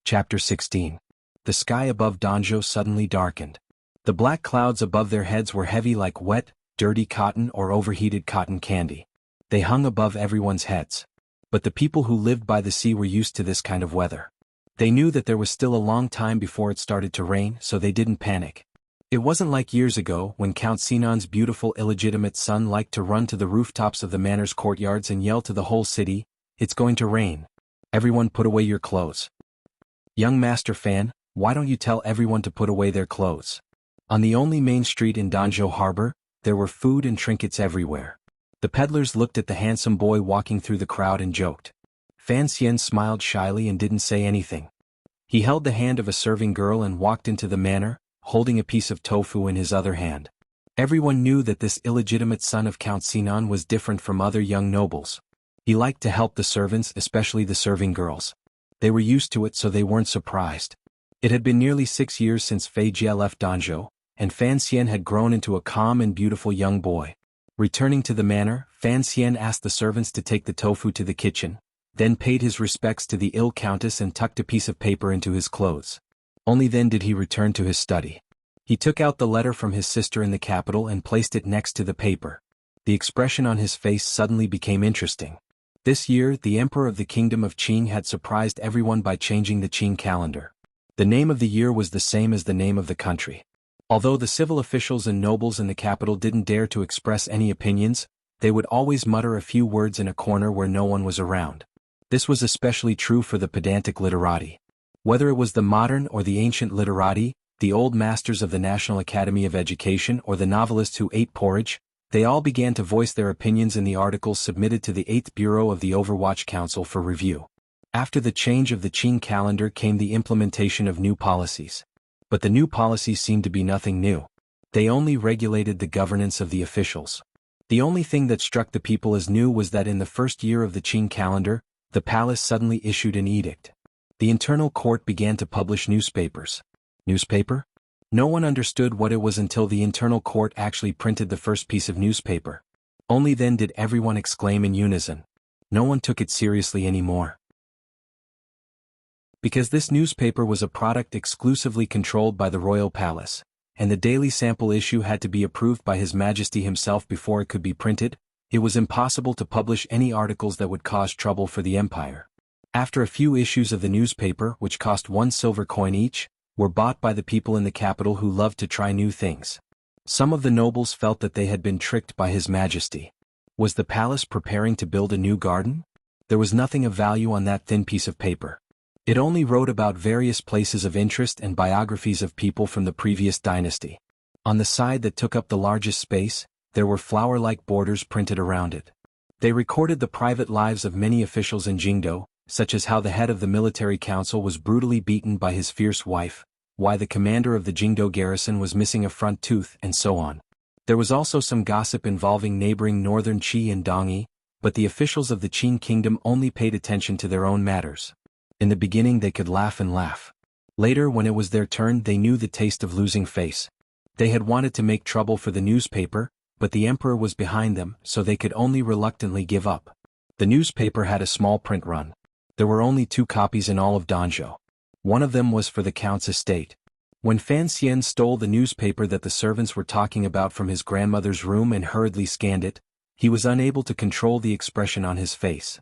Chapter 16. The sky above Danzhou suddenly darkened. The black clouds above their heads were heavy like wet, dirty cotton or overheated cotton candy. They hung above everyone's heads. But the people who lived by the sea were used to this kind of weather. They knew that there was still a long time before it started to rain, so they didn't panic. It wasn't like years ago when Count Sinan's beautiful illegitimate son liked to run to the rooftops of the manor's courtyards and yell to the whole city, "It's going to rain. Everyone put away your clothes." "Young Master Fan, why don't you tell everyone to put away their clothes?" On the only main street in Danzhou Harbor, there were food and trinkets everywhere. The peddlers looked at the handsome boy walking through the crowd and joked. Fan Xian smiled shyly and didn't say anything. He held the hand of a serving girl and walked into the manor, holding a piece of tofu in his other hand. Everyone knew that this illegitimate son of Count Sinan was different from other young nobles. He liked to help the servants, especially the serving girls. They were used to it, so they weren't surprised. It had been nearly 6 years since Fei Jie left Danzhou, and Fan Xian had grown into a calm and beautiful young boy. Returning to the manor, Fan Xian asked the servants to take the tofu to the kitchen, then paid his respects to the ill countess and tucked a piece of paper into his clothes. Only then did he return to his study. He took out the letter from his sister in the capital and placed it next to the paper. The expression on his face suddenly became interesting. This year, the emperor of the kingdom of Qing had surprised everyone by changing the Qing calendar. The name of the year was the same as the name of the country. Although the civil officials and nobles in the capital didn't dare to express any opinions, they would always mutter a few words in a corner where no one was around. This was especially true for the pedantic literati. Whether it was the modern or the ancient literati, the old masters of the National Academy of Education or the novelists who ate porridge, they all began to voice their opinions in the articles submitted to the 8th Bureau of the Overwatch Council for review. After the change of the Qing calendar came the implementation of new policies. But the new policies seemed to be nothing new. They only regulated the governance of the officials. The only thing that struck the people as new was that in the first year of the Qing calendar, the palace suddenly issued an edict. The internal court began to publish newspapers. Newspaper? No one understood what it was until the internal court actually printed the first piece of newspaper. Only then did everyone exclaim in unison. No one took it seriously anymore. Because this newspaper was a product exclusively controlled by the royal palace, and the daily sample issue had to be approved by His Majesty himself before it could be printed, it was impossible to publish any articles that would cause trouble for the empire. After a few issues of the newspaper, which cost 1 silver coin each, were bought by the people in the capital who loved to try new things. Some of the nobles felt that they had been tricked by His Majesty. Was the palace preparing to build a new garden? There was nothing of value on that thin piece of paper. It only wrote about various places of interest and biographies of people from the previous dynasty. On the side that took up the largest space, there were flower-like borders printed around it. They recorded the private lives of many officials in Jingdo, such as how the head of the military council was brutally beaten by his fierce wife, why the commander of the Jingdo garrison was missing a front tooth, and so on. There was also some gossip involving neighboring northern Qi and Dongyi, but the officials of the Qing kingdom only paid attention to their own matters. In the beginning they could laugh and laugh. Later, when it was their turn, they knew the taste of losing face. They had wanted to make trouble for the newspaper, but the emperor was behind them, so they could only reluctantly give up. The newspaper had a small print run. There were only 2 copies in all of Danzhou. One of them was for the count's estate. When Fan Xian stole the newspaper that the servants were talking about from his grandmother's room and hurriedly scanned it, he was unable to control the expression on his face.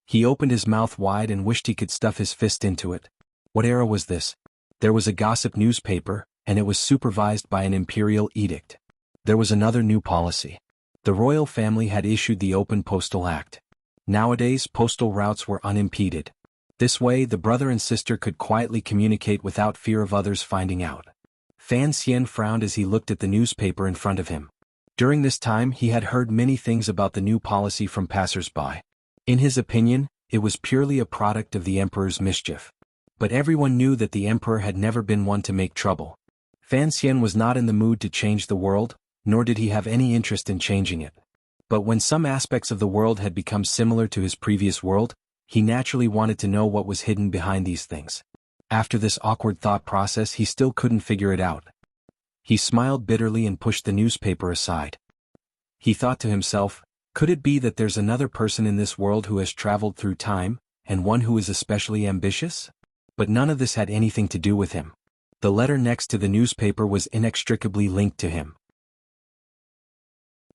He opened his mouth wide and wished he could stuff his fist into it. What era was this? There was a gossip newspaper, and it was supervised by an imperial edict. There was another new policy. The royal family had issued the Open Postal Act. Nowadays, postal routes were unimpeded. This way, the brother and sister could quietly communicate without fear of others finding out. Fan Xian frowned as he looked at the newspaper in front of him. During this time, he had heard many things about the new policy from passers-by. In his opinion, it was purely a product of the emperor's mischief. But everyone knew that the emperor had never been one to make trouble. Fan Xian was not in the mood to change the world, nor did he have any interest in changing it. But when some aspects of the world had become similar to his previous world, he naturally wanted to know what was hidden behind these things. After this awkward thought process, he still couldn't figure it out. He smiled bitterly and pushed the newspaper aside. He thought to himself, could it be that there's another person in this world who has traveled through time, and one who is especially ambitious? But none of this had anything to do with him. The letter next to the newspaper was inextricably linked to him.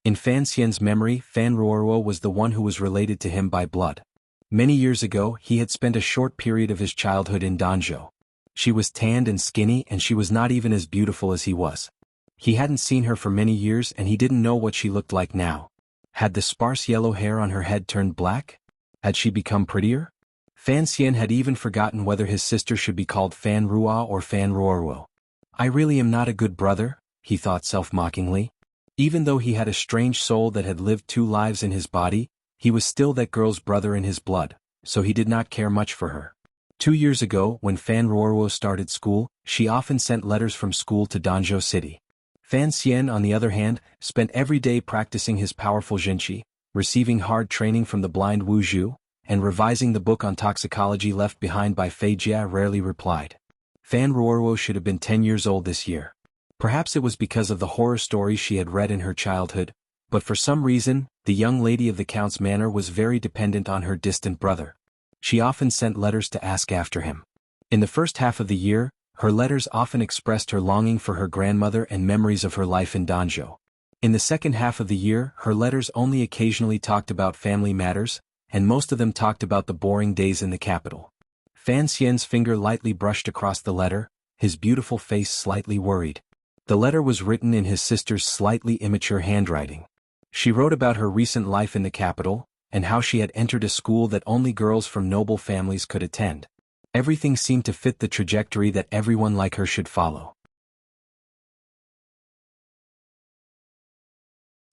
In Fan Xian's memory, Fan Ruoruo was the one who was related to him by blood. Many years ago, he had spent a short period of his childhood in Danzhou. She was tanned and skinny, and she was not even as beautiful as he was. He hadn't seen her for many years, and he didn't know what she looked like now. Had the sparse yellow hair on her head turned black? Had she become prettier? Fan Xian had even forgotten whether his sister should be called Fan Ruo or Fan Ruoruo. I really am not a good brother, he thought self-mockingly. Even though he had a strange soul that had lived 2 lives in his body, he was still that girl's brother in his blood, so he did not care much for her. 2 years ago, when Fan Ruoruo started school, she often sent letters from school to Danzhou City. Fan Xian, on the other hand, spent every day practicing his powerful Jinqi, receiving hard training from the blind Wu Zhu, and revising the book on toxicology left behind by Fei Jia. Rarely replied. Fan Ruoruo should have been 10 years old this year. Perhaps it was because of the horror stories she had read in her childhood, but for some reason, the young lady of the Count's manor was very dependent on her distant brother. She often sent letters to ask after him. In the first half of the year, her letters often expressed her longing for her grandmother and memories of her life in Danzhou. In the second half of the year, her letters only occasionally talked about family matters, and most of them talked about the boring days in the capital. Fan Xian's finger lightly brushed across the letter, his beautiful face slightly worried. The letter was written in his sister's slightly immature handwriting. She wrote about her recent life in the capital, and how she had entered a school that only girls from noble families could attend. Everything seemed to fit the trajectory that everyone like her should follow.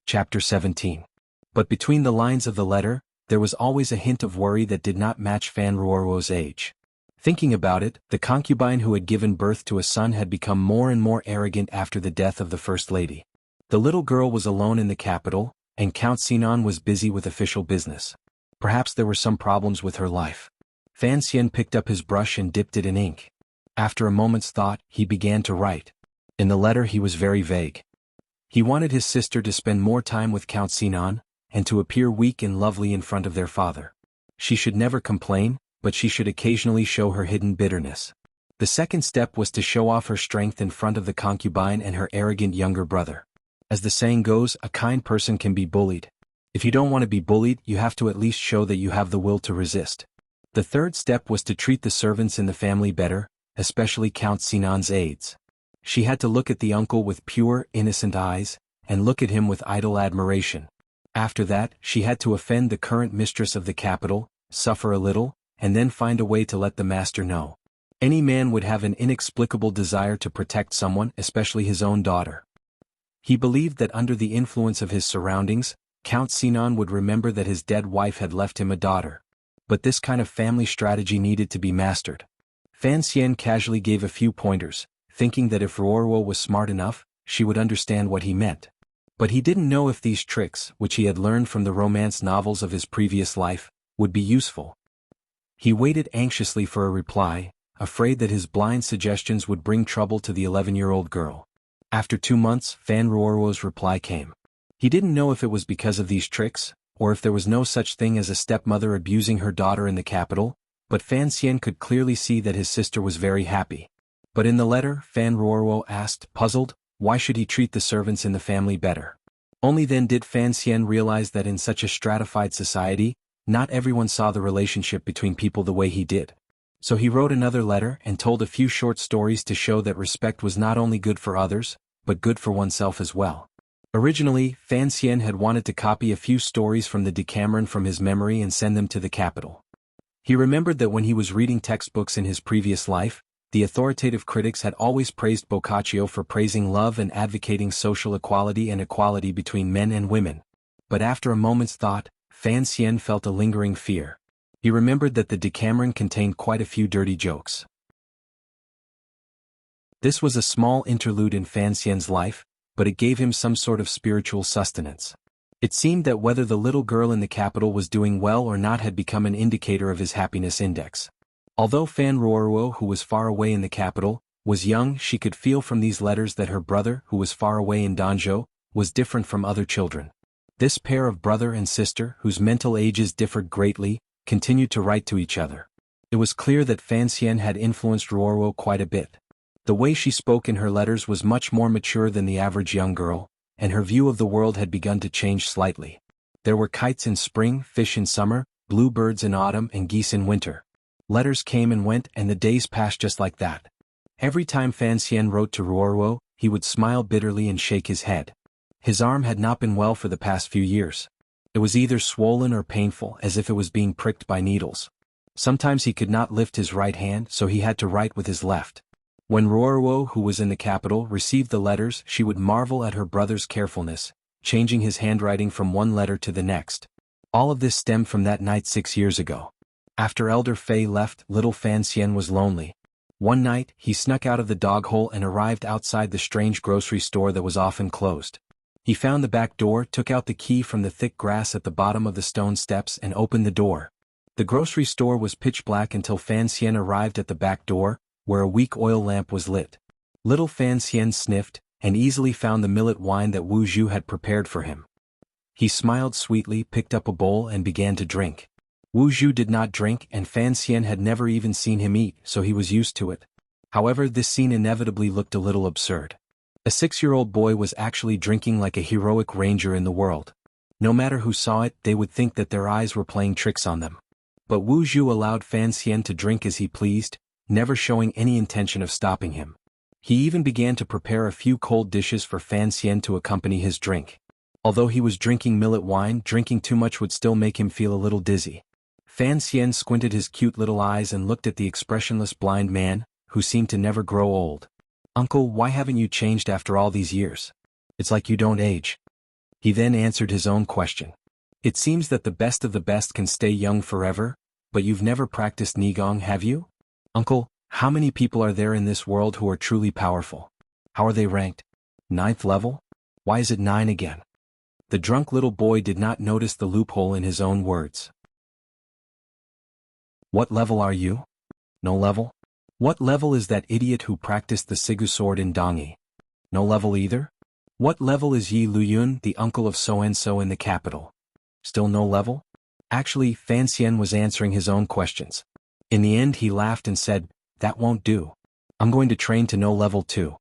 Chapter 17. But between the lines of the letter, there was always a hint of worry that did not match Fan Ruoruo's age. Thinking about it, the concubine who had given birth to a son had become more and more arrogant after the death of the First Lady. The little girl was alone in the capital, and Count Sinan was busy with official business. Perhaps there were some problems with her life. Fan Xian picked up his brush and dipped it in ink. After a moment's thought, he began to write. In the letter he was very vague. He wanted his sister to spend more time with Count Sinan, and to appear weak and lovely in front of their father. She should never complain, but she should occasionally show her hidden bitterness. The second step was to show off her strength in front of the concubine and her arrogant younger brother. As the saying goes, a kind person can be bullied. If you don't want to be bullied, you have to at least show that you have the will to resist. The third step was to treat the servants in the family better, especially Count Sinan's aides. She had to look at the uncle with pure, innocent eyes, and look at him with idle admiration. After that, she had to offend the current mistress of the capital, suffer a little, and then find a way to let the master know. Any man would have an inexplicable desire to protect someone, especially his own daughter. He believed that under the influence of his surroundings, Count Sinan would remember that his dead wife had left him a daughter. But this kind of family strategy needed to be mastered. Fan Xian casually gave a few pointers, thinking that if Ruoruo was smart enough, she would understand what he meant. But he didn't know if these tricks, which he had learned from the romance novels of his previous life, would be useful. He waited anxiously for a reply, afraid that his blind suggestions would bring trouble to the 11-year-old girl. After 2 months, Fan Ruoruo's reply came. He didn't know if it was because of these tricks, or if there was no such thing as a stepmother abusing her daughter in the capital, but Fan Xian could clearly see that his sister was very happy. But in the letter, Fan Ruoruo asked, puzzled, why should he treat the servants in the family better? Only then did Fan Xian realize that in such a stratified society, not everyone saw the relationship between people the way he did. So he wrote another letter and told a few short stories to show that respect was not only good for others, but good for oneself as well. Originally, Fan Xian had wanted to copy a few stories from the Decameron from his memory and send them to the capital. He remembered that when he was reading textbooks in his previous life, the authoritative critics had always praised Boccaccio for praising love and advocating social equality and equality between men and women. But after a moment's thought, Fan Xian felt a lingering fear. He remembered that the Decameron contained quite a few dirty jokes. This was a small interlude in Fan Xian's life, but it gave him some sort of spiritual sustenance. It seemed that whether the little girl in the capital was doing well or not had become an indicator of his happiness index. Although Fan Ruoruo, who was far away in the capital, was young, she could feel from these letters that her brother, who was far away in Danzhou, was different from other children. This pair of brother and sister, whose mental ages differed greatly, continued to write to each other. It was clear that Fan Xian had influenced Ruoruo quite a bit. The way she spoke in her letters was much more mature than the average young girl, and her view of the world had begun to change slightly. There were kites in spring, fish in summer, bluebirds in autumn and geese in winter. Letters came and went and the days passed just like that. Every time Fan Xian wrote to Ruoruo, he would smile bitterly and shake his head. His arm had not been well for the past few years. It was either swollen or painful, as if it was being pricked by needles. Sometimes he could not lift his right hand, so he had to write with his left. When Ruoruo, who was in the capital, received the letters, she would marvel at her brother's carefulness, changing his handwriting from one letter to the next. All of this stemmed from that night 6 years ago. After Elder Fei left, little Fan Xian was lonely. One night, he snuck out of the dog hole and arrived outside the strange grocery store that was often closed. He found the back door, took out the key from the thick grass at the bottom of the stone steps and opened the door. The grocery store was pitch black until Fan Xian arrived at the back door, where a weak oil lamp was lit. Little Fan Xian sniffed, and easily found the millet wine that Wu Zhu had prepared for him. He smiled sweetly, picked up a bowl and began to drink. Wu Zhu did not drink and Fan Xian had never even seen him eat, so he was used to it. However, this scene inevitably looked a little absurd. A 6-year-old boy was actually drinking like a heroic ranger in the world. No matter who saw it, they would think that their eyes were playing tricks on them. But Wu Zhu allowed Fan Xian to drink as he pleased, never showing any intention of stopping him. He even began to prepare a few cold dishes for Fan Xian to accompany his drink. Although he was drinking millet wine, drinking too much would still make him feel a little dizzy. Fan Xian squinted his cute little eyes and looked at the expressionless blind man, who seemed to never grow old. "Uncle, why haven't you changed after all these years? It's like you don't age." He then answered his own question. "It seems that the best of the best can stay young forever, but you've never practiced Nigong, have you? Uncle, how many people are there in this world who are truly powerful? How are they ranked? 9th level? Why is it 9 again?" The drunk little boy did not notice the loophole in his own words. "What level are you? No level? What level is that idiot who practiced the Sigu sword in Dongyi? No level either? What level is Yi Luyun, the uncle of so-and-so in the capital? Still no level?" Actually, Fan Xian was answering his own questions. In the end he laughed and said, "That won't do. I'm going to train to no level too."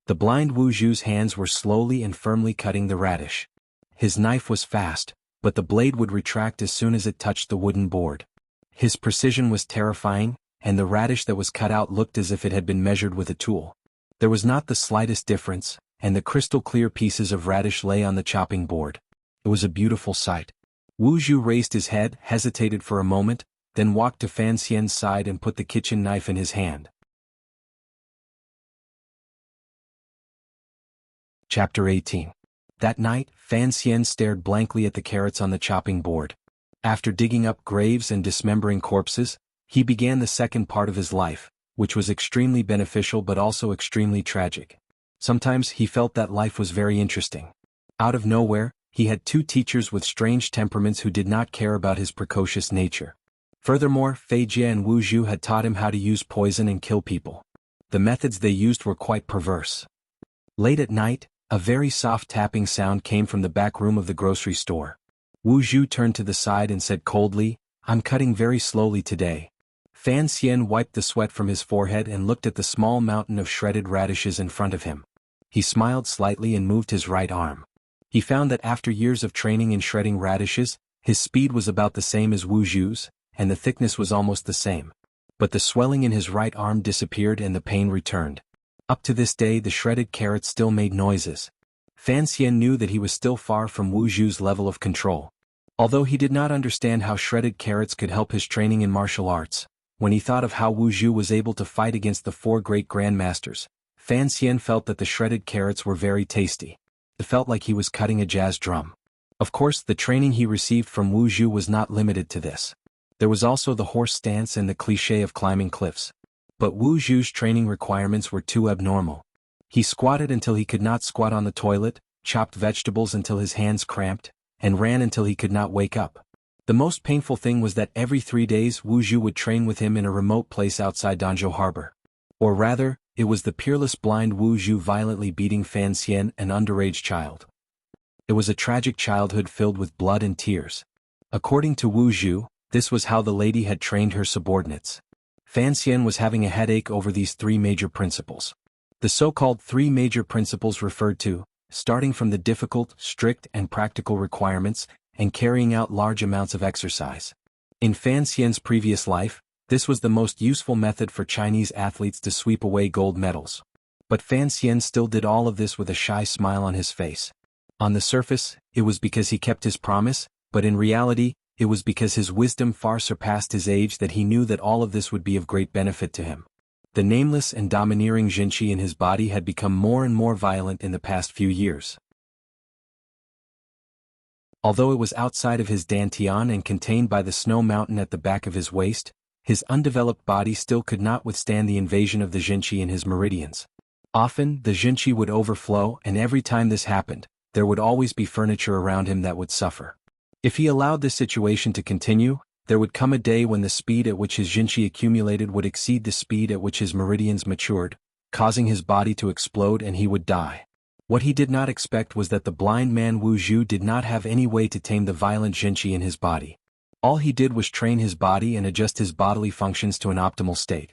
The blind Wu Zhu's hands were slowly and firmly cutting the radish. His knife was fast, but the blade would retract as soon as it touched the wooden board. His precision was terrifying, and the radish that was cut out looked as if it had been measured with a tool. There was not the slightest difference, and the crystal-clear pieces of radish lay on the chopping board. It was a beautiful sight. Wu Zhu raised his head, hesitated for a moment, then walked to Fan Xian's side and put the kitchen knife in his hand. Chapter 18. That night, Fan Xian stared blankly at the carrots on the chopping board. After digging up graves and dismembering corpses, he began the second part of his life, which was extremely beneficial but also extremely tragic. Sometimes he felt that life was very interesting. Out of nowhere, he had 2 teachers with strange temperaments who did not care about his precocious nature. Furthermore, Fei Jie and Wu Zhu had taught him how to use poison and kill people. The methods they used were quite perverse. Late at night, a very soft tapping sound came from the back room of the grocery store. Wu Zhu turned to the side and said coldly, "I'm cutting very slowly today." Fan Xian wiped the sweat from his forehead and looked at the small mountain of shredded radishes in front of him. He smiled slightly and moved his right arm. He found that after years of training in shredding radishes, his speed was about the same as Wu Zhu's, and the thickness was almost the same. But the swelling in his right arm disappeared and the pain returned. Up to this day the shredded carrots still made noises. Fan Xian knew that he was still far from Wu Zhu's level of control. Although he did not understand how shredded carrots could help his training in martial arts, when he thought of how Wu Zhu was able to fight against the 4 great grandmasters, Fan Xian felt that the shredded carrots were very tasty. It felt like he was cutting a jazz drum. Of course, the training he received from Wu Zhu was not limited to this. There was also the horse stance and the cliché of climbing cliffs. But Wu Zhu's training requirements were too abnormal. He squatted until he could not squat on the toilet, chopped vegetables until his hands cramped, and ran until he could not wake up. The most painful thing was that every 3 days Wu Zhu would train with him in a remote place outside Danzhou Harbor. Or rather, it was the peerless blind Wu Zhu violently beating Fan Xian, an underage child. It was a tragic childhood filled with blood and tears. According to Wu Zhu, this was how the lady had trained her subordinates. Fan Xian was having a headache over these 3 major principles. The so-called 3 major principles referred to, starting from the difficult, strict and practical requirements, and carrying out large amounts of exercise. In Fan Xian's previous life, this was the most useful method for Chinese athletes to sweep away gold medals. But Fan Xian still did all of this with a shy smile on his face. On the surface, it was because he kept his promise, but in reality, it was because his wisdom far surpassed his age that he knew that all of this would be of great benefit to him. The nameless and domineering Jinqi in his body had become more and more violent in the past few years. Although it was outside of his dantian and contained by the snow mountain at the back of his waist, his undeveloped body still could not withstand the invasion of the Jinqi in his meridians. Often, the Jinqi would overflow, and every time this happened, there would always be furniture around him that would suffer. If he allowed this situation to continue, there would come a day when the speed at which his Jinqi accumulated would exceed the speed at which his meridians matured, causing his body to explode and he would die. What he did not expect was that the blind man Wu Zhu did not have any way to tame the violent Jinqi in his body. All he did was train his body and adjust his bodily functions to an optimal state.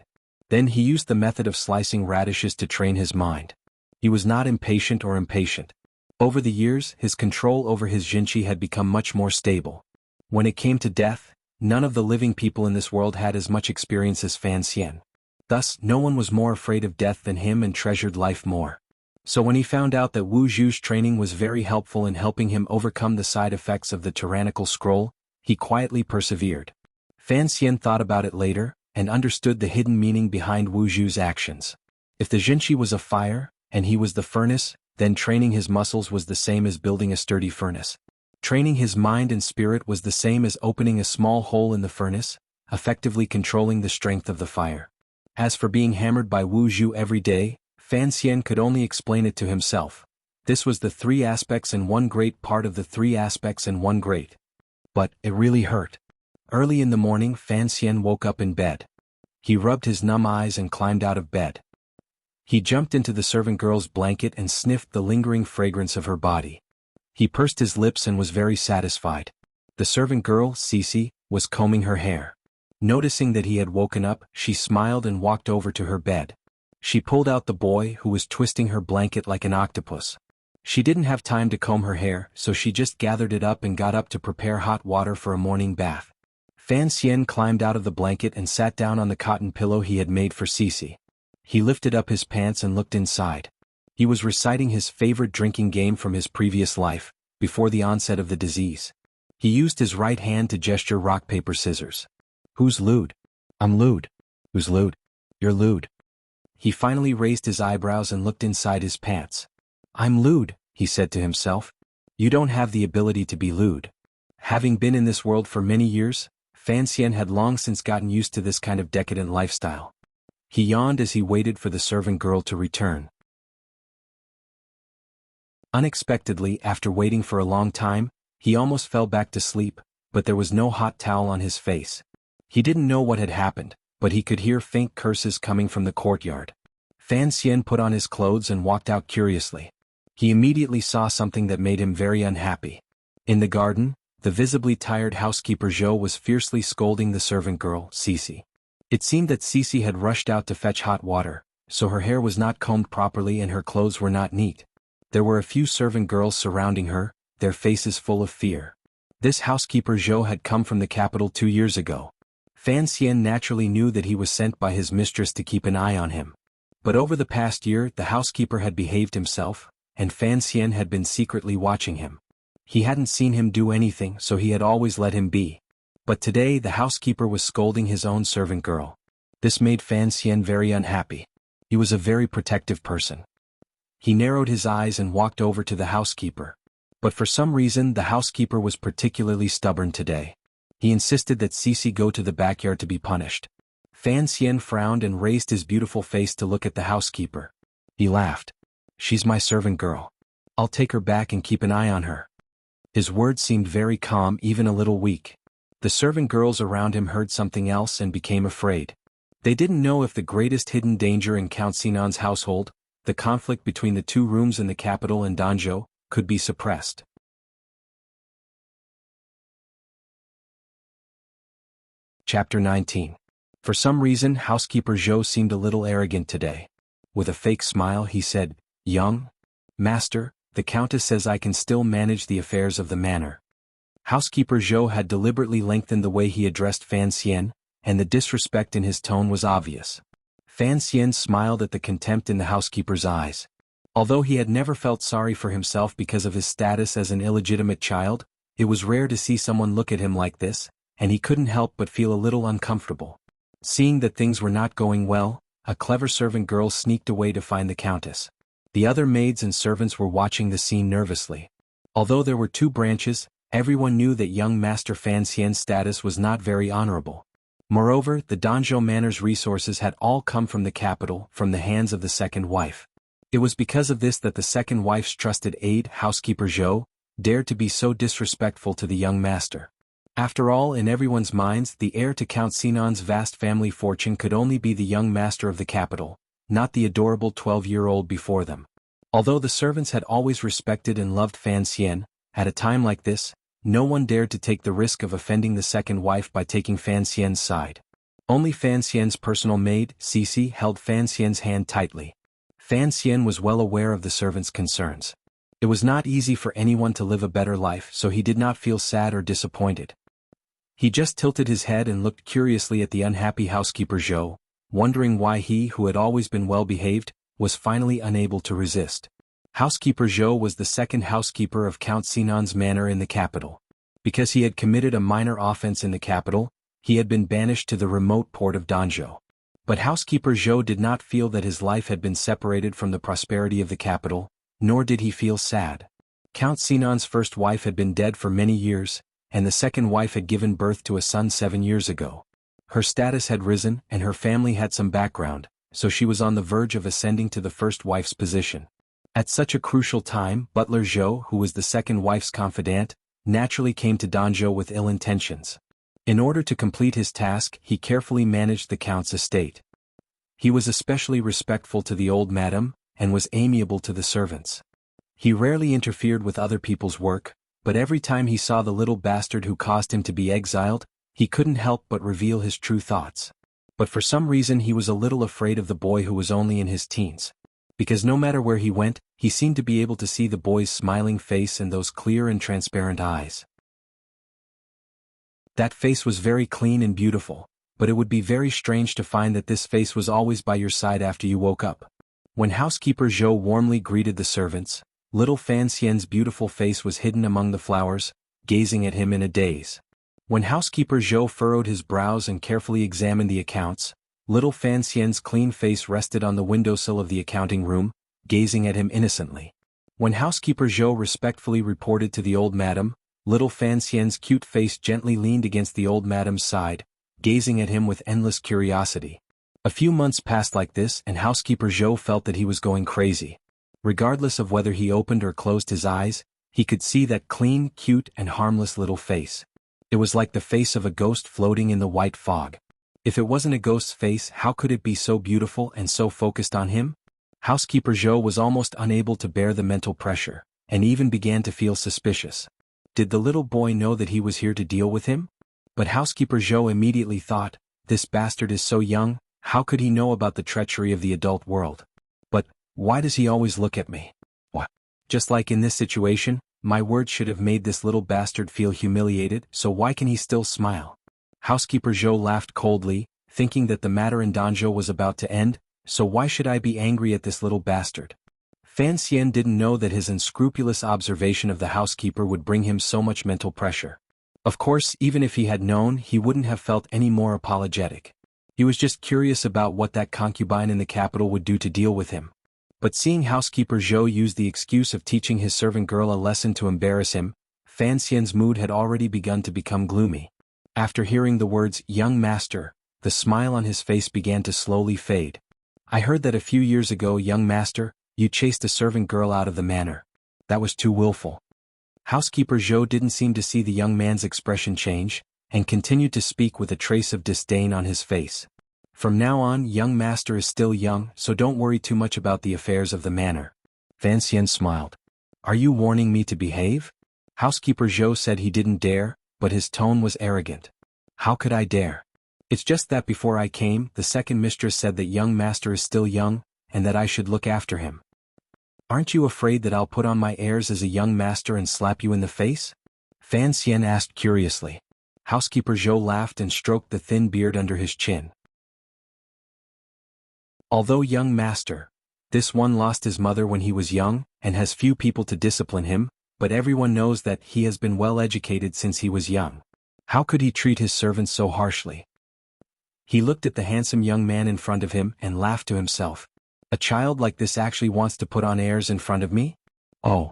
Then he used the method of slicing radishes to train his mind. He was not impatient or impatient. Over the years, his control over his Jinqi had become much more stable. When it came to death, none of the living people in this world had as much experience as Fan Xian. Thus, no one was more afraid of death than him and treasured life more. So when he found out that Wu Zhu's training was very helpful in helping him overcome the side effects of the tyrannical scroll, he quietly persevered. Fan Xian thought about it later, and understood the hidden meaning behind Wu Zhu's actions. If the Jinqi was a fire, and he was the furnace, then training his muscles was the same as building a sturdy furnace. Training his mind and spirit was the same as opening a small hole in the furnace, effectively controlling the strength of the fire. As for being hammered by Wu Zhu every day, Fan Xian could only explain it to himself. This was the 3 aspects in one great part of the 3 aspects in one great. But it really hurt. Early in the morning, Fan Xian woke up in bed. He rubbed his numb eyes and climbed out of bed. He jumped into the servant girl's blanket and sniffed the lingering fragrance of her body. He pursed his lips and was very satisfied. The servant girl, Cici, was combing her hair. Noticing that he had woken up, she smiled and walked over to her bed. She pulled out the boy who was twisting her blanket like an octopus. She didn't have time to comb her hair, so she just gathered it up and got up to prepare hot water for a morning bath. Fan Xian climbed out of the blanket and sat down on the cotton pillow he had made for Cici. He lifted up his pants and looked inside. He was reciting his favorite drinking game from his previous life, before the onset of the disease. He used his right hand to gesture rock paper scissors. Who's lewd? I'm lewd. Who's lewd? You're lewd. He finally raised his eyebrows and looked inside his pants. I'm lewd, he said to himself. You don't have the ability to be lewd. Having been in this world for many years, Fan Xian had long since gotten used to this kind of decadent lifestyle. He yawned as he waited for the servant girl to return. Unexpectedly, after waiting for a long time, he almost fell back to sleep, but there was no hot towel on his face. He didn't know what had happened, but he could hear faint curses coming from the courtyard. Fan Xian put on his clothes and walked out curiously. He immediately saw something that made him very unhappy. In the garden, the visibly tired housekeeper Zhou was fiercely scolding the servant girl, Cici. It seemed that Cici had rushed out to fetch hot water, so her hair was not combed properly and her clothes were not neat. There were a few servant girls surrounding her, their faces full of fear. This housekeeper Zhou had come from the capital 2 years ago. Fan Xian naturally knew that he was sent by his mistress to keep an eye on him. But over the past year, the housekeeper had behaved himself, and Fan Xian had been secretly watching him. He hadn't seen him do anything, so he had always let him be. But today the housekeeper was scolding his own servant girl. This made Fan Xian very unhappy. He was a very protective person. He narrowed his eyes and walked over to the housekeeper. But for some reason the housekeeper was particularly stubborn today. He insisted that Cici go to the backyard to be punished. Fan Xian frowned and raised his beautiful face to look at the housekeeper. He laughed. "She's my servant girl. I'll take her back and keep an eye on her." His words seemed very calm, even a little weak. The servant girls around him heard something else and became afraid. They didn't know if the greatest hidden danger in Count Sinan's household, the conflict between the two rooms in the capital and Danzhou, could be suppressed. Chapter 19. For some reason, housekeeper Zhou seemed a little arrogant today. With a fake smile he said, "Young master, the countess says I can still manage the affairs of the manor." Housekeeper Zhou had deliberately lengthened the way he addressed Fan Xian, and the disrespect in his tone was obvious. Fan Xian smiled at the contempt in the housekeeper's eyes. Although he had never felt sorry for himself because of his status as an illegitimate child, it was rare to see someone look at him like this, and he couldn't help but feel a little uncomfortable. Seeing that things were not going well, a clever servant girl sneaked away to find the countess. The other maids and servants were watching the scene nervously. Although there were two branches, everyone knew that young Master Fan Xian's status was not very honorable. Moreover, the Danzhou Manor's resources had all come from the capital, from the hands of the second wife. It was because of this that the second wife's trusted aide, housekeeper Zhou, dared to be so disrespectful to the young master. After all, in everyone's minds, the heir to Count Sinan's vast family fortune could only be the young master of the capital, not the adorable 12-year-old before them. Although the servants had always respected and loved Fan Xian, at a time like this, no one dared to take the risk of offending the second wife by taking Fan Xian's side. Only Fan Xian's personal maid, Cici, held Fan Xian's hand tightly. Fan Xian was well aware of the servants' concerns. It was not easy for anyone to live a better life, so he did not feel sad or disappointed. He just tilted his head and looked curiously at the unhappy housekeeper Zhou, wondering why he, who had always been well-behaved, was finally unable to resist. Housekeeper Zhou was the second housekeeper of Count Sinan's manor in the capital. Because he had committed a minor offense in the capital, he had been banished to the remote port of Danzhou. But housekeeper Zhou did not feel that his life had been separated from the prosperity of the capital, nor did he feel sad. Count Sinan's first wife had been dead for many years, and the second wife had given birth to a son 7 years ago. Her status had risen, and her family had some background, so she was on the verge of ascending to the first wife's position. At such a crucial time, Butler Zhou, who was the second wife's confidant, naturally came to Danzhou with ill intentions. In order to complete his task, he carefully managed the count's estate. He was especially respectful to the old madam, and was amiable to the servants. He rarely interfered with other people's work, but every time he saw the little bastard who caused him to be exiled, he couldn't help but reveal his true thoughts. But for some reason he was a little afraid of the boy who was only in his teens. Because no matter where he went, he seemed to be able to see the boy's smiling face and those clear and transparent eyes. That face was very clean and beautiful, but it would be very strange to find that this face was always by your side after you woke up. When housekeeper Zhou warmly greeted the servants, little Fan Xian's beautiful face was hidden among the flowers, gazing at him in a daze. When housekeeper Zhou furrowed his brows and carefully examined the accounts, little Fan Xian's clean face rested on the windowsill of the accounting room, gazing at him innocently. When housekeeper Zhou respectfully reported to the old madam, little Fan Xian's cute face gently leaned against the old madam's side, gazing at him with endless curiosity. A few months passed like this and housekeeper Zhou felt that he was going crazy. Regardless of whether he opened or closed his eyes, he could see that clean, cute and harmless little face. It was like the face of a ghost floating in the white fog. If it wasn't a ghost's face, how could it be so beautiful and so focused on him? Housekeeper Zhou was almost unable to bear the mental pressure, and even began to feel suspicious. Did the little boy know that he was here to deal with him? But housekeeper Zhou immediately thought, this bastard is so young, how could he know about the treachery of the adult world? But, why does he always look at me? What? Just like in this situation, my words should have made this little bastard feel humiliated, so why can he still smile? Housekeeper Zhou laughed coldly, thinking that the matter in Danzhou was about to end, so why should I be angry at this little bastard? Fan Xian didn't know that his unscrupulous observation of the housekeeper would bring him so much mental pressure. Of course, even if he had known, he wouldn't have felt any more apologetic. He was just curious about what that concubine in the capital would do to deal with him. But seeing housekeeper Zhou use the excuse of teaching his servant girl a lesson to embarrass him, Fan Xian's mood had already begun to become gloomy. After hearing the words, "young master," the smile on his face began to slowly fade. "I heard that a few years ago, young master, you chased a servant girl out of the manor. That was too willful." Housekeeper Zhou didn't seem to see the young man's expression change, and continued to speak with a trace of disdain on his face. "From now on, young master is still young, so don't worry too much about the affairs of the manor." Fan Xian smiled. "Are you warning me to behave?" Housekeeper Zhou said he didn't dare, but his tone was arrogant. "How could I dare? It's just that before I came, the second mistress said that young master is still young, and that I should look after him. Aren't you afraid that I'll put on my airs as a young master and slap you in the face?" Fan Xian asked curiously. Housekeeper Zhou laughed and stroked the thin beard under his chin. "Although young master, this one lost his mother when he was young, and has few people to discipline him, but everyone knows that he has been well educated since he was young. How could he treat his servants so harshly?" He looked at the handsome young man in front of him and laughed to himself. "A child like this actually wants to put on airs in front of me? Oh."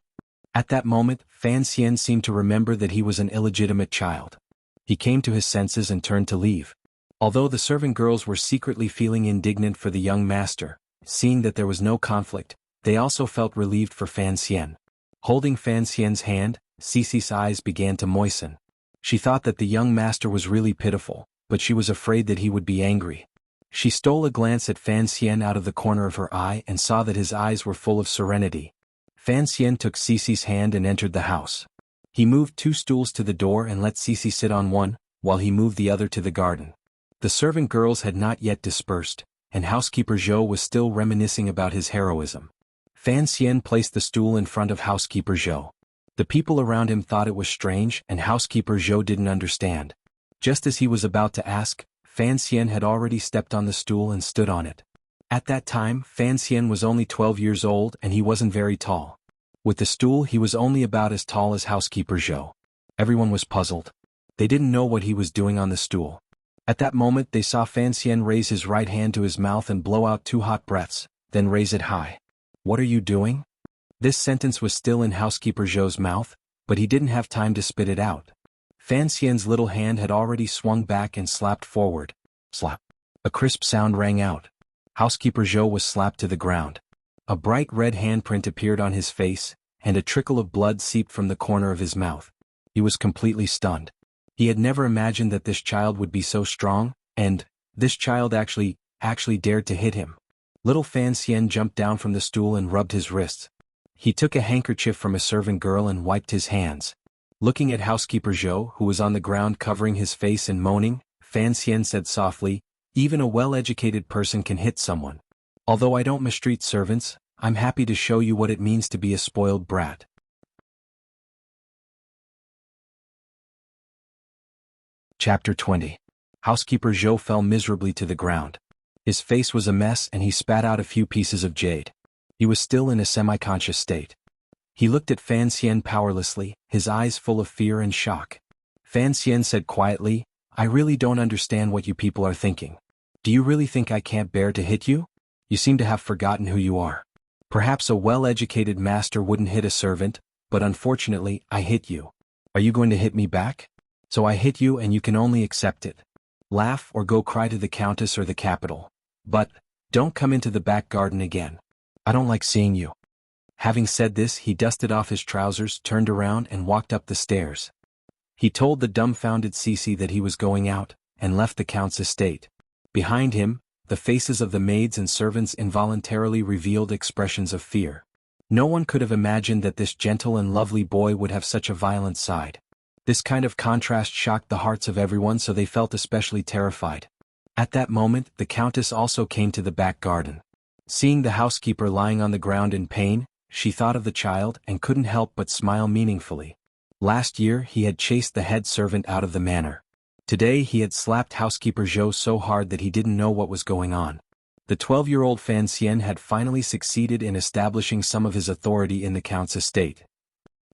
At that moment, Fan Xian seemed to remember that he was an illegitimate child. He came to his senses and turned to leave. Although the servant girls were secretly feeling indignant for the young master, seeing that there was no conflict, they also felt relieved for Fan Xian. Holding Fan Xian's hand, Cici's eyes began to moisten. She thought that the young master was really pitiful, but she was afraid that he would be angry. She stole a glance at Fan Xian out of the corner of her eye and saw that his eyes were full of serenity. Fan Xian took Cici's hand and entered the house. He moved 2 stools to the door and let Cici sit on one, while he moved the other to the garden. The servant girls had not yet dispersed, and housekeeper Zhou was still reminiscing about his heroism. Fan Xian placed the stool in front of housekeeper Zhou. The people around him thought it was strange, and housekeeper Zhou didn't understand. Just as he was about to ask, Fan Xian had already stepped on the stool and stood on it. At that time, Fan Xian was only 12 years old and he wasn't very tall. With the stool he was only about as tall as housekeeper Zhou. Everyone was puzzled. They didn't know what he was doing on the stool. At that moment they saw Fan Xian raise his right hand to his mouth and blow out 2 hot breaths, then raise it high. "What are you doing?" This sentence was still in housekeeper Zhou's mouth, but he didn't have time to spit it out. Fan Xian's little hand had already swung back and slapped forward. Slap. A crisp sound rang out. Housekeeper Zhou was slapped to the ground. A bright red handprint appeared on his face, and a trickle of blood seeped from the corner of his mouth. He was completely stunned. He had never imagined that this child would be so strong, and this child actually dared to hit him. Little Fan Xian jumped down from the stool and rubbed his wrists. He took a handkerchief from a servant girl and wiped his hands. Looking at housekeeper Zhou, who was on the ground covering his face and moaning, Fan Xian said softly, "Even a well-educated person can hit someone. Although I don't mistreat servants, I'm happy to show you what it means to be a spoiled brat." Chapter 20. Housekeeper Zhou fell miserably to the ground. His face was a mess and he spat out a few pieces of jade. He was still in a semi-conscious state. He looked at Fan Xian powerlessly, his eyes full of fear and shock. Fan Xian said quietly, "I really don't understand what you people are thinking. Do you really think I can't bear to hit you? You seem to have forgotten who you are. Perhaps a well-educated master wouldn't hit a servant, but unfortunately, I hit you. Are you going to hit me back? So I hit you and you can only accept it. Laugh or go cry to the countess or the capital. But, don't come into the back garden again. I don't like seeing you." Having said this, he dusted off his trousers, turned around and walked up the stairs. He told the dumbfounded Cici that he was going out, and left the count's estate. Behind him, the faces of the maids and servants involuntarily revealed expressions of fear. No one could have imagined that this gentle and lovely boy would have such a violent side. This kind of contrast shocked the hearts of everyone, so they felt especially terrified. At that moment, the countess also came to the back garden. Seeing the housekeeper lying on the ground in pain, she thought of the child and couldn't help but smile meaningfully. Last year he had chased the head servant out of the manor. Today he had slapped housekeeper Zhou so hard that he didn't know what was going on. The 12-year-old Fan Xian had finally succeeded in establishing some of his authority in the Count's estate.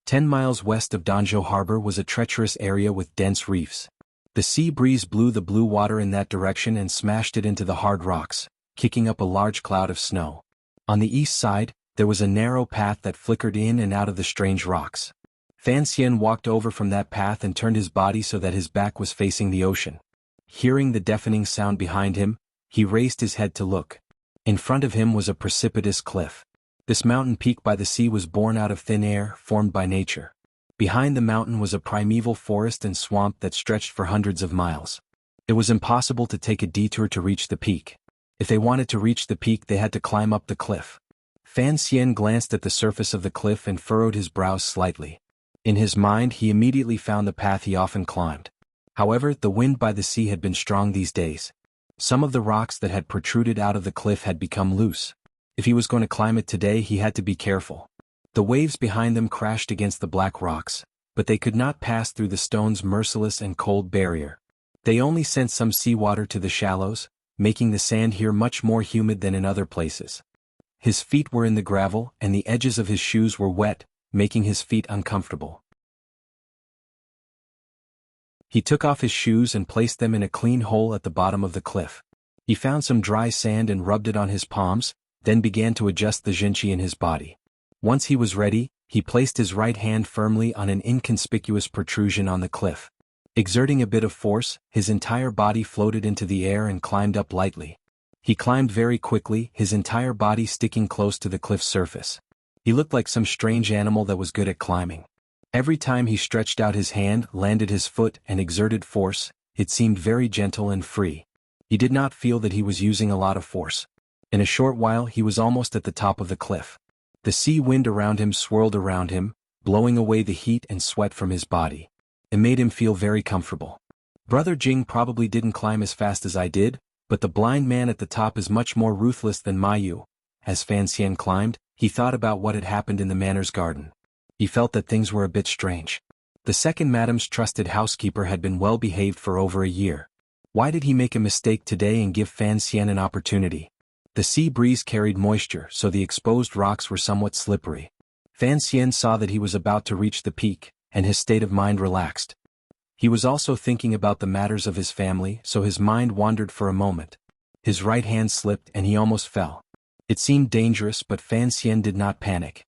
10 miles west of Danzhou Harbor was a treacherous area with dense reefs. The sea breeze blew the blue water in that direction and smashed it into the hard rocks, kicking up a large cloud of snow. On the east side, there was a narrow path that flickered in and out of the strange rocks. Fan Xian walked over from that path and turned his body so that his back was facing the ocean. Hearing the deafening sound behind him, he raised his head to look. In front of him was a precipitous cliff. This mountain peak by the sea was born out of thin air, formed by nature. Behind the mountain was a primeval forest and swamp that stretched for hundreds of miles. It was impossible to take a detour to reach the peak. If they wanted to reach the peak, they had to climb up the cliff. Fan Xian glanced at the surface of the cliff and furrowed his brows slightly. In his mind, he immediately found the path he often climbed. However, the wind by the sea had been strong these days. Some of the rocks that had protruded out of the cliff had become loose. If he was going to climb it today, he had to be careful. The waves behind them crashed against the black rocks, but they could not pass through the stone's merciless and cold barrier. They only sent some seawater to the shallows, making the sand here much more humid than in other places. His feet were in the gravel, and the edges of his shoes were wet, making his feet uncomfortable. He took off his shoes and placed them in a clean hole at the bottom of the cliff. He found some dry sand and rubbed it on his palms, then began to adjust the jinqi in his body. Once he was ready, he placed his right hand firmly on an inconspicuous protrusion on the cliff. Exerting a bit of force, his entire body floated into the air and climbed up lightly. He climbed very quickly, his entire body sticking close to the cliff's surface. He looked like some strange animal that was good at climbing. Every time he stretched out his hand, landed his foot, and exerted force, it seemed very gentle and free. He did not feel that he was using a lot of force. In a short while he was almost at the top of the cliff. The sea wind around him swirled around him, blowing away the heat and sweat from his body. It made him feel very comfortable. Brother Jing probably didn't climb as fast as I did, but the blind man at the top is much more ruthless than Mayu. As Fan Xian climbed, he thought about what had happened in the manor's garden. He felt that things were a bit strange. The second madam's trusted housekeeper had been well behaved for over a year. Why did he make a mistake today and give Fan Xian an opportunity? The sea breeze carried moisture, so the exposed rocks were somewhat slippery. Fan Xian saw that he was about to reach the peak, and his state of mind relaxed. He was also thinking about the matters of his family, so his mind wandered for a moment. His right hand slipped and he almost fell. It seemed dangerous, but Fan Xian did not panic.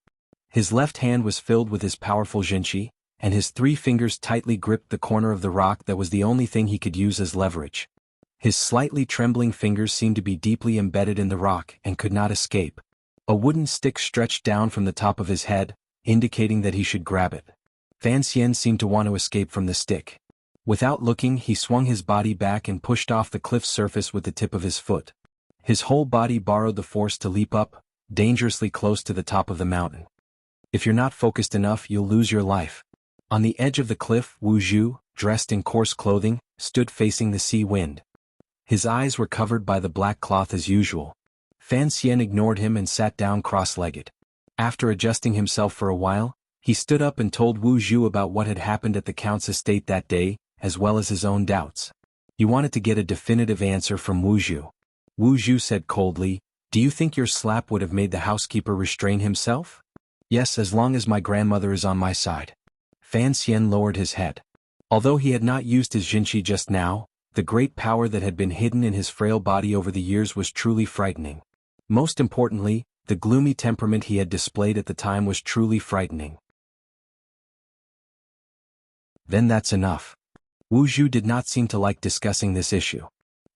His left hand was filled with his powerful jinqi, and his 3 fingers tightly gripped the corner of the rock that was the only thing he could use as leverage. His slightly trembling fingers seemed to be deeply embedded in the rock and could not escape. A wooden stick stretched down from the top of his head, indicating that he should grab it. Fan Xian seemed to want to escape from the stick. Without looking, he swung his body back and pushed off the cliff's surface with the tip of his foot. His whole body borrowed the force to leap up, dangerously close to the top of the mountain. If you're not focused enough, you'll lose your life. On the edge of the cliff, Wu Zhu, dressed in coarse clothing, stood facing the sea wind. His eyes were covered by the black cloth as usual. Fan Xian ignored him and sat down cross-legged. After adjusting himself for a while, he stood up and told Wu Zhu about what had happened at the Count's estate that day, as well as his own doubts. He wanted to get a definitive answer from Wu Zhu. Wu Zhu said coldly, "Do you think your slap would have made the housekeeper restrain himself?" "Yes, as long as my grandmother is on my side." Fan Xian lowered his head. Although he had not used his jinqi just now, the great power that had been hidden in his frail body over the years was truly frightening. Most importantly, the gloomy temperament he had displayed at the time was truly frightening. "Then that's enough." Wu Zhu did not seem to like discussing this issue.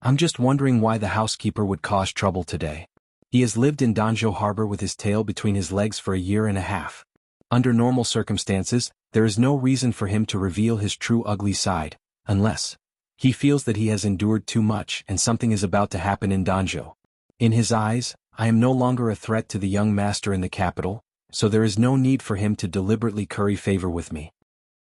"I'm just wondering why the housekeeper would cause trouble today. He has lived in Danzhou Harbor with his tail between his legs for a year and a half. Under normal circumstances, there is no reason for him to reveal his true ugly side, unless he feels that he has endured too much and something is about to happen in Danzhou. In his eyes, I am no longer a threat to the young master in the capital, so there is no need for him to deliberately curry favor with me."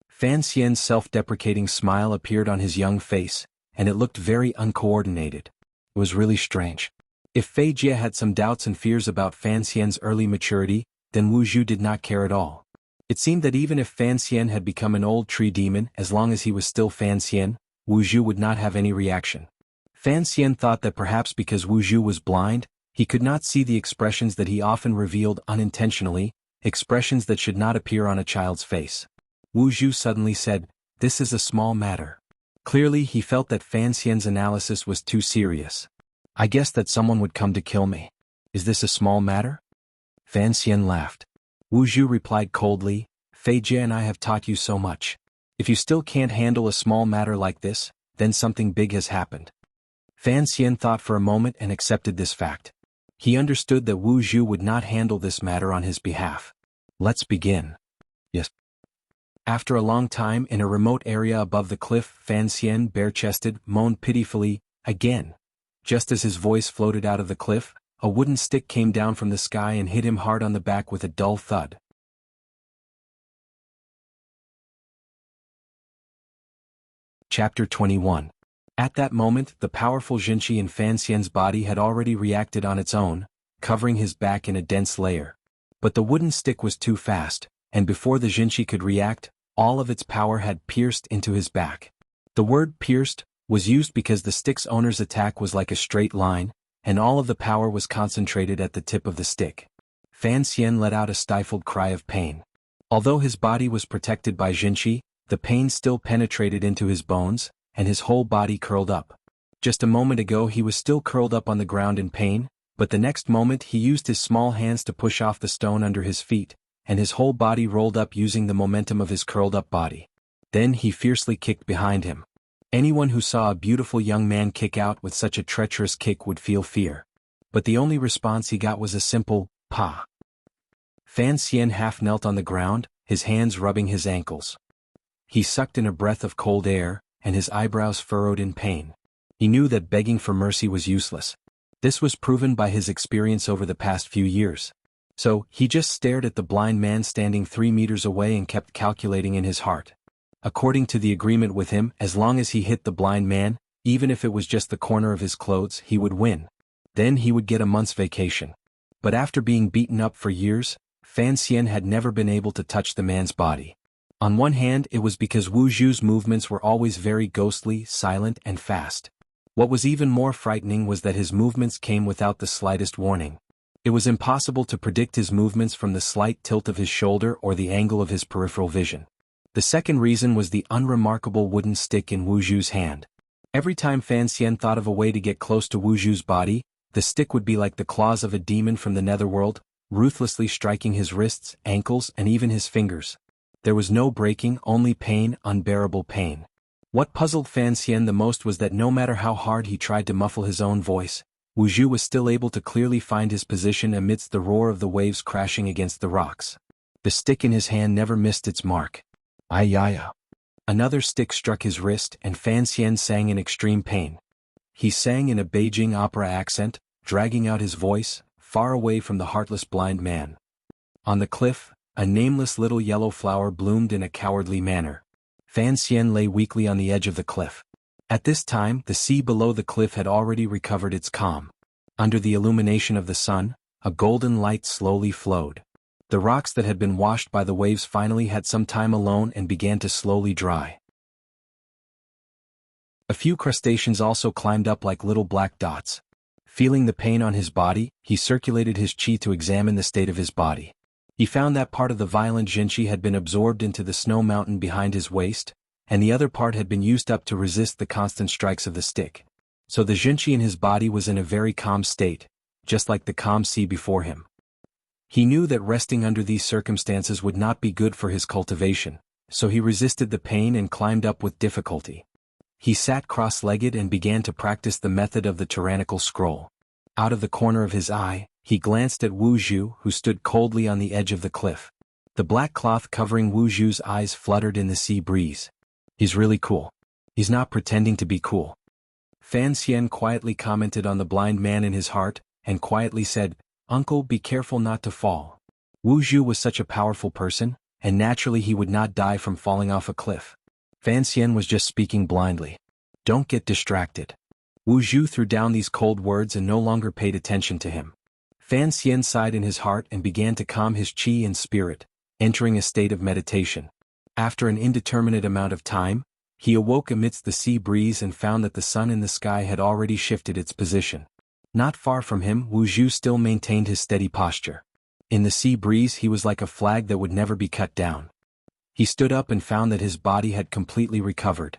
Fan Xian's self-deprecating smile appeared on his young face, and it looked very uncoordinated. It was really strange. If Fei Jie had some doubts and fears about Fan Xian's early maturity, then Wu Zhu did not care at all. It seemed that even if Fan Xian had become an old tree demon, as long as he was still Fan Xian, Wu Zhu would not have any reaction. Fan Xian thought that perhaps because Wu Zhu was blind, He could not see the expressions that he often revealed unintentionally, expressions that should not appear on a child's face. Wu Zhu suddenly said, "This is a small matter." Clearly he felt that Fan Xian's analysis was too serious. "I guess that someone would come to kill me. Is this a small matter?" Fan Xian laughed. Wu Zhu replied coldly, "Fei Jie and I have taught you so much. If you still can't handle a small matter like this, then something big has happened." Fan Xian thought for a moment and accepted this fact. He understood that Wu Zhu would not handle this matter on his behalf. "Let's begin." "Yes." After a long time in a remote area above the cliff, Fan Xian, bare-chested, moaned pitifully, again. Just as his voice floated out of the cliff, a wooden stick came down from the sky and hit him hard on the back with a dull thud. Chapter 21. At that moment, the powerful Jinqi in Fan Xian's body had already reacted on its own, covering his back in a dense layer. But the wooden stick was too fast, and before the Jinqi could react, all of its power had pierced into his back. The word pierced was used because the stick's owner's attack was like a straight line, and all of the power was concentrated at the tip of the stick. Fan Xian let out a stifled cry of pain. Although his body was protected by Jinqi, the pain still penetrated into his bones, and his whole body curled up. Just a moment ago he was still curled up on the ground in pain, but the next moment he used his small hands to push off the stone under his feet, and his whole body rolled up using the momentum of his curled-up body. Then he fiercely kicked behind him. Anyone who saw a beautiful young man kick out with such a treacherous kick would feel fear. But the only response he got was a simple, "Pa." Fan Xian half knelt on the ground, his hands rubbing his ankles. He sucked in a breath of cold air, and his eyebrows furrowed in pain. He knew that begging for mercy was useless. This was proven by his experience over the past few years. So, he just stared at the blind man standing 3 meters away and kept calculating in his heart. According to the agreement with him, as long as he hit the blind man, even if it was just the corner of his clothes, he would win. Then he would get a month's vacation. But after being beaten up for years, Fan Xian had never been able to touch the man's body. On one hand, it was because Wu Zhu's movements were always very ghostly, silent, and fast. What was even more frightening was that his movements came without the slightest warning. It was impossible to predict his movements from the slight tilt of his shoulder or the angle of his peripheral vision. The second reason was the unremarkable wooden stick in Wu Zhu's hand. Every time Fan Xian thought of a way to get close to Wu Zhu's body, the stick would be like the claws of a demon from the netherworld, ruthlessly striking his wrists, ankles, and even his fingers. There was no breaking, only pain, unbearable pain. What puzzled Fan Xian the most was that no matter how hard he tried to muffle his own voice, Wu Zhu was still able to clearly find his position amidst the roar of the waves crashing against the rocks. The stick in his hand never missed its mark. Ayaya. Another stick struck his wrist and Fan Xian sang in extreme pain. He sang in a Beijing opera accent, dragging out his voice, far away from the heartless blind man. On the cliff, a nameless little yellow flower bloomed in a cowardly manner. Fan Xian lay weakly on the edge of the cliff. At this time, the sea below the cliff had already recovered its calm. Under the illumination of the sun, a golden light slowly flowed. The rocks that had been washed by the waves finally had some time alone and began to slowly dry. A few crustaceans also climbed up like little black dots. Feeling the pain on his body, he circulated his qi to examine the state of his body. He found that part of the violent Jinqi had been absorbed into the snow mountain behind his waist, and the other part had been used up to resist the constant strikes of the stick. So the Jinqi in his body was in a very calm state, just like the calm sea before him. He knew that resting under these circumstances would not be good for his cultivation, so he resisted the pain and climbed up with difficulty. He sat cross-legged and began to practice the method of the tyrannical scroll. Out of the corner of his eye, he glanced at Wu Zhu, who stood coldly on the edge of the cliff. The black cloth covering Wu Zhu's eyes fluttered in the sea breeze. He's really cool. He's not pretending to be cool. Fan Xian quietly commented on the blind man in his heart, and quietly said, "Uncle, be careful not to fall." Wu Zhu was such a powerful person, and naturally he would not die from falling off a cliff. Fan Xian was just speaking blindly. Don't get distracted. Wu Zhu threw down these cold words and no longer paid attention to him. Fan Xian sighed in his heart and began to calm his qi and spirit, entering a state of meditation. After an indeterminate amount of time, he awoke amidst the sea breeze and found that the sun in the sky had already shifted its position. Not far from him, Wuxia still maintained his steady posture. In the sea breeze he was like a flag that would never be cut down. He stood up and found that his body had completely recovered.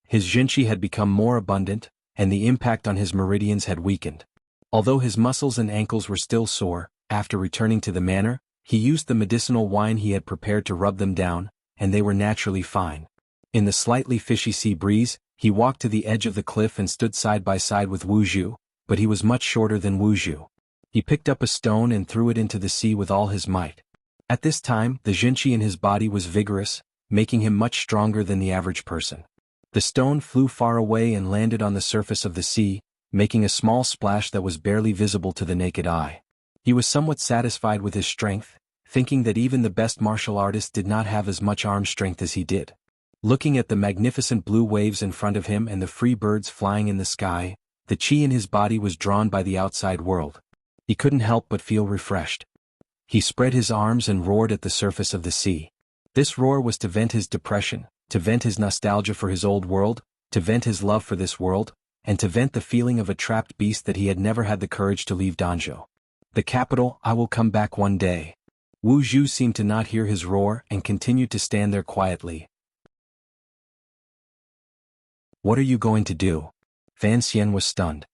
His jinqi had become more abundant, and the impact on his meridians had weakened. Although his muscles and ankles were still sore, after returning to the manor, he used the medicinal wine he had prepared to rub them down, and they were naturally fine. In the slightly fishy sea breeze, he walked to the edge of the cliff and stood side by side with Wuxia, but he was much shorter than Wuxia. He picked up a stone and threw it into the sea with all his might. At this time, the jinqi in his body was vigorous, making him much stronger than the average person. The stone flew far away and landed on the surface of the sea, making a small splash that was barely visible to the naked eye. He was somewhat satisfied with his strength, thinking that even the best martial artist did not have as much arm strength as he did. Looking at the magnificent blue waves in front of him and the free birds flying in the sky, the qi in his body was drawn by the outside world. He couldn't help but feel refreshed. He spread his arms and roared at the surface of the sea. This roar was to vent his depression, to vent his nostalgia for his old world, to vent his love for this world, and to vent the feeling of a trapped beast that he had never had the courage to leave Danzhou. The capital, I will come back one day. Wuxia seemed to not hear his roar and continued to stand there quietly. What are you going to do? Fan Xian was stunned.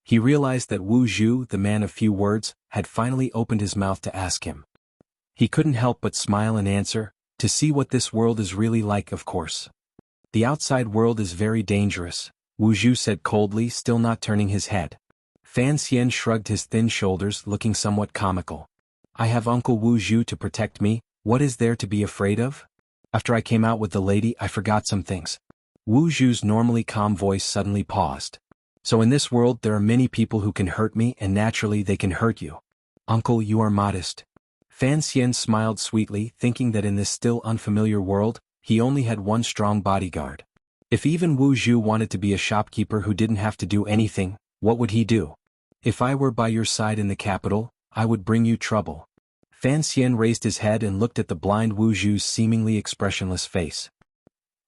He realized that Wuxia, the man of few words, had finally opened his mouth to ask him. He couldn't help but smile and answer, to see what this world is really like, of course. The outside world is very dangerous, Wuxia said coldly, still not turning his head. Fan Xian shrugged his thin shoulders, looking somewhat comical. I have Uncle Wuxia to protect me, what is there to be afraid of? After I came out with the lady, I forgot some things. Wuxia's normally calm voice suddenly paused. So in this world there are many people who can hurt me, and naturally they can hurt you. Uncle, you are modest. Fan Xian smiled sweetly, thinking that in this still unfamiliar world, he only had one strong bodyguard. If even Wuxia wanted to be a shopkeeper who didn't have to do anything, what would he do? If I were by your side in the capital, I would bring you trouble. Fan Xian raised his head and looked at the blind Wuxia's seemingly expressionless face.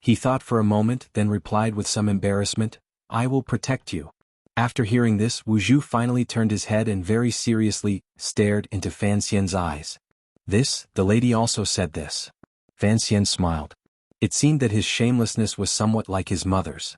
He thought for a moment, then replied with some embarrassment, I will protect you. After hearing this, Wuxia finally turned his head and very seriously stared into Fan Xian's eyes. This, the lady also said this. Fan Xian smiled. It seemed that his shamelessness was somewhat like his mother's.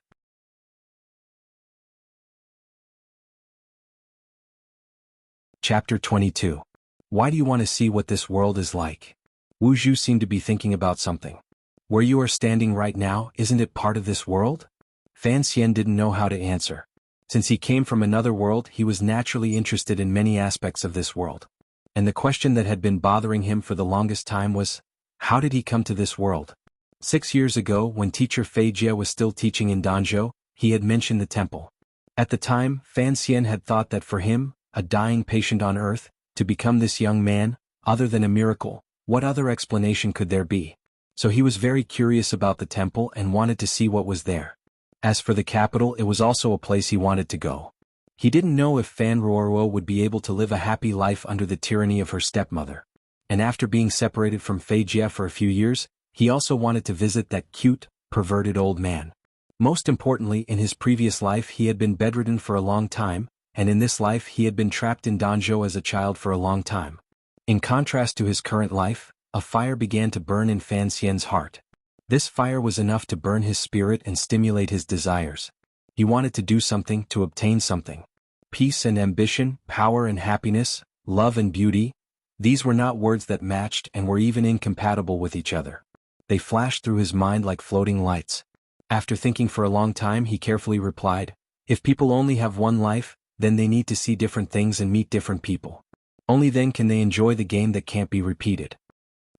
Chapter 22. Why do you want to see what this world is like? Wuxia seemed to be thinking about something. Where you are standing right now, isn't it part of this world? Fan Xian didn't know how to answer. Since he came from another world, he was naturally interested in many aspects of this world. And the question that had been bothering him for the longest time was, how did he come to this world? 6 years ago, when teacher Fei Jie was still teaching in Danzhou, he had mentioned the temple. At the time, Fan Xian had thought that for him, a dying patient on earth, to become this young man, other than a miracle, what other explanation could there be? So he was very curious about the temple and wanted to see what was there. As for the capital, it was also a place he wanted to go. He didn't know if Fan Ruoruo would be able to live a happy life under the tyranny of her stepmother. And after being separated from Fei Jie for a few years, he also wanted to visit that cute, perverted old man. Most importantly, in his previous life he had been bedridden for a long time, and in this life he had been trapped in Danzhou as a child for a long time. In contrast to his current life, a fire began to burn in Fan Xian's heart. This fire was enough to burn his spirit and stimulate his desires. He wanted to do something, to obtain something. Peace and ambition, power and happiness, love and beauty. These were not words that matched and were even incompatible with each other. They flashed through his mind like floating lights. After thinking for a long time, he carefully replied, if people only have one life, then they need to see different things and meet different people. Only then can they enjoy the game that can't be repeated.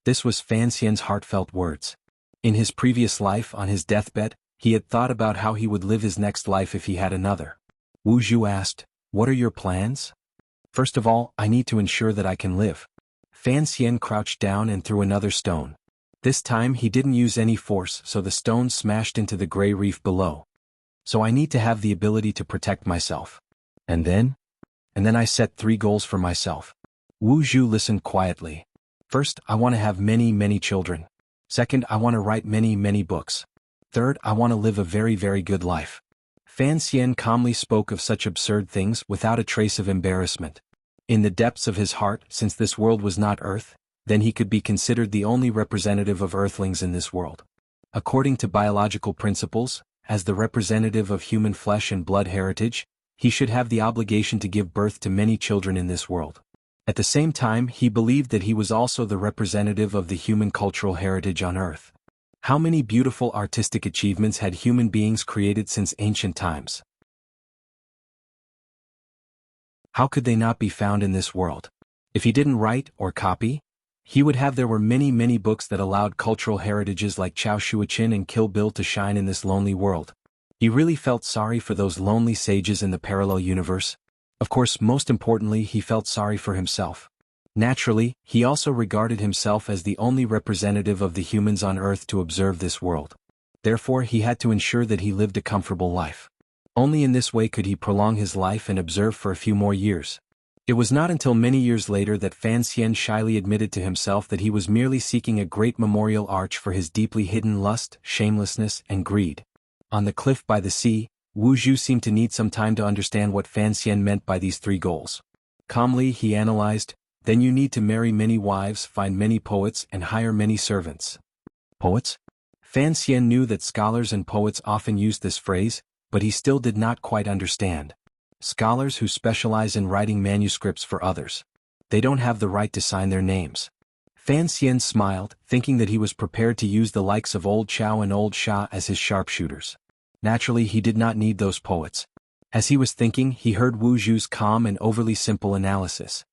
This was Fan Xian's heartfelt words. In his previous life, on his deathbed, he had thought about how he would live his next life if he had another. Wuxia asked, what are your plans? First of all, I need to ensure that I can live. Fan Xian crouched down and threw another stone. This time he didn't use any force, so the stone smashed into the gray reef below. So I need to have the ability to protect myself. And then I set 3 goals for myself. Wuxia listened quietly. First, I want to have many children. Second, I want to write many books. Third, I want to live a very good life. Fan Xian calmly spoke of such absurd things without a trace of embarrassment. In the depths of his heart, since this world was not Earth, then he could be considered the only representative of Earthlings in this world. According to biological principles, as the representative of human flesh and blood heritage, he should have the obligation to give birth to many children in this world. At the same time, he believed that he was also the representative of the human cultural heritage on Earth. How many beautiful artistic achievements had human beings created since ancient times? How could they not be found in this world? If he didn't write or copy, he would have there were many books that allowed cultural heritages like Chao Shuichin and Kill Bill to shine in this lonely world. He really felt sorry for those lonely sages in the parallel universe. Of course, most importantly, he felt sorry for himself. Naturally, he also regarded himself as the only representative of the humans on Earth to observe this world. Therefore, he had to ensure that he lived a comfortable life. Only in this way could he prolong his life and observe for a few more years. It was not until many years later that Fan Xian shyly admitted to himself that he was merely seeking a great memorial arch for his deeply hidden lust, shamelessness, and greed. On the cliff by the sea, Wu Zhu seemed to need some time to understand what Fan Xian meant by these three goals. Calmly, he analyzed, "Then you need to marry many wives, find many poets, and hire many servants." Poets? Fan Xian knew that scholars and poets often used this phrase, but he still did not quite understand. Scholars who specialize in writing manuscripts for others. They don't have the right to sign their names. Fan Xian smiled, thinking that he was prepared to use the likes of Old Chao and Old Sha as his sharpshooters. Naturally, he did not need those poets. As he was thinking, he heard Wu Zhu's calm and overly simple analysis.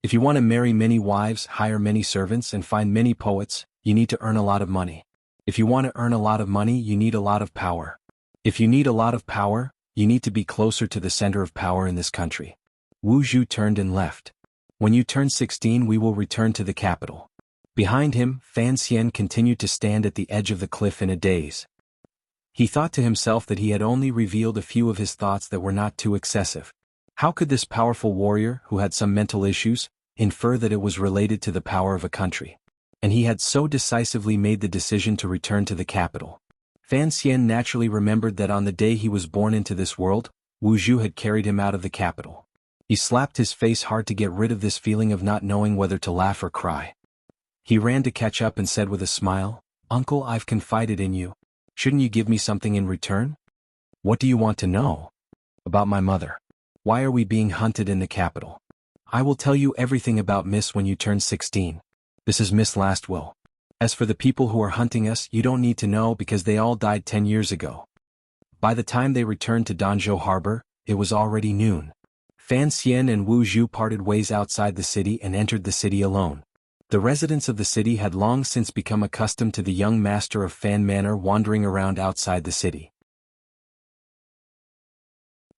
If you want to marry many wives, hire many servants, and find many poets, you need to earn a lot of money. If you want to earn a lot of money, you need a lot of power. If you need a lot of power, you need to be closer to the center of power in this country. Wu Zhu turned and left. When you turn 16, we will return to the capital. Behind him, Fan Xian continued to stand at the edge of the cliff in a daze. He thought to himself that he had only revealed a few of his thoughts that were not too excessive. How could this powerful warrior, who had some mental issues, infer that it was related to the power of a country? And he had so decisively made the decision to return to the capital. Fan Xian naturally remembered that on the day he was born into this world, Wu Zhu had carried him out of the capital. He slapped his face hard to get rid of this feeling of not knowing whether to laugh or cry. He ran to catch up and said with a smile, "Uncle, I've confided in you. Shouldn't you give me something in return?" "What do you want to know?" "About my mother. Why are we being hunted in the capital?" "I will tell you everything about Miss when you turn 16. This is Miss Lastwill. As for the people who are hunting us, you don't need to know because they all died 10 years ago." By the time they returned to Danzhou Harbor, it was already noon. Fan Xian and Wu Zhu parted ways outside the city and entered the city alone. The residents of the city had long since become accustomed to the young master of Fan Manor wandering around outside the city.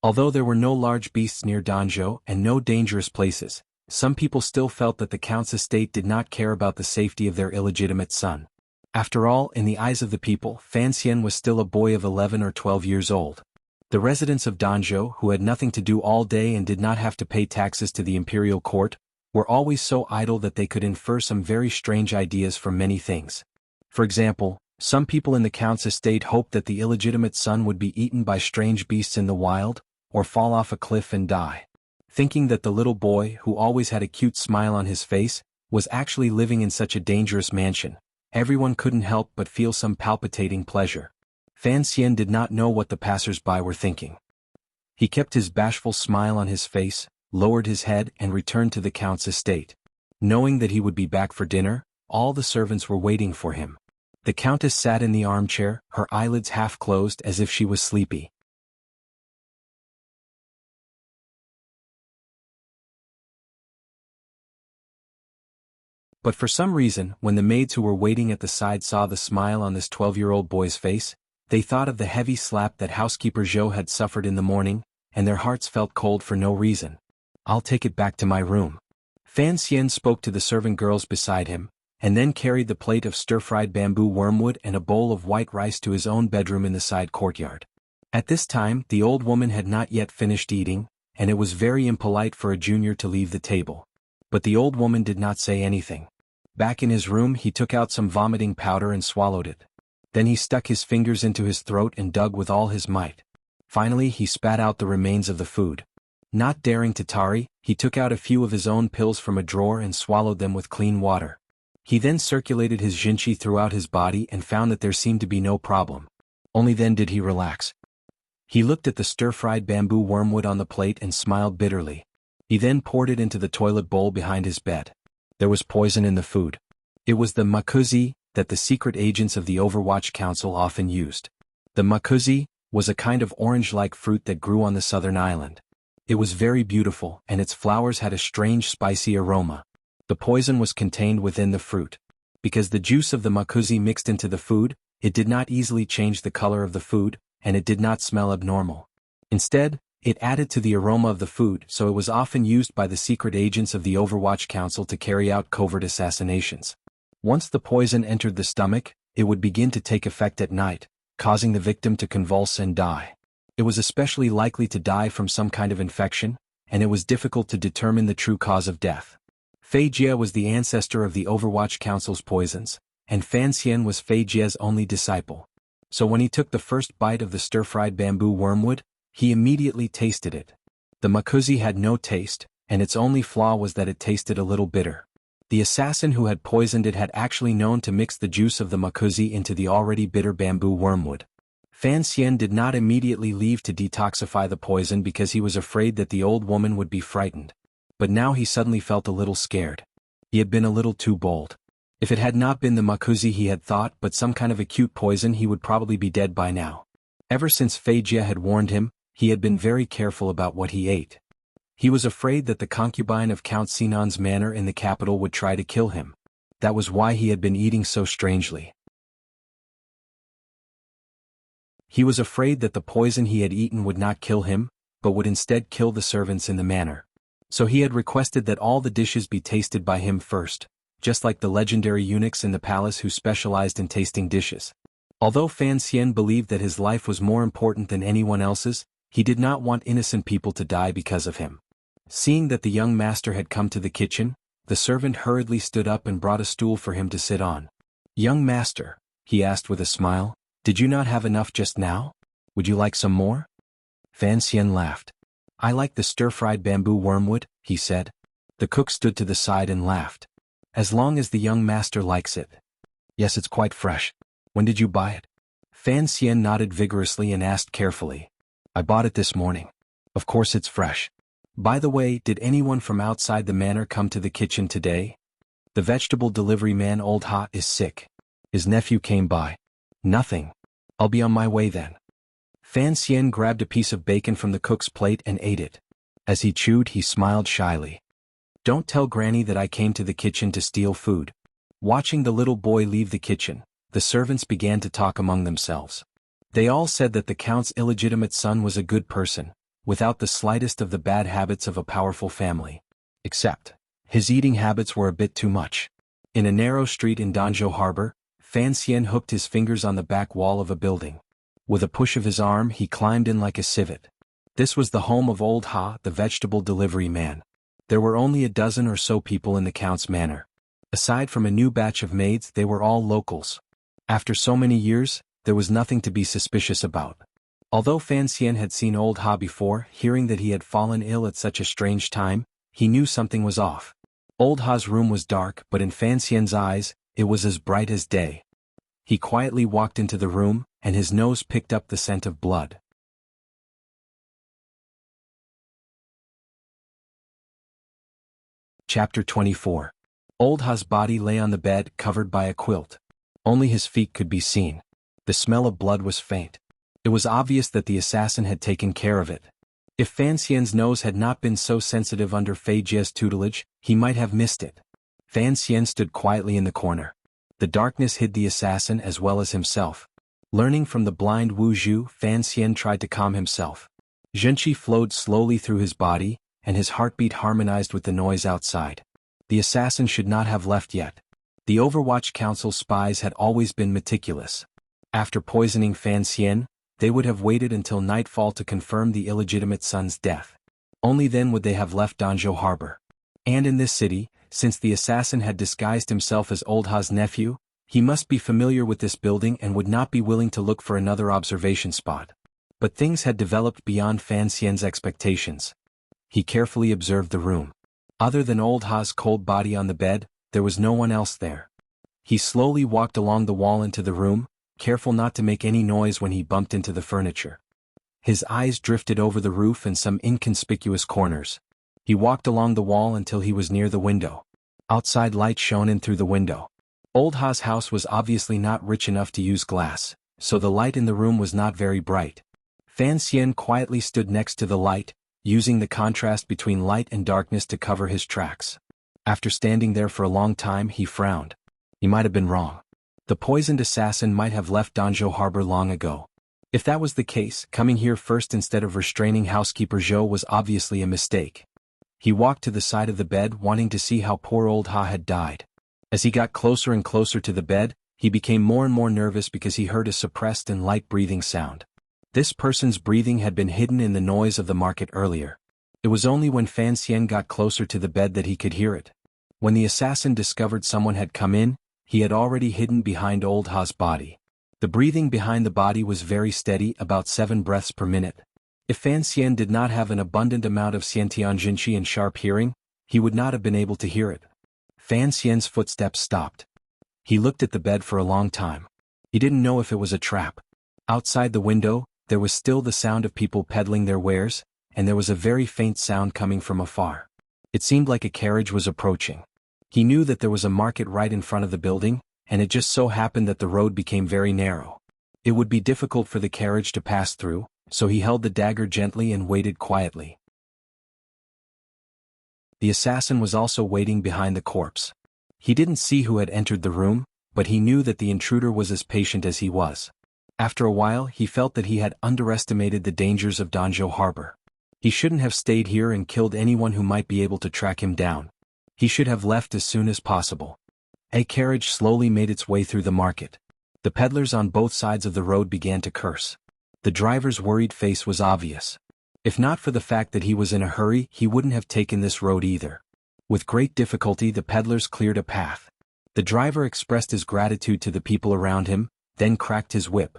Although there were no large beasts near Danzhou and no dangerous places, some people still felt that the Count's estate did not care about the safety of their illegitimate son. After all, in the eyes of the people, Fan Xian was still a boy of 11 or 12 years old. The residents of Danzhou, who had nothing to do all day and did not have to pay taxes to the imperial court, were always so idle that they could infer some very strange ideas from many things. For example, some people in the Count's estate hoped that the illegitimate son would be eaten by strange beasts in the wild, or fall off a cliff and die. Thinking that the little boy, who always had a cute smile on his face, was actually living in such a dangerous mansion, everyone couldn't help but feel some palpitating pleasure. Fan Xian did not know what the passers-by were thinking. He kept his bashful smile on his face, lowered his head and returned to the Count's estate. Knowing that he would be back for dinner, all the servants were waiting for him. The Countess sat in the armchair, her eyelids half closed as if she was sleepy. But for some reason, when the maids who were waiting at the side saw the smile on this 12-year-old boy's face, they thought of the heavy slap that housekeeper Zhou had suffered in the morning, and their hearts felt cold for no reason. "I'll take it back to my room." Fan Xian spoke to the servant girls beside him, and then carried the plate of stir-fried bamboo wormwood and a bowl of white rice to his own bedroom in the side courtyard. At this time, the old woman had not yet finished eating, and it was very impolite for a junior to leave the table. But the old woman did not say anything. Back in his room, he took out some vomiting powder and swallowed it. Then he stuck his fingers into his throat and dug with all his might. Finally he spat out the remains of the food. Not daring to tarry, he took out a few of his own pills from a drawer and swallowed them with clean water. He then circulated his jinchi throughout his body and found that there seemed to be no problem. Only then did he relax. He looked at the stir-fried bamboo wormwood on the plate and smiled bitterly. He then poured it into the toilet bowl behind his bed. There was poison in the food. It was the makuzi that the secret agents of the Overwatch Council often used. The makuzi was a kind of orange-like fruit that grew on the southern island. It was very beautiful and its flowers had a strange spicy aroma. The poison was contained within the fruit. Because the juice of the makuzi mixed into the food, it did not easily change the color of the food, and it did not smell abnormal. Instead, it added to the aroma of the food, so it was often used by the secret agents of the Overwatch Council to carry out covert assassinations. Once the poison entered the stomach, it would begin to take effect at night, causing the victim to convulse and die. It was especially likely to die from some kind of infection, and it was difficult to determine the true cause of death. Fei Jie was the ancestor of the Overwatch Council's poisons, and Fan Xian was Fei Jie's only disciple. So when he took the first bite of the stir-fried bamboo wormwood, he immediately tasted it. The makuzi had no taste, and its only flaw was that it tasted a little bitter. The assassin who had poisoned it had actually known to mix the juice of the makuzi into the already bitter bamboo wormwood. Fan Xian did not immediately leave to detoxify the poison because he was afraid that the old woman would be frightened. But now he suddenly felt a little scared. He had been a little too bold. If it had not been the makuzi he had thought but some kind of acute poison, he would probably be dead by now. Ever since Fei Jie had warned him, he had been very careful about what he ate. He was afraid that the concubine of Count Sinan's manor in the capital would try to kill him. That was why he had been eating so strangely. He was afraid that the poison he had eaten would not kill him, but would instead kill the servants in the manor. So he had requested that all the dishes be tasted by him first, just like the legendary eunuchs in the palace who specialized in tasting dishes. Although Fan Xian believed that his life was more important than anyone else's, he did not want innocent people to die because of him. Seeing that the young master had come to the kitchen, the servant hurriedly stood up and brought a stool for him to sit on. "Young master," he asked with a smile, "did you not have enough just now? Would you like some more?" Fan Xian laughed. "I like the stir-fried bamboo wormwood," he said. The cook stood to the side and laughed. "As long as the young master likes it." "Yes, it's quite fresh. When did you buy it?" Fan Xian nodded vigorously and asked carefully. "I bought it this morning. Of course it's fresh. By the way, did anyone from outside the manor come to the kitchen today? The vegetable delivery man Old Ha is sick. His nephew came by." "Nothing. I'll be on my way then." Fan Xian grabbed a piece of bacon from the cook's plate and ate it. As he chewed, he smiled shyly. "Don't tell Granny that I came to the kitchen to steal food." Watching the little boy leave the kitchen, the servants began to talk among themselves. They all said that the Count's illegitimate son was a good person, without the slightest of the bad habits of a powerful family. Except, his eating habits were a bit too much. In a narrow street in Danzhou Harbor, Fan Xian hooked his fingers on the back wall of a building. With a push of his arm, he climbed in like a civet. This was the home of Old Ha, the vegetable delivery man. There were only a dozen or so people in the Count's manor. Aside from a new batch of maids, they were all locals. After so many years, there was nothing to be suspicious about. Although Fan Xian had seen Old Ha before, hearing that he had fallen ill at such a strange time, he knew something was off. Old Ha's room was dark, but in Fan Xian's eyes, it was as bright as day. He quietly walked into the room, and his nose picked up the scent of blood. Chapter 24. Old Ha's body lay on the bed, covered by a quilt. Only his feet could be seen. The smell of blood was faint. It was obvious that the assassin had taken care of it. If Fan Xian's nose had not been so sensitive under Fei Jie's tutelage, he might have missed it. Fan Xian stood quietly in the corner. The darkness hid the assassin as well as himself. Learning from the blind Wu Zhu, Fan Xian tried to calm himself. Zhenqi flowed slowly through his body, and his heartbeat harmonized with the noise outside. The assassin should not have left yet. The Overwatch Council spies had always been meticulous. After poisoning Fan Xian, they would have waited until nightfall to confirm the illegitimate son's death. Only then would they have left Danzhou Harbor. And in this city, since the assassin had disguised himself as Old Ha's nephew, he must be familiar with this building and would not be willing to look for another observation spot. But things had developed beyond Fan Xian's expectations. He carefully observed the room. Other than old Ha's cold body on the bed, there was no one else there. He slowly walked along the wall into the room, careful not to make any noise when he bumped into the furniture. His eyes drifted over the roof and some inconspicuous corners. He walked along the wall until he was near the window. Outside light shone in through the window. Old Ha's house was obviously not rich enough to use glass, so the light in the room was not very bright. Fan Xian quietly stood next to the light, using the contrast between light and darkness to cover his tracks. After standing there for a long time, he frowned. He might have been wrong. The poisoned assassin might have left Danzhou Harbor long ago. If that was the case, coming here first instead of restraining housekeeper Zhou was obviously a mistake. He walked to the side of the bed wanting to see how poor old Ha had died. As he got closer and closer to the bed, he became more and more nervous because he heard a suppressed and light breathing sound. This person's breathing had been hidden in the noise of the market earlier. It was only when Fan Xian got closer to the bed that he could hear it. When the assassin discovered someone had come in, he had already hidden behind old Ha's body. The breathing behind the body was very steady, about 7 breaths per minute. If Fan Xian did not have an abundant amount of Xiantianjinqi and sharp hearing, he would not have been able to hear it. Fan Xian's footsteps stopped. He looked at the bed for a long time. He didn't know if it was a trap. Outside the window, there was still the sound of people peddling their wares, and there was a very faint sound coming from afar. It seemed like a carriage was approaching. He knew that there was a market right in front of the building, and it just so happened that the road became very narrow. It would be difficult for the carriage to pass through, so he held the dagger gently and waited quietly. The assassin was also waiting behind the corpse. He didn't see who had entered the room, but he knew that the intruder was as patient as he was. After a while, he felt that he had underestimated the dangers of Danzhou Harbor. He shouldn't have stayed here and killed anyone who might be able to track him down. He should have left as soon as possible. A carriage slowly made its way through the market. The peddlers on both sides of the road began to curse. The driver's worried face was obvious. If not for the fact that he was in a hurry, he wouldn't have taken this road either. With great difficulty, the peddlers cleared a path. The driver expressed his gratitude to the people around him, then cracked his whip.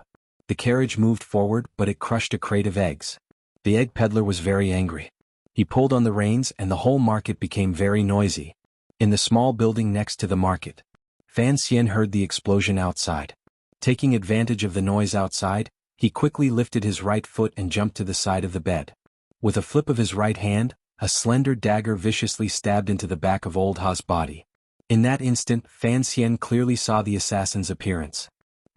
The carriage moved forward, but it crushed a crate of eggs. The egg peddler was very angry. He pulled on the reins and the whole market became very noisy. In the small building next to the market, Fan Xian heard the explosion outside. Taking advantage of the noise outside, he quickly lifted his right foot and jumped to the side of the bed. With a flip of his right hand, a slender dagger viciously stabbed into the back of old Ha's body. In that instant, Fan Xian clearly saw the assassin's appearance.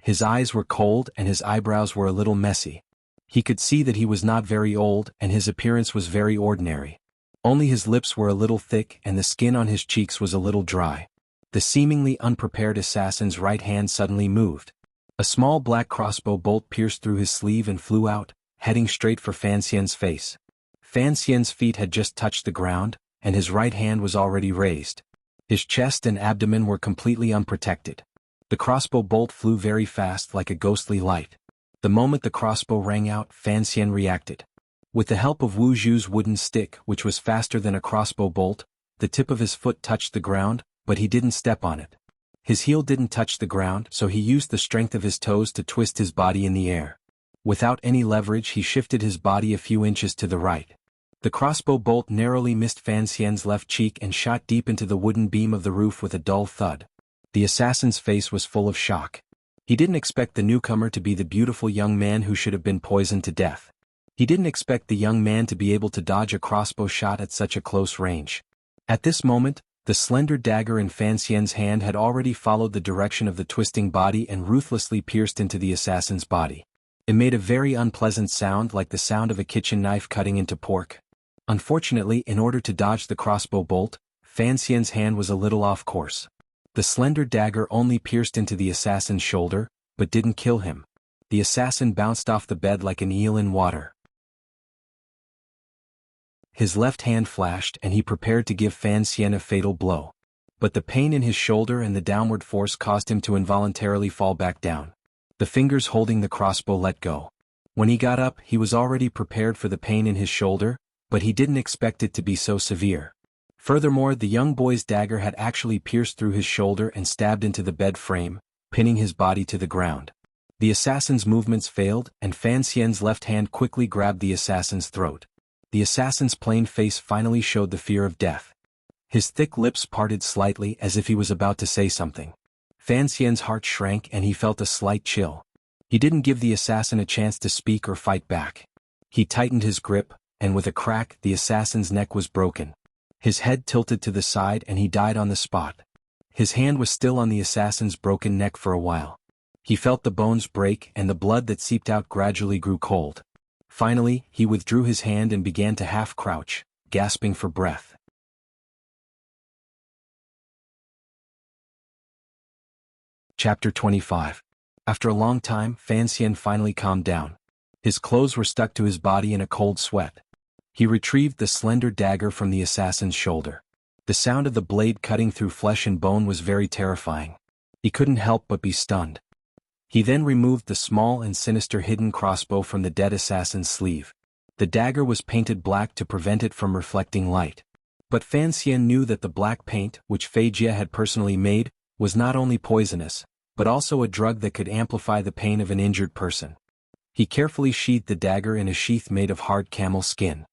His eyes were cold and his eyebrows were a little messy. He could see that he was not very old and his appearance was very ordinary. Only his lips were a little thick and the skin on his cheeks was a little dry. The seemingly unprepared assassin's right hand suddenly moved. A small black crossbow bolt pierced through his sleeve and flew out, heading straight for Fan Xian's face. Fan Xian's feet had just touched the ground, and his right hand was already raised. His chest and abdomen were completely unprotected. The crossbow bolt flew very fast like a ghostly light. The moment the crossbow rang out, Fan Xian reacted. With the help of Wu Zhu's wooden stick, which was faster than a crossbow bolt, the tip of his foot touched the ground, but he didn't step on it. His heel didn't touch the ground, so he used the strength of his toes to twist his body in the air. Without any leverage, he shifted his body a few inches to the right. The crossbow bolt narrowly missed Fan Xian's left cheek and shot deep into the wooden beam of the roof with a dull thud. The assassin's face was full of shock. He didn't expect the newcomer to be the beautiful young man who should have been poisoned to death. He didn't expect the young man to be able to dodge a crossbow shot at such a close range. At this moment, the slender dagger in Fan Xian's hand had already followed the direction of the twisting body and ruthlessly pierced into the assassin's body. It made a very unpleasant sound like the sound of a kitchen knife cutting into pork. Unfortunately, in order to dodge the crossbow bolt, Fan Xian's hand was a little off course. The slender dagger only pierced into the assassin's shoulder, but didn't kill him. The assassin bounced off the bed like an eel in water. His left hand flashed and he prepared to give Fan Xian a fatal blow. But the pain in his shoulder and the downward force caused him to involuntarily fall back down. The fingers holding the crossbow let go. When he got up, he was already prepared for the pain in his shoulder, but he didn't expect it to be so severe. Furthermore, the young boy's dagger had actually pierced through his shoulder and stabbed into the bed frame, pinning his body to the ground. The assassin's movements failed, and Fan Xian's left hand quickly grabbed the assassin's throat. The assassin's plain face finally showed the fear of death. His thick lips parted slightly as if he was about to say something. Fan Xian's heart shrank and he felt a slight chill. He didn't give the assassin a chance to speak or fight back. He tightened his grip, and with a crack, the assassin's neck was broken. His head tilted to the side and he died on the spot. His hand was still on the assassin's broken neck for a while. He felt the bones break and the blood that seeped out gradually grew cold. Finally, he withdrew his hand and began to half-crouch, gasping for breath. Chapter 25. After a long time, Fan Xian finally calmed down. His clothes were stuck to his body in a cold sweat. He retrieved the slender dagger from the assassin's shoulder. The sound of the blade cutting through flesh and bone was very terrifying. He couldn't help but be stunned. He then removed the small and sinister hidden crossbow from the dead assassin's sleeve. The dagger was painted black to prevent it from reflecting light. But Fan Xian knew that the black paint, which Fei Jie had personally made, was not only poisonous, but also a drug that could amplify the pain of an injured person. He carefully sheathed the dagger in a sheath made of hard camel skin.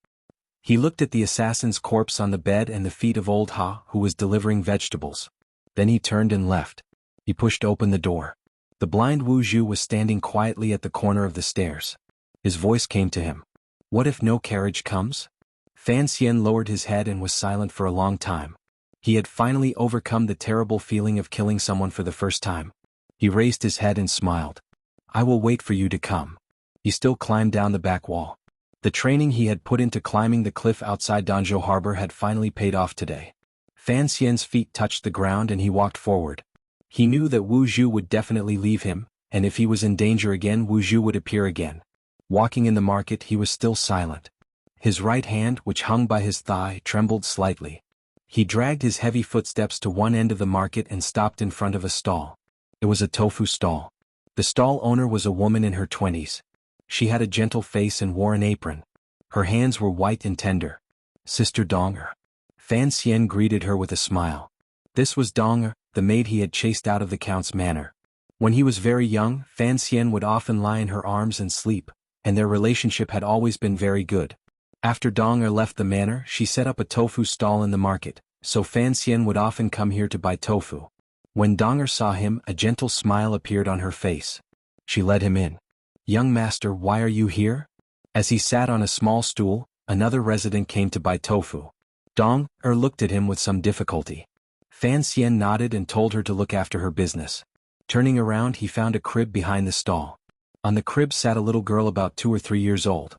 He looked at the assassin's corpse on the bed and the feet of old Ha, who was delivering vegetables. Then he turned and left. He pushed open the door. The blind Wu Zhu was standing quietly at the corner of the stairs. His voice came to him. "What if no carriage comes?" Fan Xian lowered his head and was silent for a long time. He had finally overcome the terrible feeling of killing someone for the first time. He raised his head and smiled. "I will wait for you to come." He still climbed down the back wall. The training he had put into climbing the cliff outside Danzhou Harbor had finally paid off today. Fan Xian's feet touched the ground and he walked forward. He knew that Wu Zhu would definitely leave him, and if he was in danger again, Wu Zhu would appear again. Walking in the market, he was still silent. His right hand, which hung by his thigh, trembled slightly. He dragged his heavy footsteps to one end of the market and stopped in front of a stall. It was a tofu stall. The stall owner was a woman in her 20s. She had a gentle face and wore an apron. Her hands were white and tender. "Sister Donger." Fan Xian greeted her with a smile. This was Donger, the maid he had chased out of the count's manor. When he was very young, Fan Xian would often lie in her arms and sleep, and their relationship had always been very good. After Donger left the manor, she set up a tofu stall in the market, so Fan Xian would often come here to buy tofu. When Donger saw him, a gentle smile appeared on her face. She led him in. "Young master, why are you here?" As he sat on a small stool, another resident came to buy tofu. Donger looked at him with some difficulty. Fan Xian nodded and told her to look after her business. Turning around, he found a crib behind the stall. On the crib sat a little girl about 2 or 3 years old.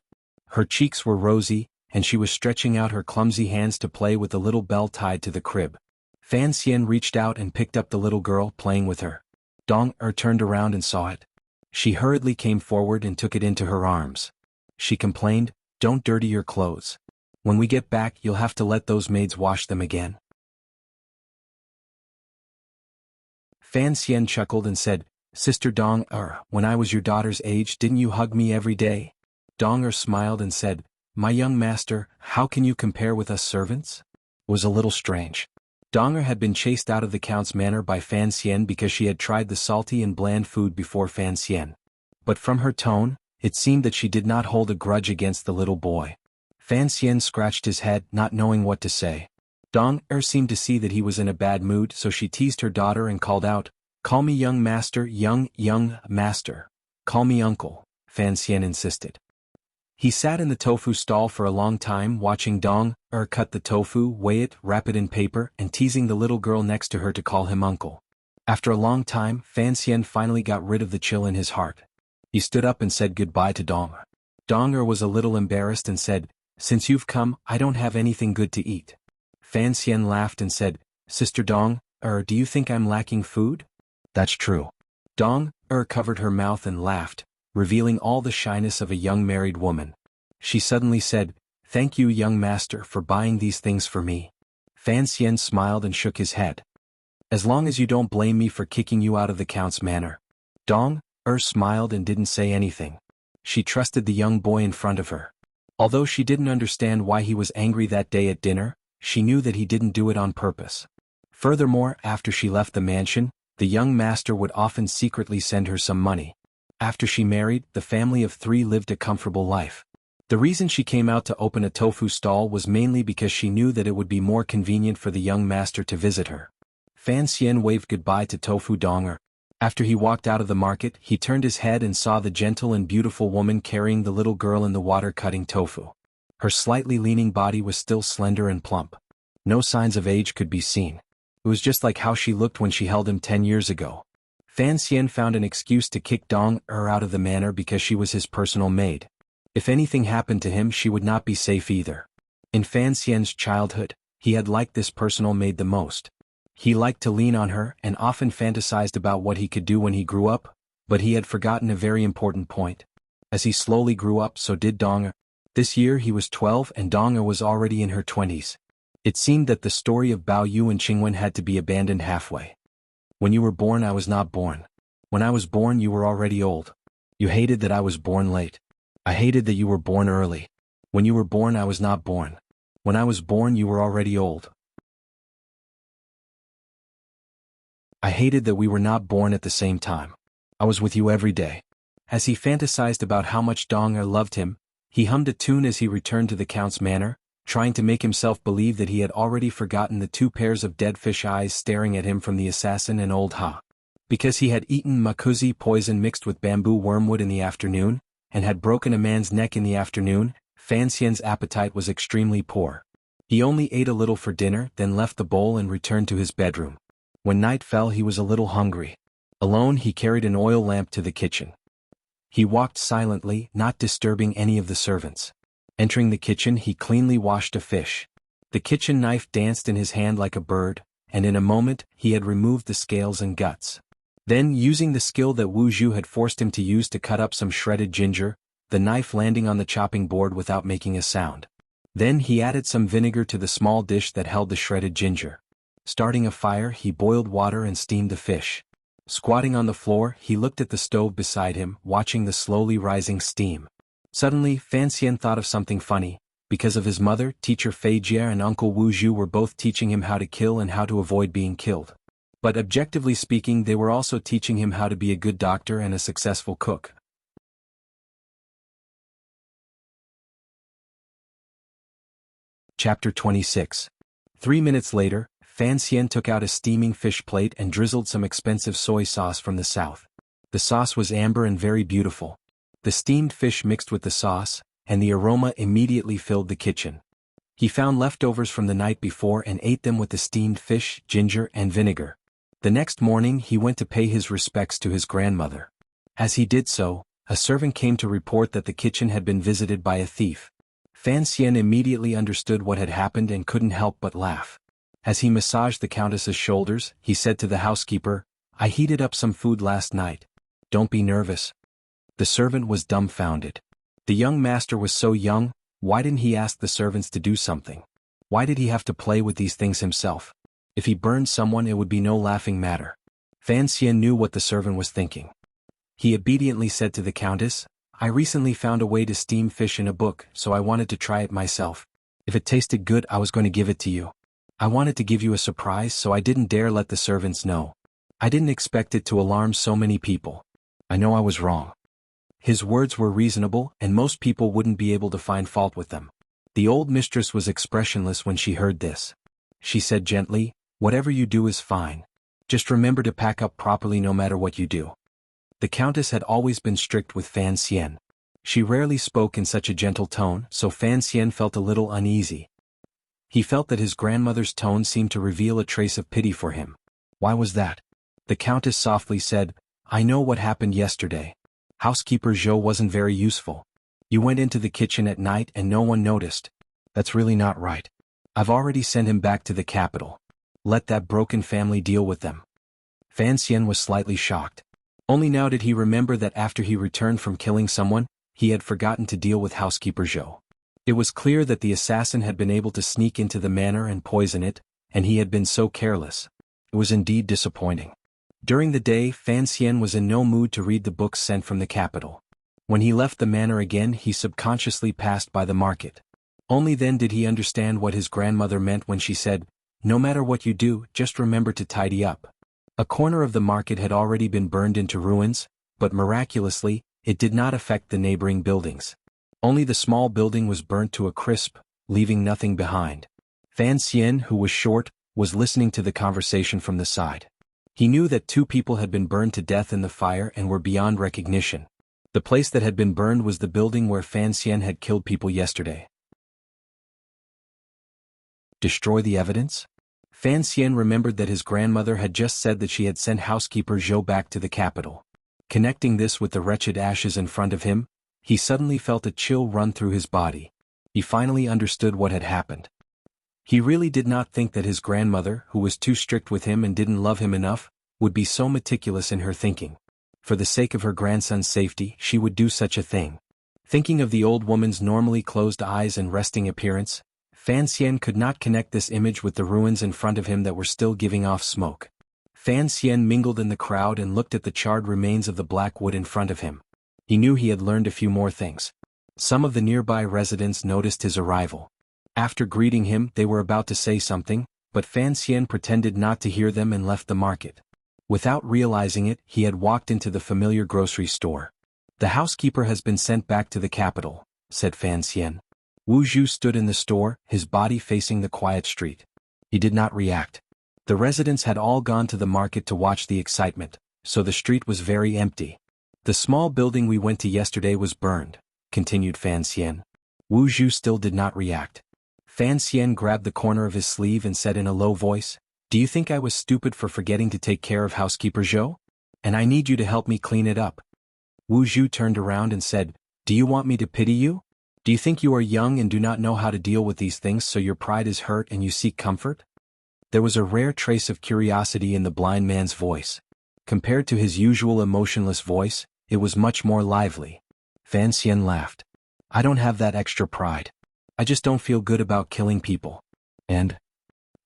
Her cheeks were rosy, and she was stretching out her clumsy hands to play with the little bell tied to the crib. Fan Xian reached out and picked up the little girl, playing with her. Donger turned around and saw it. She hurriedly came forward and took it into her arms. She complained, "Don't dirty your clothes. When we get back, you'll have to let those maids wash them again." Fan Xian chuckled and said, "Sister Donger, when I was your daughter's age, didn't you hug me every day?" Donger smiled and said, "My young master, how can you compare with us servants?" It was a little strange. Donger had been chased out of the count's manor by Fan Xian because she had tried the salty and bland food before Fan Xian. But from her tone, it seemed that she did not hold a grudge against the little boy. Fan Xian scratched his head, not knowing what to say. Donger seemed to see that he was in a bad mood, so she teased her daughter and called out, "Call me young master, young master. Call me uncle," Fan Xian insisted. He sat in the tofu stall for a long time watching Donger cut the tofu, weigh it, wrap it in paper, and teasing the little girl next to her to call him uncle. After a long time, Fan Xian finally got rid of the chill in his heart. He stood up and said goodbye to Donger. Donger was a little embarrassed and said, "Since you've come, I don't have anything good to eat." Fan Xian laughed and said, "Sister Donger, do you think I'm lacking food?" "That's true." Donger covered her mouth and laughed, revealing all the shyness of a young married woman. She suddenly said, "Thank you, young master, for buying these things for me." Fan Xian smiled and shook his head. "As long as you don't blame me for kicking you out of the count's manor." Donger smiled and didn't say anything. She trusted the young boy in front of her. Although she didn't understand why he was angry that day at dinner, she knew that he didn't do it on purpose. Furthermore, after she left the mansion, the young master would often secretly send her some money. After she married, the family of 3 lived a comfortable life. The reason she came out to open a tofu stall was mainly because she knew that it would be more convenient for the young master to visit her. Fan Xian waved goodbye to Tofu Donger. After he walked out of the market, he turned his head and saw the gentle and beautiful woman carrying the little girl in the water cutting tofu. Her slightly leaning body was still slender and plump. No signs of age could be seen. It was just like how she looked when she held him 10 years ago. Fan Xian found an excuse to kick Dong out of the manor because she was his personal maid. If anything happened to him, she would not be safe either. In Fan Xian's childhood, he had liked this personal maid the most. He liked to lean on her and often fantasized about what he could do when he grew up, but he had forgotten a very important point. As he slowly grew up, so did Dong. This year he was 12 and Dong was already in her 20s. It seemed that the story of Bao Yu and Qingwen had to be abandoned halfway. When you were born, I was not born. When I was born, you were already old. You hated that I was born late. I hated that you were born early. When you were born, I was not born. When I was born, you were already old. I hated that we were not born at the same time. I was with you every day. As he fantasized about how much Dong loved him, he hummed a tune as he returned to the Count's manor, trying to make himself believe that he had already forgotten the 2 pairs of dead fish eyes staring at him from the assassin and old Ha. Because he had eaten makuzi poison mixed with bamboo wormwood in the afternoon, and had broken a man's neck in the afternoon, Fan Xian's appetite was extremely poor. He only ate a little for dinner, then left the bowl and returned to his bedroom. When night fell, he was a little hungry. Alone, he carried an oil lamp to the kitchen. He walked silently, not disturbing any of the servants. Entering the kitchen, he cleanly washed a fish. The kitchen knife danced in his hand like a bird, and in a moment, he had removed the scales and guts. Then, using the skill that Wu Zhu had forced him to use to cut up some shredded ginger, the knife landing on the chopping board without making a sound. Then he added some vinegar to the small dish that held the shredded ginger. Starting a fire, he boiled water and steamed the fish. Squatting on the floor, he looked at the stove beside him, watching the slowly rising steam. Suddenly, Fan Xian thought of something funny. Because of his mother, teacher Fei Jie and uncle Wu Zhu were both teaching him how to kill and how to avoid being killed. But objectively speaking, they were also teaching him how to be a good doctor and a successful cook. Chapter 26. 3 minutes later, Fan Xian took out a steaming fish plate and drizzled some expensive soy sauce from the south. The sauce was amber and very beautiful. The steamed fish mixed with the sauce, and the aroma immediately filled the kitchen. He found leftovers from the night before and ate them with the steamed fish, ginger, and vinegar. The next morning he went to pay his respects to his grandmother. As he did so, a servant came to report that the kitchen had been visited by a thief. Fan Xian immediately understood what had happened and couldn't help but laugh. As he massaged the countess's shoulders, he said to the housekeeper, "I heated up some food last night. Don't be nervous." The servant was dumbfounded. The young master was so young, why didn't he ask the servants to do something? Why did he have to play with these things himself? If he burned someone, it would be no laughing matter. Fan Xian knew what the servant was thinking. He obediently said to the countess, "I recently found a way to steam fish in a book, so I wanted to try it myself. If it tasted good, I was going to give it to you. I wanted to give you a surprise, so I didn't dare let the servants know. I didn't expect it to alarm so many people. I know I was wrong." His words were reasonable, and most people wouldn't be able to find fault with them. The old mistress was expressionless when she heard this. She said gently, "Whatever you do is fine. Just remember to pack up properly no matter what you do." The countess had always been strict with Fan Xian. She rarely spoke in such a gentle tone, so Fan Xian felt a little uneasy. He felt that his grandmother's tone seemed to reveal a trace of pity for him. Why was that? The countess softly said, "I know what happened yesterday. Housekeeper Zhou wasn't very useful. You went into the kitchen at night and no one noticed. That's really not right. I've already sent him back to the capital. Let that broken family deal with them." Fan Xian was slightly shocked. Only now did he remember that after he returned from killing someone, he had forgotten to deal with housekeeper Zhou. It was clear that the assassin had been able to sneak into the manor and poison it, and he had been so careless. It was indeed disappointing. During the day, Fan Xian was in no mood to read the books sent from the capital. When he left the manor again, he subconsciously passed by the market. Only then did he understand what his grandmother meant when she said, "No matter what you do, just remember to tidy up." A corner of the market had already been burned into ruins, but miraculously, it did not affect the neighboring buildings. Only the small building was burnt to a crisp, leaving nothing behind. Fan Xian, who was short, was listening to the conversation from the side. He knew that 2 people had been burned to death in the fire and were beyond recognition. The place that had been burned was the building where Fan Xian had killed people yesterday. Destroy the evidence? Fan Xian remembered that his grandmother had just said that she had sent housekeeper Zhou back to the capital. Connecting this with the wretched ashes in front of him, he suddenly felt a chill run through his body. He finally understood what had happened. He really did not think that his grandmother, who was too strict with him and didn't love him enough, would be so meticulous in her thinking. For the sake of her grandson's safety, she would do such a thing. Thinking of the old woman's normally closed eyes and resting appearance, Fan Xian could not connect this image with the ruins in front of him that were still giving off smoke. Fan Xian mingled in the crowd and looked at the charred remains of the black wood in front of him. He knew he had learned a few more things. Some of the nearby residents noticed his arrival. After greeting him, they were about to say something, but Fan Xian pretended not to hear them and left the market. Without realizing it, he had walked into the familiar grocery store. "The housekeeper has been sent back to the capital," said Fan Xian. Wu Zhu stood in the store, his body facing the quiet street. He did not react. The residents had all gone to the market to watch the excitement, so the street was very empty. "The small building we went to yesterday was burned," continued Fan Xian. Wu Zhu still did not react. Fan Xian grabbed the corner of his sleeve and said in a low voice, "Do you think I was stupid for forgetting to take care of housekeeper Zhou? And I need you to help me clean it up." Wu Zhu turned around and said, "Do you want me to pity you? Do you think you are young and do not know how to deal with these things, so your pride is hurt and you seek comfort?" There was a rare trace of curiosity in the blind man's voice. Compared to his usual emotionless voice, it was much more lively. Fan Xian laughed. "I don't have that extra pride. I just don't feel good about killing people." And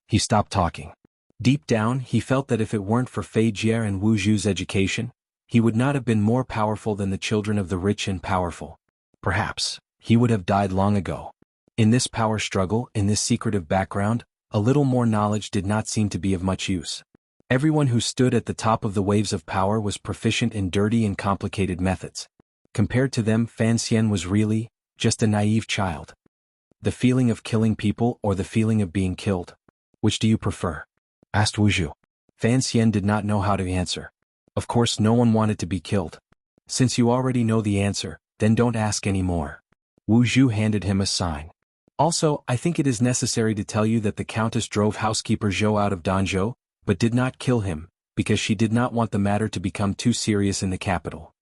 he stopped talking. Deep down, he felt that if it weren't for Fei Jie and Wu Zhu's education, he would not have been more powerful than the children of the rich and powerful. Perhaps he would have died long ago. In this power struggle, in this secretive background, a little more knowledge did not seem to be of much use. Everyone who stood at the top of the waves of power was proficient in dirty and complicated methods. Compared to them, Fan Xian was really just a naive child. "The feeling of killing people or the feeling of being killed? Which do you prefer?" asked Wu Zhu. Fan Xian did not know how to answer. Of course no one wanted to be killed. "Since you already know the answer, then don't ask any more." Wu Zhu handed him a sign. "Also, I think it is necessary to tell you that the Countess drove housekeeper Zhou out of Danzhou, but did not kill him, because she did not want the matter to become too serious in the capital."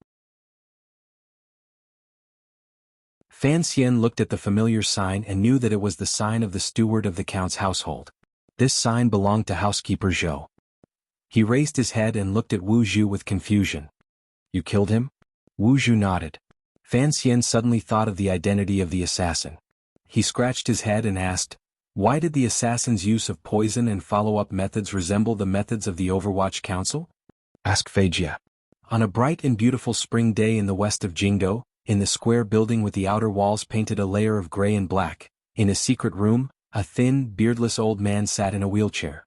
Fan Xian looked at the familiar sign and knew that it was the sign of the steward of the Count's household. This sign belonged to housekeeper Zhou. He raised his head and looked at Wu Zhu with confusion. "You killed him?" Wu Zhu nodded. Fan Xian suddenly thought of the identity of the assassin. He scratched his head and asked, "Why did the assassin's use of poison and follow-up methods resemble the methods of the Overwatch Council?" asked Fei Jie. On a bright and beautiful spring day in the west of Jingdou, in the square building with the outer walls painted a layer of gray and black, in a secret room, a thin, beardless old man sat in a wheelchair.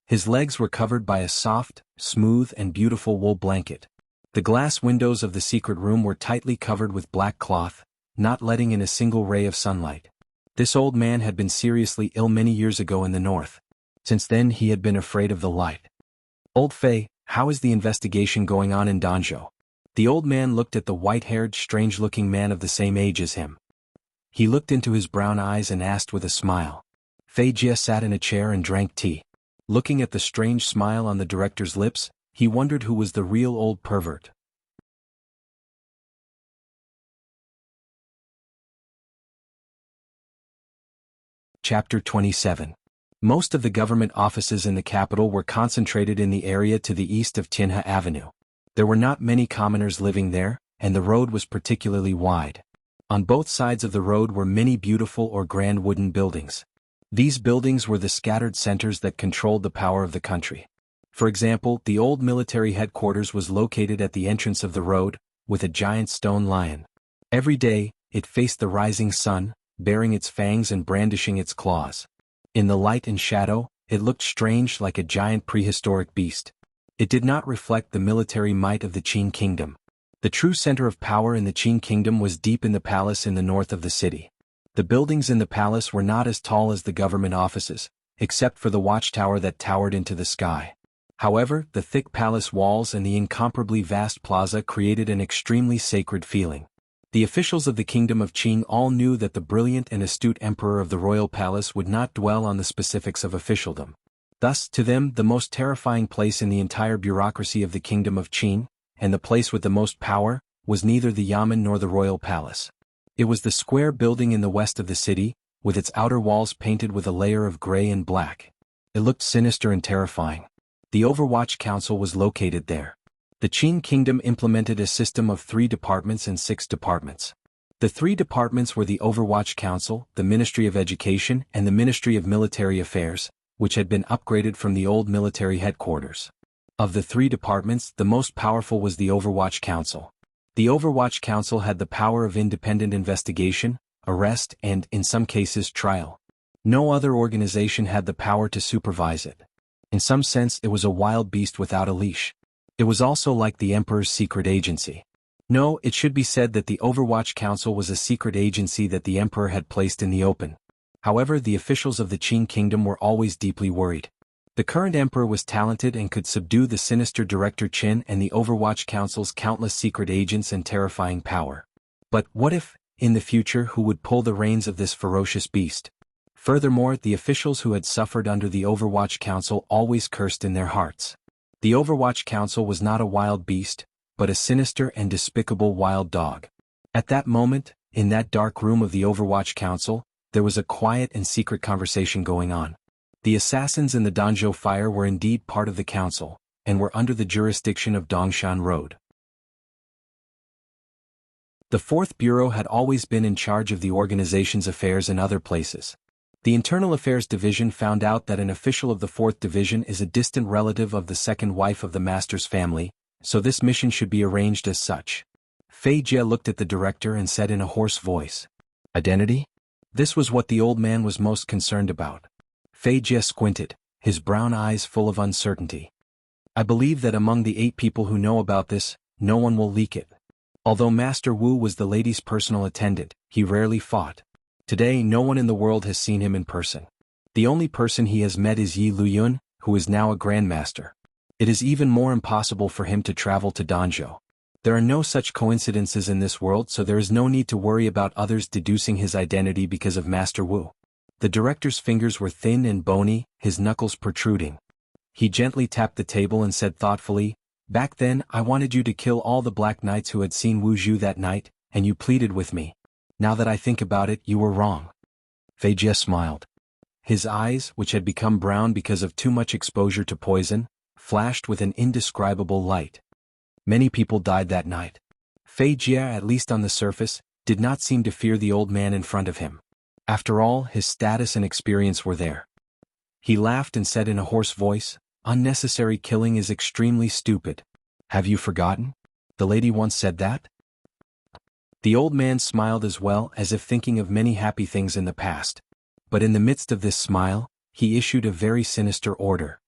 His legs were covered by a soft, smooth and beautiful wool blanket. The glass windows of the secret room were tightly covered with black cloth, not letting in a single ray of sunlight. This old man had been seriously ill many years ago in the north. Since then he had been afraid of the light. "Old Fei, how is the investigation going on in Danzhou?" The old man looked at the white-haired, strange-looking man of the same age as him. He looked into his brown eyes and asked with a smile. Fei Jie sat in a chair and drank tea. Looking at the strange smile on the director's lips, he wondered who was the real old pervert. Chapter 27. Most of the government offices in the capital were concentrated in the area to the east of Tianhe Avenue. There were not many commoners living there, and the road was particularly wide. On both sides of the road were many beautiful or grand wooden buildings. These buildings were the scattered centers that controlled the power of the country. For example, the old military headquarters was located at the entrance of the road, with a giant stone lion. Every day, it faced the rising sun, baring its fangs and brandishing its claws. In the light and shadow, it looked strange, like a giant prehistoric beast. It did not reflect the military might of the Qin kingdom. The true center of power in the Qing kingdom was deep in the palace in the north of the city. The buildings in the palace were not as tall as the government offices, except for the watchtower that towered into the sky. However, the thick palace walls and the incomparably vast plaza created an extremely sacred feeling. The officials of the kingdom of Qing all knew that the brilliant and astute emperor of the royal palace would not dwell on the specifics of officialdom. Thus, to them, the most terrifying place in the entire bureaucracy of the kingdom of Qing, and the place with the most power, was neither the yamen nor the royal palace. It was the square building in the west of the city, with its outer walls painted with a layer of gray and black. It looked sinister and terrifying. The Overwatch Council was located there. The Qing kingdom implemented a system of 3 departments and 6 departments. The 3 departments were the Overwatch Council, the Ministry of Education, and the Ministry of Military Affairs, which had been upgraded from the old military headquarters. Of the 3 departments, the most powerful was the Overwatch Council. The Overwatch Council had the power of independent investigation, arrest, and, in some cases, trial. No other organization had the power to supervise it. In some sense, it was a wild beast without a leash. It was also like the Emperor's secret agency. No, it should be said that the Overwatch Council was a secret agency that the Emperor had placed in the open. However, the officials of the Qing kingdom were always deeply worried. The current emperor was talented and could subdue the sinister Director Qin and the Overwatch Council's countless secret agents and terrifying power. But what if, in the future, who would pull the reins of this ferocious beast? Furthermore, the officials who had suffered under the Overwatch Council always cursed in their hearts. The Overwatch Council was not a wild beast, but a sinister and despicable wild dog. At that moment, in that dark room of the Overwatch Council, there was a quiet and secret conversation going on. The assassins in the Danzhou fire were indeed part of the council, and were under the jurisdiction of Dongshan Road. The 4th Bureau had always been in charge of the organization's affairs in other places. The Internal Affairs Division found out that an official of the 4th Division is a distant relative of the second wife of the master's family, so this mission should be arranged as such. Fei Jie looked at the director and said in a hoarse voice, "Identity?" This was what the old man was most concerned about. Fei Jie squinted, his brown eyes full of uncertainty. "I believe that among the 8 people who know about this, no one will leak it. Although Master Wu was the lady's personal attendant, he rarely fought. Today no one in the world has seen him in person. The only person he has met is Yi Luyun, who is now a grandmaster. It is even more impossible for him to travel to Danzhou. There are no such coincidences in this world, so there is no need to worry about others deducing his identity because of Master Wu." The director's fingers were thin and bony, his knuckles protruding. He gently tapped the table and said thoughtfully, "Back then I wanted you to kill all the Black Knights who had seen Wu Zhu that night, and you pleaded with me. Now that I think about it, you were wrong." Fei Jie smiled. His eyes, which had become brown because of too much exposure to poison, flashed with an indescribable light. Many people died that night. Fei Jie, at least on the surface, did not seem to fear the old man in front of him. After all, his status and experience were there. He laughed and said in a hoarse voice, "Unnecessary killing is extremely stupid. Have you forgotten? The lady once said that?" The old man smiled as well, as if thinking of many happy things in the past. But in the midst of this smile, he issued a very sinister order.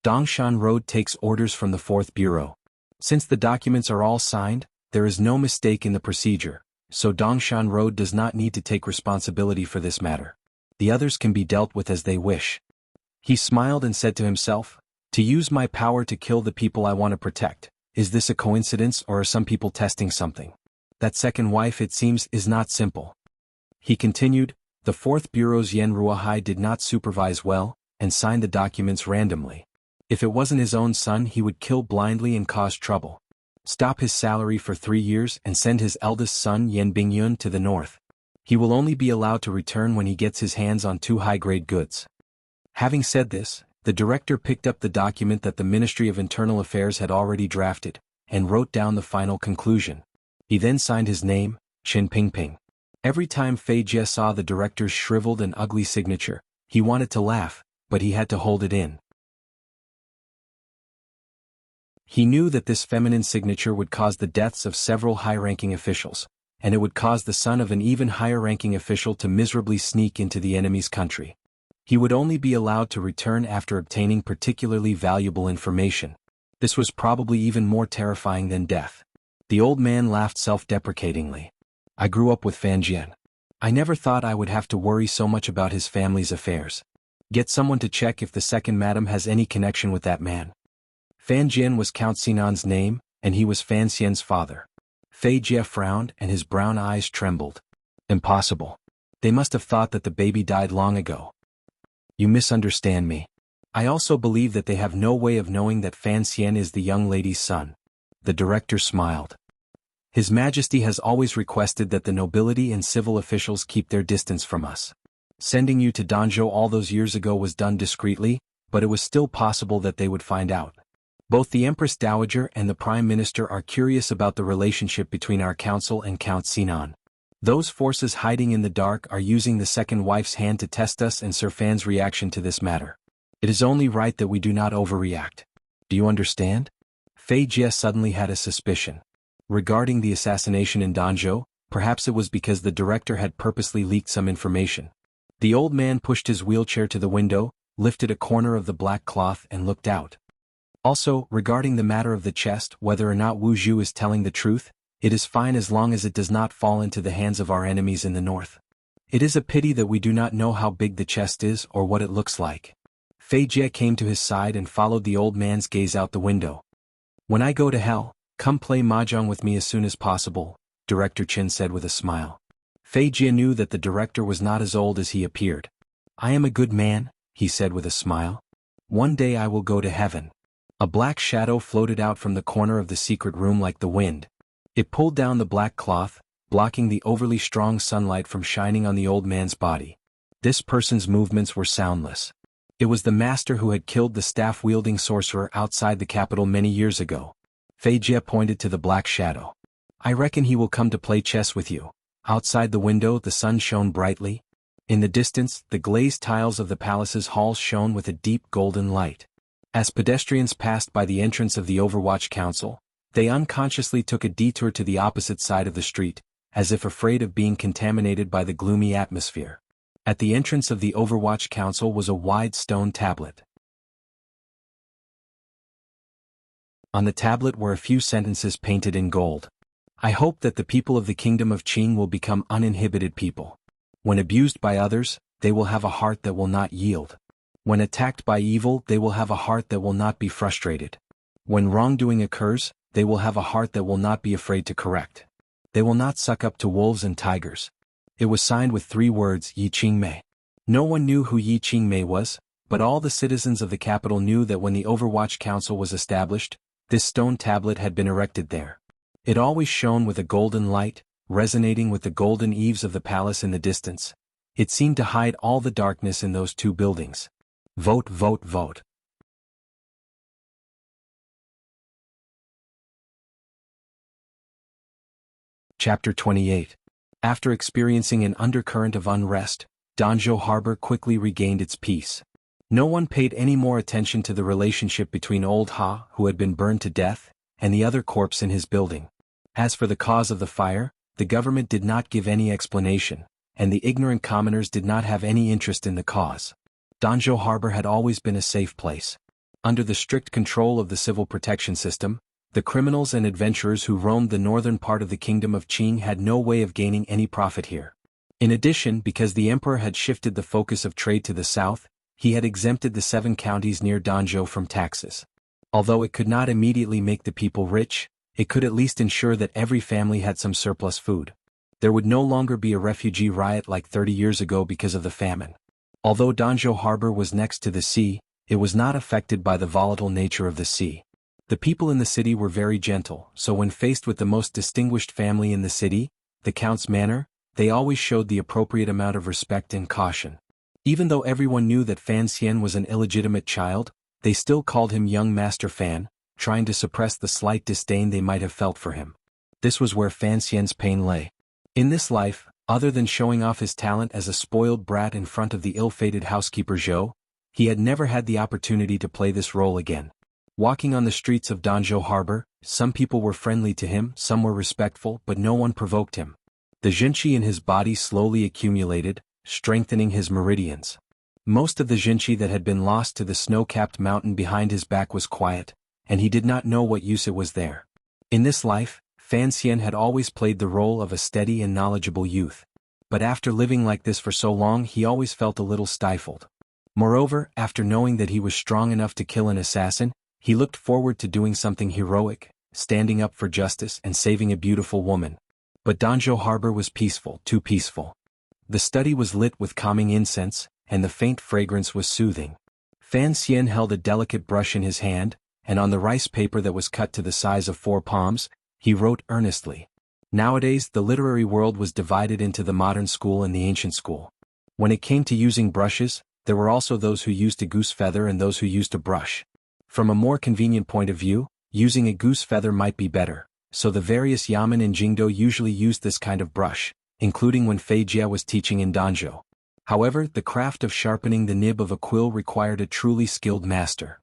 "Dongshan Road takes orders from the 4th Bureau. Since the documents are all signed, there is no mistake in the procedure, so Dongshan Road does not need to take responsibility for this matter. The others can be dealt with as they wish." He smiled and said to himself, "To use my power to kill the people I want to protect, is this a coincidence or are some people testing something? That second wife, it seems, is not simple." He continued, "The 4th Bureau's Yen Ruohai did not supervise well, and signed the documents randomly. If it wasn't his own son, he would kill blindly and cause trouble. Stop his salary for 3 years and send his eldest son Yen Bingyun to the north. He will only be allowed to return when he gets his hands on 2 high-grade goods." Having said this, the director picked up the document that the Ministry of Internal Affairs had already drafted, and wrote down the final conclusion. He then signed his name, Qin Pingping. Every time Fei Jie saw the director's shriveled and ugly signature, he wanted to laugh, but he had to hold it in. He knew that this feminine signature would cause the deaths of several high-ranking officials, and it would cause the son of an even higher-ranking official to miserably sneak into the enemy's country. He would only be allowed to return after obtaining particularly valuable information. This was probably even more terrifying than death. The old man laughed self-deprecatingly. I grew up with Fan Jian. I never thought I would have to worry so much about his family's affairs. Get someone to check if the second madam has any connection with that man. Fan Jian was Count Sinan's name, and he was Fan Xian's father. Fei Jie frowned and his brown eyes trembled. Impossible. They must have thought that the baby died long ago. You misunderstand me. I also believe that they have no way of knowing that Fan Xian is the young lady's son. The director smiled. His Majesty has always requested that the nobility and civil officials keep their distance from us. Sending you to Danzhou all those years ago was done discreetly, but it was still possible that they would find out. Both the Empress Dowager and the Prime Minister are curious about the relationship between our council and Count Sinan. Those forces hiding in the dark are using the second wife's hand to test us and Sir Fan's reaction to this matter. It is only right that we do not overreact. Do you understand? Fei Jie suddenly had a suspicion. Regarding the assassination in Danzhou, perhaps it was because the director had purposely leaked some information. The old man pushed his wheelchair to the window, lifted a corner of the black cloth and looked out. Also, regarding the matter of the chest, whether or not Wu Zhu is telling the truth, it is fine as long as it does not fall into the hands of our enemies in the north. It is a pity that we do not know how big the chest is or what it looks like. Fei Jie came to his side and followed the old man's gaze out the window. When I go to hell, come play mahjong with me as soon as possible, Director Qin said with a smile. Fei Jie knew that the director was not as old as he appeared. I am a good man, he said with a smile. One day I will go to heaven. A black shadow floated out from the corner of the secret room like the wind. It pulled down the black cloth, blocking the overly strong sunlight from shining on the old man's body. This person's movements were soundless. It was the master who had killed the staff-wielding sorcerer outside the capital many years ago. Fei Jie pointed to the black shadow. I reckon he will come to play chess with you. Outside the window the sun shone brightly. In the distance, the glazed tiles of the palace's halls shone with a deep golden light. As pedestrians passed by the entrance of the Overwatch Council, they unconsciously took a detour to the opposite side of the street, as if afraid of being contaminated by the gloomy atmosphere. At the entrance of the Overwatch Council was a wide stone tablet. On the tablet were a few sentences painted in gold. I hope that the people of the kingdom of Qing will become uninhibited people. When abused by others, they will have a heart that will not yield. When attacked by evil, they will have a heart that will not be frustrated. When wrongdoing occurs, they will have a heart that will not be afraid to correct. They will not suck up to wolves and tigers. It was signed with 3 words, Yi Qingmei. No one knew who Yi Qingmei was, but all the citizens of the capital knew that when the Overwatch Council was established, this stone tablet had been erected there. It always shone with a golden light, resonating with the golden eaves of the palace in the distance. It seemed to hide all the darkness in those 2 buildings. Vote, vote, vote. Chapter 28. After experiencing an undercurrent of unrest, Danzhou Harbor quickly regained its peace. No one paid any more attention to the relationship between Old Ha, who had been burned to death, and the other corpse in his building. As for the cause of the fire, the government did not give any explanation, and the ignorant commoners did not have any interest in the cause. Danzhou Harbor had always been a safe place. Under the strict control of the civil protection system, the criminals and adventurers who roamed the northern part of the kingdom of Qing had no way of gaining any profit here. In addition, because the emperor had shifted the focus of trade to the south, he had exempted the 7 counties near Danzhou from taxes. Although it could not immediately make the people rich, it could at least ensure that every family had some surplus food. There would no longer be a refugee riot like 30 years ago because of the famine. Although Danzhou Harbor was next to the sea, it was not affected by the volatile nature of the sea. The people in the city were very gentle, so when faced with the most distinguished family in the city, the Count's manor, they always showed the appropriate amount of respect and caution. Even though everyone knew that Fan Xian was an illegitimate child, they still called him young Master Fan, trying to suppress the slight disdain they might have felt for him. This was where Fan Xian's pain lay. In this life, other than showing off his talent as a spoiled brat in front of the ill-fated housekeeper Zhou, he had never had the opportunity to play this role again. Walking on the streets of Danzhou Harbor, some people were friendly to him, some were respectful, but no one provoked him. The zhenqi in his body slowly accumulated, strengthening his meridians. Most of the zhenqi that had been lost to the snow-capped mountain behind his back was quiet, and he did not know what use it was there. In this life, Fan Xian had always played the role of a steady and knowledgeable youth. But after living like this for so long, he always felt a little stifled. Moreover, after knowing that he was strong enough to kill an assassin, he looked forward to doing something heroic, standing up for justice and saving a beautiful woman. But Danzhou Harbor was peaceful, too peaceful. The study was lit with calming incense, and the faint fragrance was soothing. Fan Xian held a delicate brush in his hand, and on the rice paper that was cut to the size of 4 palms, he wrote earnestly. Nowadays, the literary world was divided into the modern school and the ancient school. When it came to using brushes, there were also those who used a goose feather and those who used a brush. From a more convenient point of view, using a goose feather might be better, so the various yamen in Jingdo usually used this kind of brush, including when Fei Jia was teaching in Danzhou. However, the craft of sharpening the nib of a quill required a truly skilled master.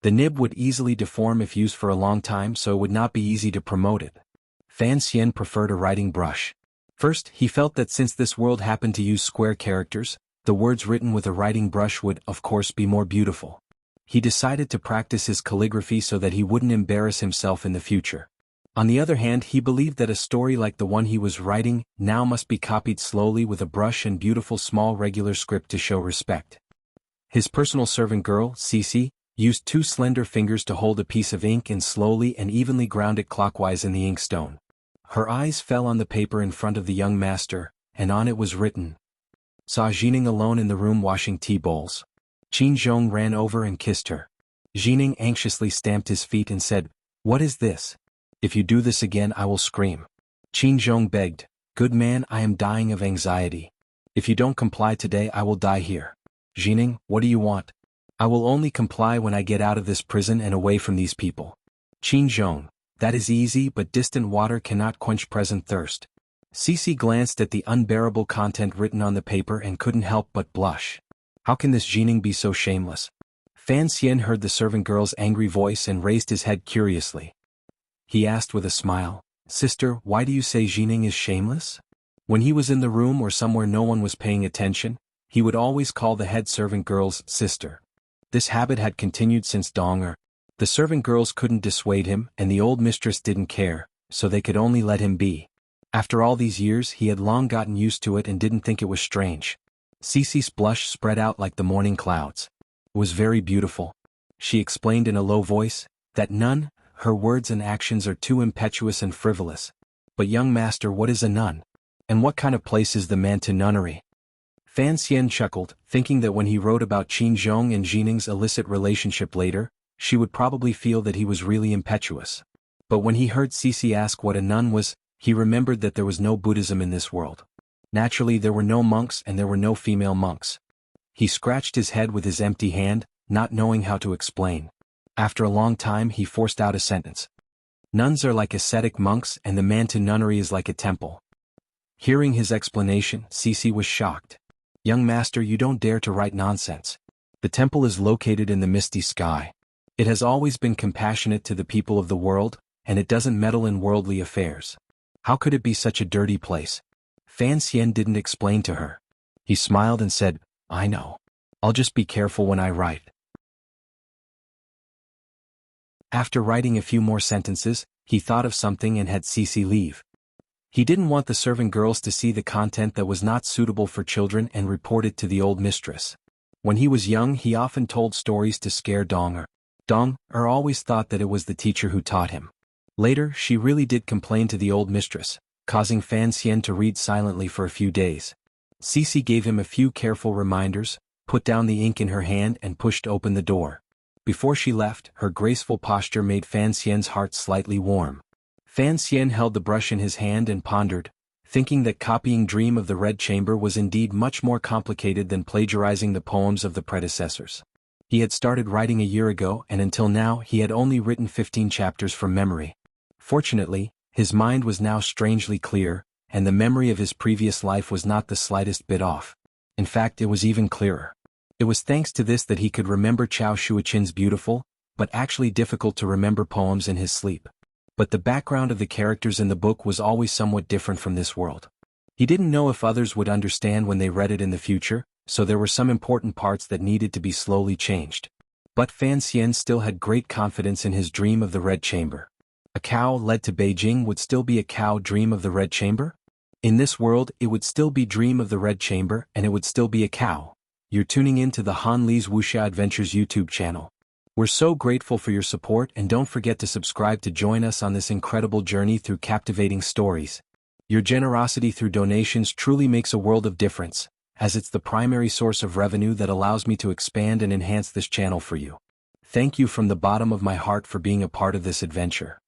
The nib would easily deform if used for a long time, so it would not be easy to promote it. Fan Xian preferred a writing brush. First, he felt that since this world happened to use square characters, the words written with a writing brush would, of course, be more beautiful. He decided to practice his calligraphy so that he wouldn't embarrass himself in the future. On the other hand, he believed that a story like the one he was writing now must be copied slowly with a brush and beautiful small regular script to show respect. His personal servant girl, Cici, used 2 slender fingers to hold a piece of ink and slowly and evenly ground it clockwise in the inkstone. Her eyes fell on the paper in front of the young master, and on it was written, "Saw Jining alone in the room washing tea bowls." Qin Zhong ran over and kissed her. Jining anxiously stamped his feet and said, "What is this? If you do this again, I will scream." Qin Zhong begged, "Good man, I am dying of anxiety. If you don't comply today, I will die here." "Jining, what do you want?" "I will only comply when I get out of this prison and away from these people." Qin Zhong, "That is easy, but distant water cannot quench present thirst." Cici glanced at the unbearable content written on the paper and couldn't help but blush. How can this Jining be so shameless? Fan Xian heard the servant girl's angry voice and raised his head curiously. He asked with a smile, "Sister, why do you say Jining is shameless?" When he was in the room or somewhere no one was paying attention, he would always call the head servant girl's sister. This habit had continued since Donger. The servant girls couldn't dissuade him, and the old mistress didn't care, so they could only let him be. After all these years, he had long gotten used to it and didn't think it was strange. Cici's blush spread out like the morning clouds. It was very beautiful. She explained in a low voice, that nun, her words and actions are too impetuous and frivolous. But young master, what is a nun? And what kind of place is the Mantu nunnery? Fan Xian chuckled, thinking that when he wrote about Qin Zhong and Jining's illicit relationship later, she would probably feel that he was really impetuous. But when he heard Cici ask what a nun was, he remembered that there was no Buddhism in this world. Naturally, there were no monks and there were no female monks. He scratched his head with his empty hand, not knowing how to explain. After a long time, he forced out a sentence. "Nuns are like ascetic monks and the Mantu nunnery is like a temple." Hearing his explanation, Cici was shocked. "Young master, you don't dare to write nonsense. The temple is located in the misty sky. It has always been compassionate to the people of the world, and it doesn't meddle in worldly affairs. How could it be such a dirty place?" Fan Xian didn't explain to her. He smiled and said, "I know. I'll just be careful when I write." After writing a few more sentences, he thought of something and had Cici leave. He didn't want the servant girls to see the content that was not suitable for children and report it to the old mistress. When he was young, he often told stories to scare Donger. Donger always thought that it was the teacher who taught him. Later, she really did complain to the old mistress, causing Fan Xian to read silently for a few days. Cici gave him a few careful reminders, put down the ink in her hand and pushed open the door. Before she left, her graceful posture made Fan Xian's heart slightly warm. Fan Xian held the brush in his hand and pondered, thinking that copying Dream of the Red Chamber was indeed much more complicated than plagiarizing the poems of the predecessors. He had started writing a year ago and until now he had only written 15 chapters from memory. Fortunately, his mind was now strangely clear, and the memory of his previous life was not the slightest bit off. In fact, it was even clearer. It was thanks to this that he could remember Chao Shuichin's beautiful, but actually difficult to remember poems in his sleep. But the background of the characters in the book was always somewhat different from this world. He didn't know if others would understand when they read it in the future, so there were some important parts that needed to be slowly changed. But Fan Xian still had great confidence in his dream of the Red Chamber. A cow led to Beijing would still be a cow dream of the Red Chamber? In this world, it would still be dream of the Red Chamber and it would still be a cow. You're tuning in to the Han Li's Wuxia Adventures YouTube channel. We're so grateful for your support and don't forget to subscribe to join us on this incredible journey through captivating stories. Your generosity through donations truly makes a world of difference, as it's the primary source of revenue that allows me to expand and enhance this channel for you. Thank you from the bottom of my heart for being a part of this adventure.